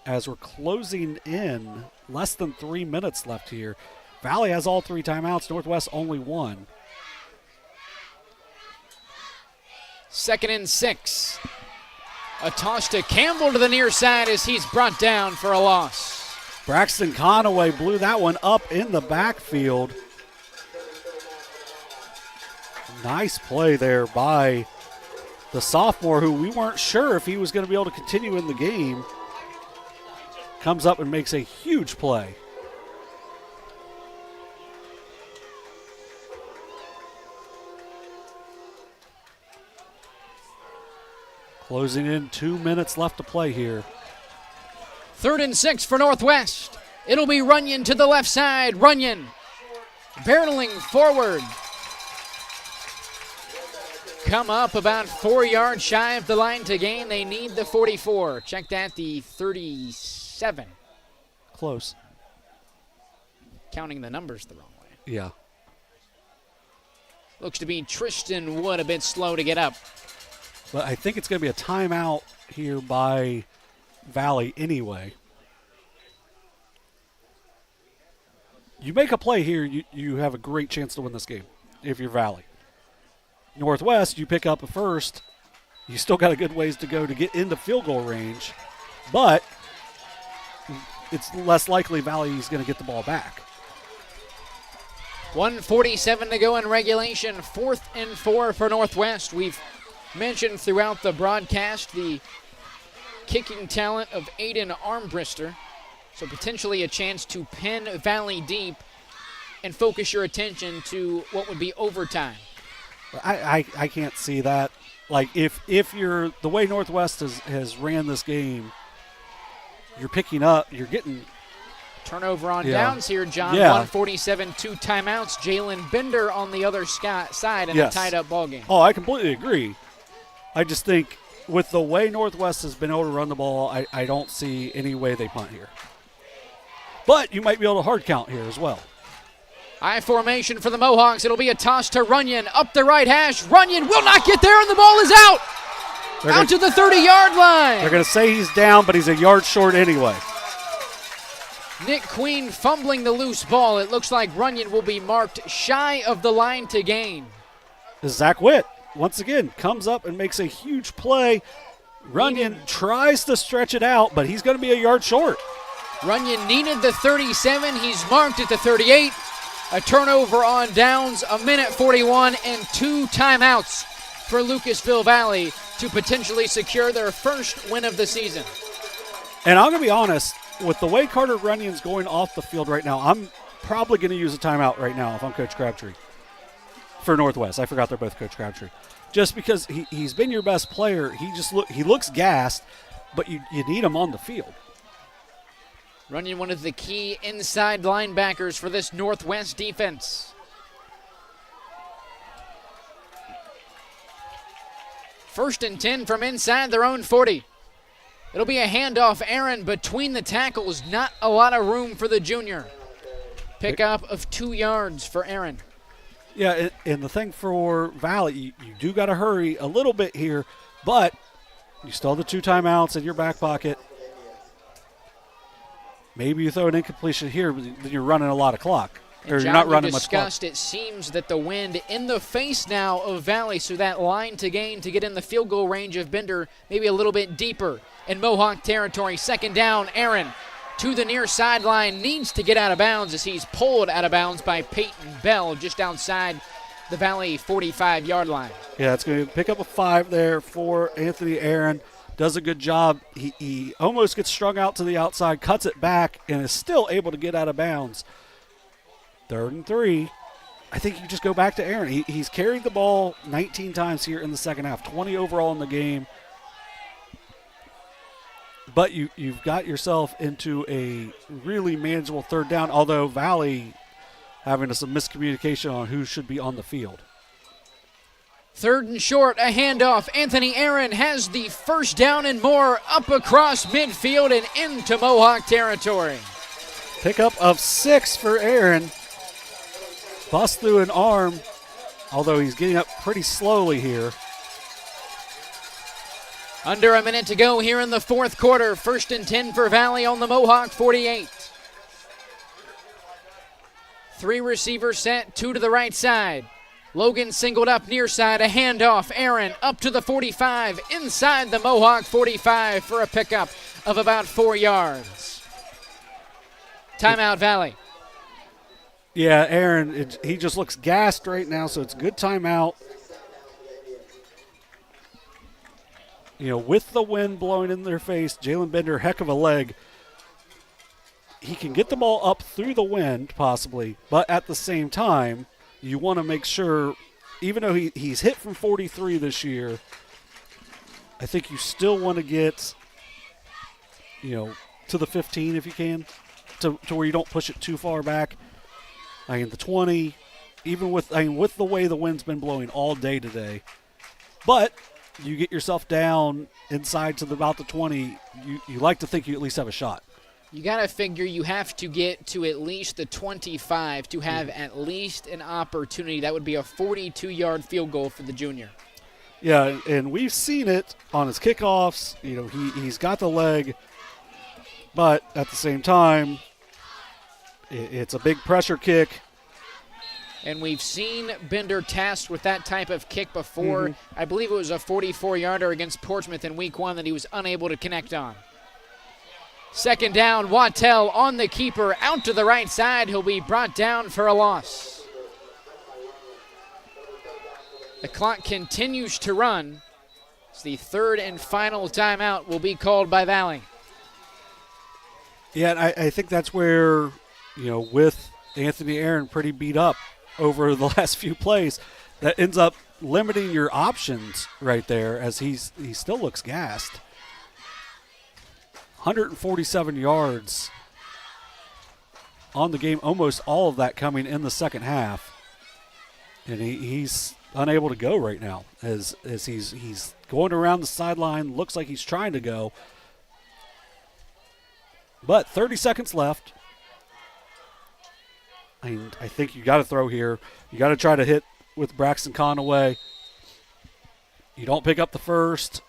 as we're closing in. Less than 3 minutes left here. Valley has all 3 timeouts. Northwest only 1. 2nd and 6. A toss to Campbell to the near side as he's brought down for a loss. Braxton Conaway blew that one up in the backfield. Nice play there by the sophomore, who we weren't sure if he was going to be able to continue in the game. Comes up and makes a huge play. Closing in, 2 minutes left to play here. 3rd and 6 for Northwest. It'll be Runyon to the left side. Runyon barreling forward. Come up about 4 yards shy of the line to gain. They need the 44. Check that, the 37. Close. Counting the numbers the wrong way. Yeah. Looks to be Tristan Wood a bit slow to get up. But I think it's going to be a timeout here by Valley anyway. You make a play here, you have a great chance to win this game if you're Valley. Northwest, you pick up a first. You still got a good ways to go to get into field goal range, but it's less likely Valley's going to get the ball back. 1:47 to go in regulation. 4th and 4 for Northwest. We've mentioned throughout the broadcast the kicking talent of Aiden Armbrister. So potentially a chance to pin Valley deep and focus your attention to what would be overtime. I can't see that. Like, if you're the way Northwest has ran this game, you're picking up, you're getting turnover on downs here, John. 1:47, 2 timeouts. Jalen Bender on the other side in a tied-up ball game. Oh, I completely agree. I just think with the way Northwest has been able to run the ball, I don't see any way they punt here. but you might be able to hard count here as well. I formation for the Mohawks. It'll be a toss to Runyon up the right hash. Runyon will not get there, and the ball is out. Out to the 30-yard line. They're going to say he's down, but he's a yard short anyway. Nick Queen fumbling the loose ball. It looks like Runyon will be marked shy of the line to gain. Zach Witt, once again, comes up and makes a huge play. Runyon tries to stretch it out, but he's going to be a yard short. Runyon needed the 37. He's marked at the 38. A turnover on downs, a minute 41, and 2 timeouts for Lucasville Valley to potentially secure their first win of the season. And I'm going to be honest, with the way Carter Runyon's going off the field right now, I'm probably going to use a timeout right now if I'm Coach Crabtree for Northwest. I forgot they're both Coach Crabtree. Just because he's been your best player, he looks gassed, but you need him on the field. Runyon, one of the key inside linebackers for this Northwest defense. First and 10 from inside their own 40. It'll be a handoff. Aaron between the tackles. Not a lot of room for the junior. Pickup of 2 yards for Aaron. Yeah, and the thing for Valley, you do got to hurry a little bit here, but you still have the 2 timeouts in your back pocket. Maybe you throw an incompletion here, but then you're running a lot of clock. And or John, you're not running much clock. It seems that the wind in the face now of Valley, so that line to gain to get in the field goal range of Bender maybe a little bit deeper in Mohawk territory. Second down, Aaron to the near sideline, needs to get out of bounds as he's pulled out of bounds by Peyton Bell just outside the Valley 45-yard line. Yeah, it's going to pick up a 5 there for Anthony Aaron. Does a good job. He almost gets strung out to the outside, cuts it back, and is still able to get out of bounds. 3rd and 3. I think you just go back to Aaron. He's carried the ball 19 times here in the second half, 20 overall in the game. But you've got yourself into a really manageable 3rd down, although Valley having some miscommunication on who should be on the field. 3rd and short, a handoff. Anthony Aaron has the first down and more up across midfield and into Mohawk territory. Pickup of 6 for Aaron. Bust through an arm, although he's getting up pretty slowly here. Under a minute to go here in the 4th quarter. 1st and 10 for Valley on the Mohawk 48. 3 receivers set, 2 to the right side. Logan singled up near side, a handoff. Aaron up to the 45, inside the Mohawk 45 for a pickup of about 4 yards. Timeout, Valley. Yeah, Aaron, he just looks gassed right now, so it's a good timeout. You know, with the wind blowing in their face, Jalen Bender, heck of a leg. He can get the ball up through the wind, possibly, but at the same time, you want to make sure, even though he's hit from 43 this year, I think you still want to get, to the 15 if you can, to where you don't push it too far back. I mean, the 20, even with the way the wind's been blowing all day today, but you get yourself down inside to about the 20, you like to think you at least have a shot. You got to figure you have to get to at least the 25 to have at least an opportunity. That would be a 42-yard field goal for the junior. Yeah, and we've seen it on his kickoffs. He's got the leg, but at the same time, it's a big pressure kick. And we've seen Bender tasked with that type of kick before. I believe it was a 44-yarder against Portsmouth in week 1 that he was unable to connect on. Second down, Wattell on the keeper, out to the right side. He'll be brought down for a loss. The clock continues to run. It's the 3rd and final timeout will be called by Valley. Yeah, and I think that's where, with Anthony Aaron pretty beat up over the last few plays, that ends up limiting your options right there as he still looks gassed. 147 yards on the game, almost all of that coming in the second half. And he's unable to go right now as he's going around the sideline, looks like he's trying to go. But 30 seconds left. I think you got to throw here. You got to try to hit with Braxton Conaway. You don't pick up the first.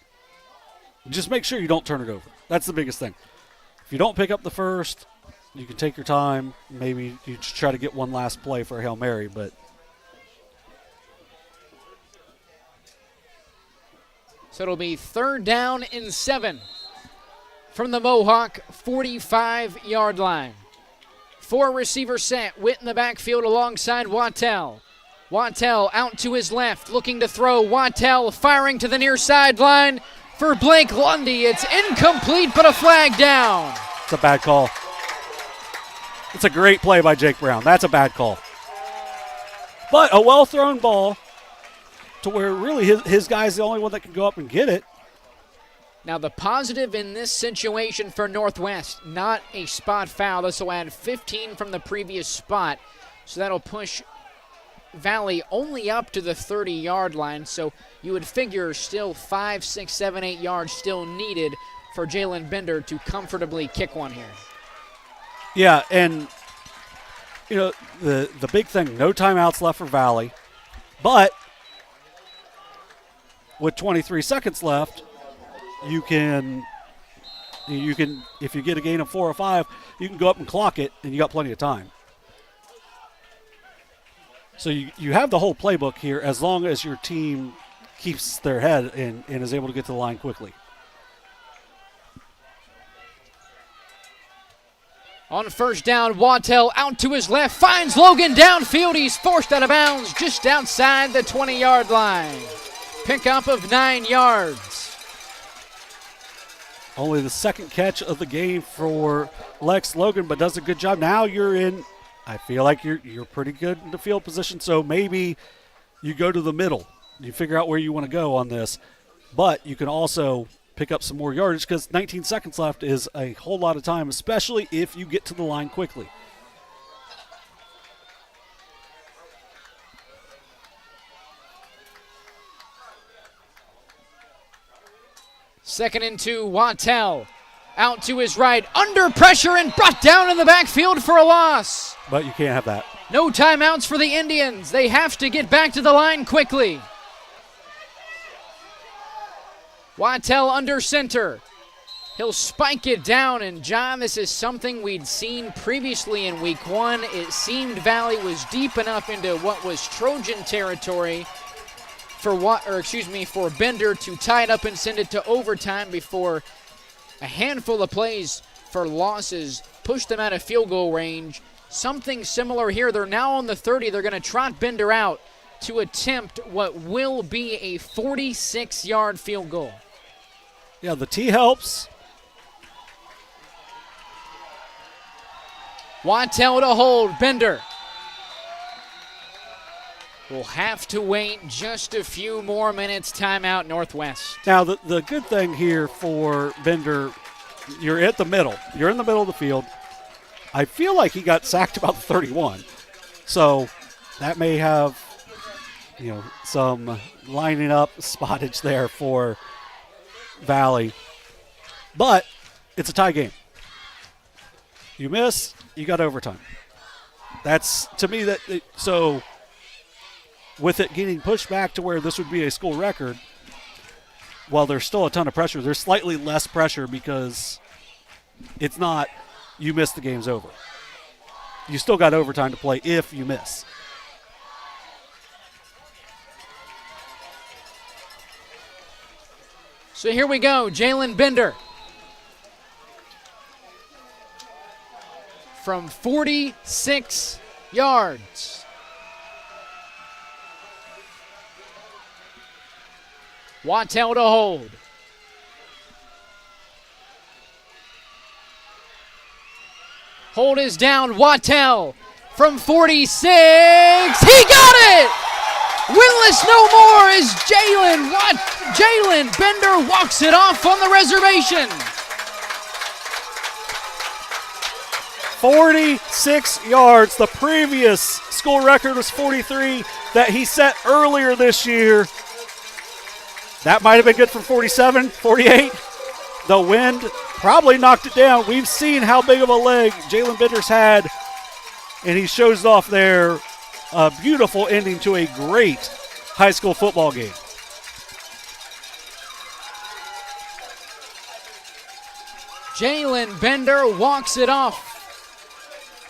Just make sure you don't turn it over. That's the biggest thing. If you don't pick up the first, you can take your time. Maybe you just try to get one last play for a Hail Mary, but so it'll be 3rd down and 7 from the Mohawk 45-yard line. 4 receiver set. Witt in the backfield alongside Wattell. Wattell out to his left, looking to throw. Wattell firing to the near sideline for Blake Lundy. It's incomplete, but a flag down. It's a bad call. It's a great play by Jake Brown. That's a bad call. But a well-thrown ball to where really his guy's the only one that can go up and get it. Now the positive in this situation for Northwest, not a spot foul. This will add 15 from the previous spot. So that'll push Valley only up to the 30-yard line. So you would figure still 5, 6, 7, 8 yards still needed for Jalen Bender to comfortably kick one here. Yeah, and you know the big thing, no timeouts left for Valley. But with 23 seconds left, you can if you get a gain of 4 or 5, you can go up and clock it, and you got plenty of time. So you have the whole playbook here as long as your team keeps their head and is able to get to the line quickly. On 1st down, Wattell out to his left, finds Logan downfield. He's forced out of bounds just outside the 20-yard line. Pickup of 9 yards. Only the second catch of the game for Lex Logan, but does a good job. Now you're in, I feel like you're pretty good in the field position, so maybe you go to the middle. You figure out where you want to go on this. But you can also pick up some more yardage because 19 seconds left is a whole lot of time, especially if you get to the line quickly. Second and 2, Wattell out to his right, under pressure and brought down in the backfield for a loss. But you can't have that. No timeouts for the Indians. They have to get back to the line quickly. Wattell under center. He'll spike it down, and John, this is something we'd seen previously in week 1. It seemed Valley was deep enough into what was Trojan territory for Bender to tie it up and send it to overtime before a handful of plays for losses pushed them out of field goal range. Something similar here. They're now on the 30. They're going to trot Bender out to attempt what will be a 46-yard field goal. Yeah, the T helps. Wattell to hold. Bender will have to wait just a few more minutes. Timeout, Northwest. Now, the good thing here for Bender, you're at the middle. You're in the middle of the field. I feel like he got sacked about 31. So that may have, some lining up spottage there for Valley. But it's a tie game. You miss, you got overtime. That's, to me, so with it getting pushed back to where this would be a school record, while there's still a ton of pressure, there's slightly less pressure because it's not you miss, the game's over. You still got overtime to play if you miss. So here we go, Jalen Bender. From 46 yards. Wattell to hold. Hold is down. Wattell from 46. He got it! Winless no more as Jalen Bender walks it off on the reservation. 46 yards. The previous school record was 43 that he set earlier this year. That might have been good for 47, 48. The wind probably knocked it down. We've seen how big of a leg Jalen Bender's had and he shows off there a beautiful ending to a great high school football game. Jalen Bender walks it off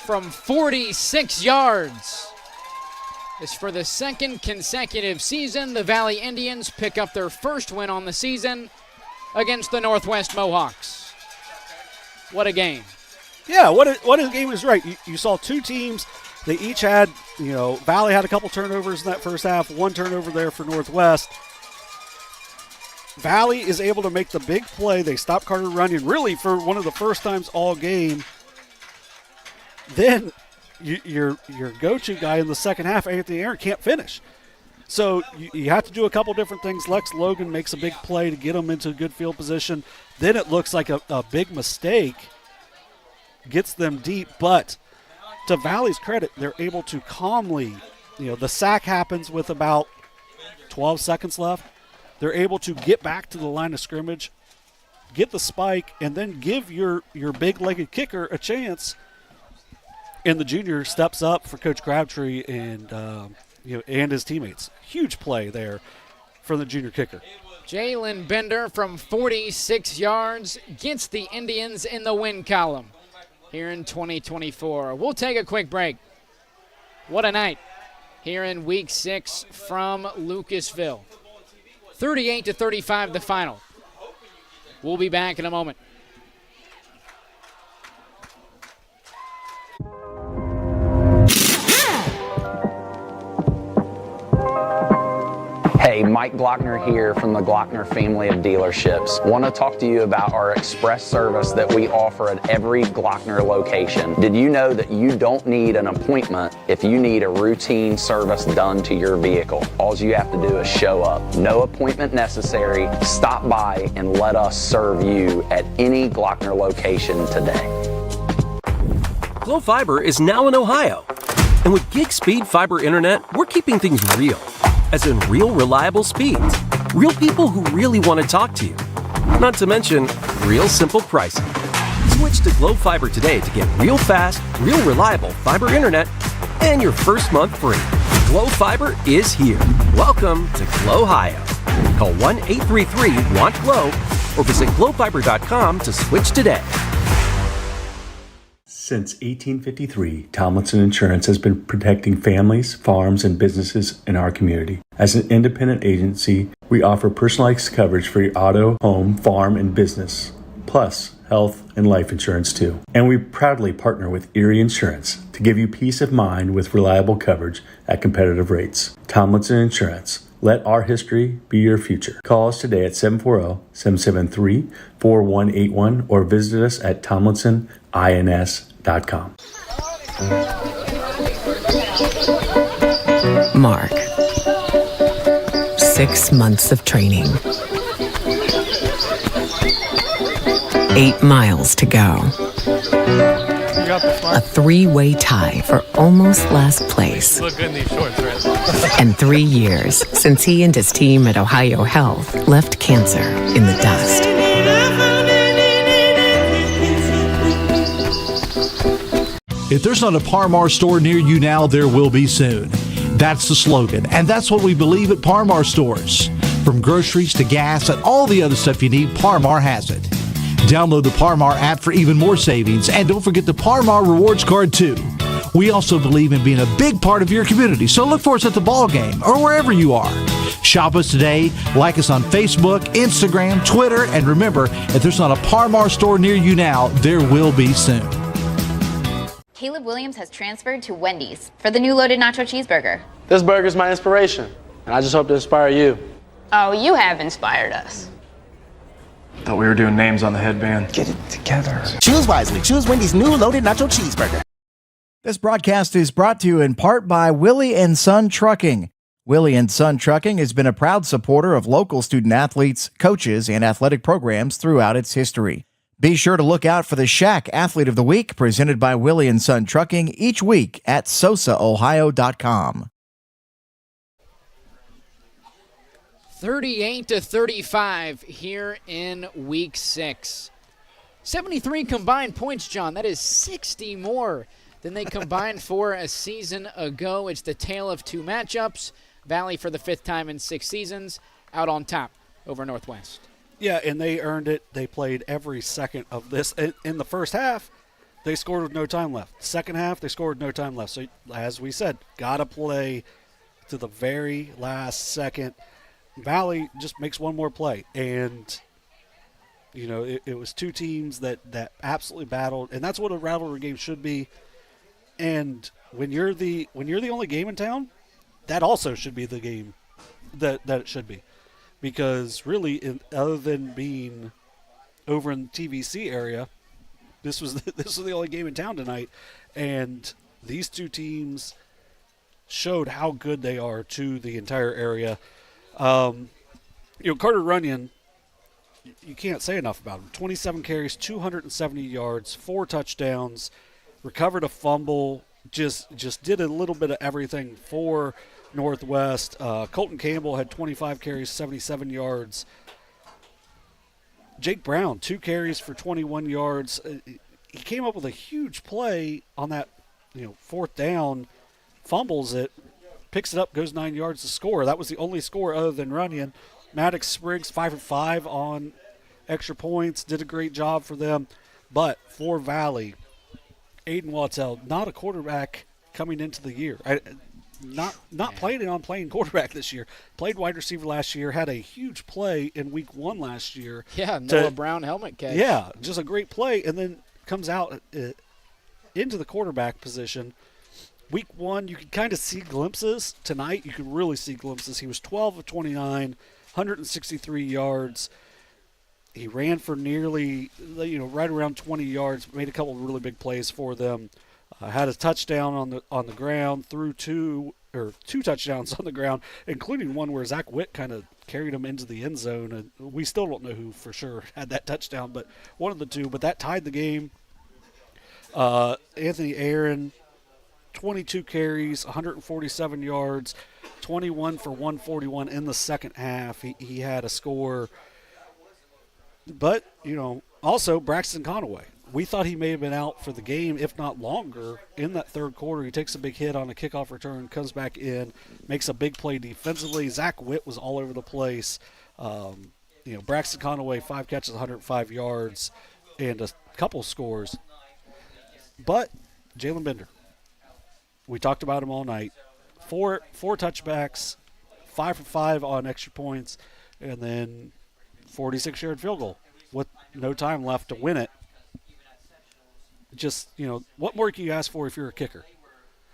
from 46 yards. As for the second consecutive season, the Valley Indians pick up their first win on the season against the Northwest Mohawks. What a game. Yeah, what a game was right. You saw two teams. They each had, Valley had a couple turnovers in that first half, one turnover there for Northwest. Valley is able to make the big play. They stop Carter Runyon really for one of the first times all game. Then your go-to guy in the second half, Anthony Aaron, can't finish. So you have to do a couple different things. Lex Logan makes a big play to get him into a good field position. Then it looks like a big mistake gets them deep. But to Valley's credit, they're able to calmly, the sack happens with about 12 seconds left. They're able to get back to the line of scrimmage, get the spike, and then give your big-legged kicker a chance. And the junior steps up for Coach Crabtree and and his teammates. Huge play there for the junior kicker. Jalen Bender from 46 yards gets the Indians in the win column here in 2024. We'll take a quick break. What a night here in Week 6 from Lucasville. 38-35 the final. We'll be back in a moment. Hey, Mike Glockner here from the Glockner family of dealerships. Want to talk to you about our express service that we offer at every Glockner location. Did you know that you don't need an appointment if you need a routine service done to your vehicle? All you have to do is show up. No appointment necessary. Stop by and let us serve you at any Glockner location today. Glo Fiber is now in Ohio. And with gig speed fiber internet, we're keeping things real. As in real reliable speeds. Real people who really want to talk to you. Not to mention, real simple pricing. Switch to Glo Fiber today to get real fast, real reliable fiber internet and your first month free. Glo Fiber is here. Welcome to Glo Ohio. Call 1-833-WANT-GLO or visit glofiber.com to switch today. Since 1853, Tomlinson Insurance has been protecting families, farms, and businesses in our community. As an independent agency, we offer personalized coverage for your auto, home, farm, and business, plus health and life insurance too. And we proudly partner with Erie Insurance to give you peace of mind with reliable coverage at competitive rates. Tomlinson Insurance. Let our history be your future. Call us today at 740-773-4181 or visit us at tomlinsonins.com. Mark. 6 months of training. 8 miles to go. A 3-way tie for almost last place. You look good in these shorts, right? And 3 years since he and his team at Ohio Health left cancer in the dust. If there's not a Parmar store near you now, there will be soon. That's the slogan, and that's what we believe at Parmar stores. From groceries to gas and all the other stuff you need, Parmar has it. Download the Parmar app for even more savings, and don't forget the Parmar Rewards Card too. We also believe in being a big part of your community, so look for us at the ball game or wherever you are. Shop us today, like us on Facebook, Instagram, Twitter, and remember, if there's not a Parmar store near you now, there will be soon. Caleb Williams has transferred to Wendy's for the new loaded nacho cheeseburger. This burger's my inspiration, and I just hope to inspire you. Oh, you have inspired us. Thought we were doing names on the headband. Get it together. Choose wisely. Choose Wendy's new loaded nacho cheeseburger. This broadcast is brought to you in part by Willie and Son Trucking. Willie and Son Trucking has been a proud supporter of local student athletes, coaches, and athletic programs throughout its history. Be sure to look out for the Shack Athlete of the Week presented by Willie and Son Trucking each week at sosaohio.com. 38-35 here in Week 6. 73 combined points, John. That is 60 more than they combined for a season ago. It's the tale of two matchups. Valley, for the 5th time in 6 seasons, out on top over Northwest. Yeah, and they earned it. They played every second of this. In the first half, they scored with no time left. Second half, they scored with no time left. So, as we said, got to play to the very last second. Valley just makes one more play. And, you know, it was two teams that absolutely battled. And that's what a rivalry game should be. And when you're the only game in town, that also should be the game that it should be. Because really, other than being over in the TVC area, this was the only game in town tonight, and these two teams showed how good they are to the entire area. Carter Runyon, you can't say enough about him. 27 carries, 270 yards, 4 touchdowns, recovered a fumble, just did a little bit of everything for Northwest. Colton Campbell had 25 carries, 77 yards. Jake Brown, 2 carries for 21 yards. He came up with a huge play on that, 4th down, fumbles it, picks it up, goes 9 yards to score. That was the only score other than Runyon. Maddox Spriggs, 5 for 5 on extra points, did a great job for them. But for Valley, Aiden Wattell, not a quarterback coming into the year. Not planning on playing quarterback this year. Played wide receiver last year. Had a huge play in week 1 last year. Yeah, Noah Brown helmet catch. Yeah, just a great play, and then comes out into the quarterback position. Week 1, you could kind of see glimpses. Tonight, you could really see glimpses. He was 12 of 29, 163 yards. He ran for nearly, right around 20 yards. Made a couple of really big plays for them. Had a touchdown on the ground, threw two touchdowns on the ground, including one where Zach Witt kind of carried him into the end zone. And we still don't know who for sure had that touchdown, but one of the two. But that tied the game. Anthony Aaron, 22 carries, 147 yards, 21 for 141 in the second half. He had a score. But, also Braxton Conaway. We thought he may have been out for the game, if not longer, in that third quarter. He takes a big hit on a kickoff return, comes back in, makes a big play defensively. Zach Witt was all over the place. Braxton Conaway, 5 catches, 105 yards, and a couple scores. But Jalen Bender, we talked about him all night. Four touchbacks, 5 for 5 on extra points, and then 46-yard field goal with no time left to win it. Just, what more can you ask for if you're a kicker?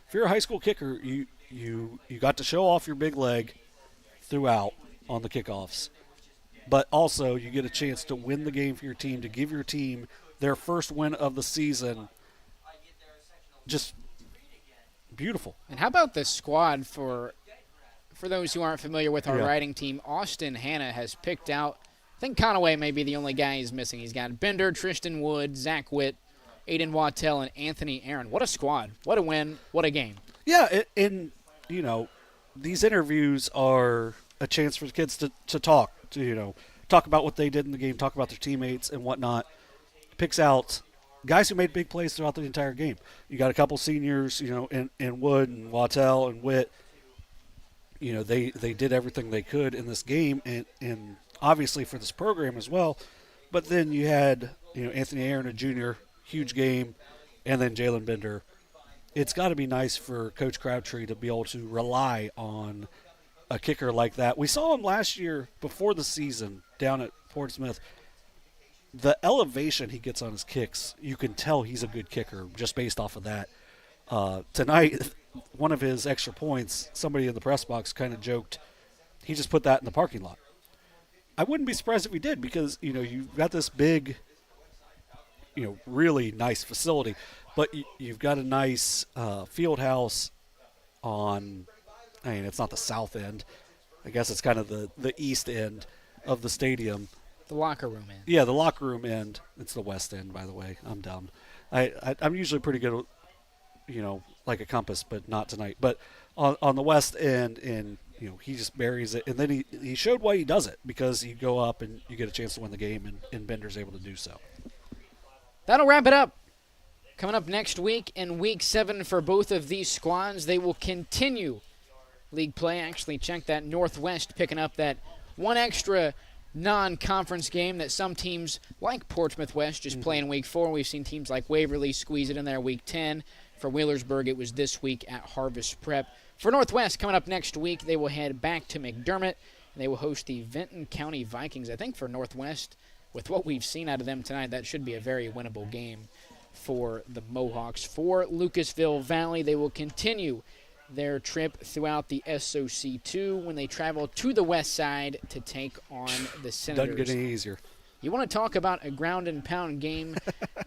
If you're a high school kicker, you got to show off your big leg throughout on the kickoffs. But also you get a chance to win the game for your team, to give your team their first win of the season. Just beautiful. And how about the squad for those who aren't familiar with our writing team? Austin Hanna has picked out, I think Conaway may be the only guy he's missing. He's got Bender, Tristan Wood, Zach Witt, Aiden Wattell, and Anthony Aaron. What a squad. What a win. What a game. Yeah, and these interviews are a chance for the kids to talk, talk about what they did in the game, talk about their teammates and whatnot. Picks out guys who made big plays throughout the entire game. You got a couple seniors, in Wood and Wattell and Witt. They did everything they could in this game and obviously for this program as well. But then you had, Anthony Aaron, a junior, huge game, and then Jalen Bender. It's got to be nice for Coach Crabtree to be able to rely on a kicker like that. We saw him last year before the season down at Portsmouth. The elevation he gets on his kicks, you can tell he's a good kicker just based off of that. Tonight, one of his extra points, somebody in the press box kind of joked, he just put that in the parking lot. I wouldn't be surprised if he did because, you've got this big, really nice facility, but you've got a nice field house on, it's not the south end. I guess it's kind of the east end of the stadium. The locker room end. Yeah, the locker room end. It's the west end, by the way. I'm dumb. I'm usually pretty good, like a compass, but not tonight. But on the west end, and he just buries it. And then he showed why he does it, because you go up and you get a chance to win the game, and Bender's able to do so. That'll wrap it up Coming up next week in Week 7 for both of these squads, they will continue league play. Actually, check that Northwest picking up that one extra non-conference game that some teams like Portsmouth West just play in Week 4. We've seen teams like Waverly squeeze it in there Week 10. For Wheelersburg, it was this week at Harvest Prep. For Northwest, coming up next week, they will head back to McDermott, and they will host the Vinton County Vikings. I think for Northwest, with what we've seen out of them tonight, that should be a very winnable game for the Mohawks. For Lucasville Valley, they will continue their trip throughout the SOC2 when they travel to the west side to take on the Senators. Doesn't get any easier. You want to talk about a ground and pound game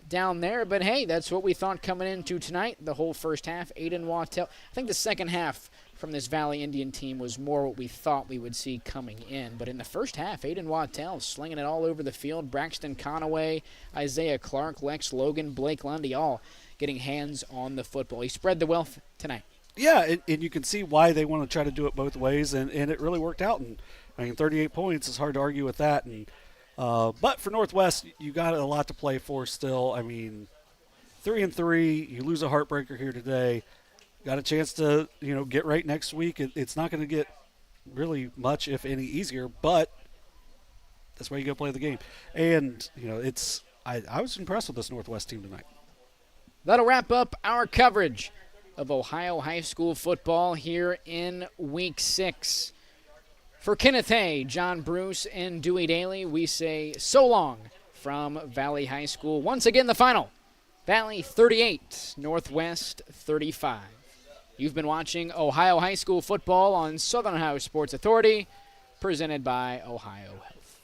down there, but hey, that's what we thought coming into tonight. The whole first half, Aiden Wattell. I think the second half from this Valley Indian team was more what we thought we would see coming in. But in the first half, Aiden Wattell slinging it all over the field. Braxton Conaway, Isaiah Clark, Lex Logan, Blake Lundy, all getting hands on the football. He spread the wealth tonight. Yeah, and you can see why they want to try to do it both ways, and it really worked out. And I mean, 38 points is hard to argue with that. And but for Northwest, you got a lot to play for still. I mean, 3-3, you lose a heartbreaker here today. Got a chance to get right next week. It's not going to get really much, if any, easier, but that's why you go play the game. And I was impressed with this Northwest team tonight. That'll wrap up our coverage of Ohio high school football here in Week 6. For Kenneth Hay, John Bruce, and Dewey Daly, we say so long from Valley High School. Once again, the final, Valley 38, Northwest 35. You've been watching Ohio high school football on Southern Ohio Sports Authority, presented by Ohio Health.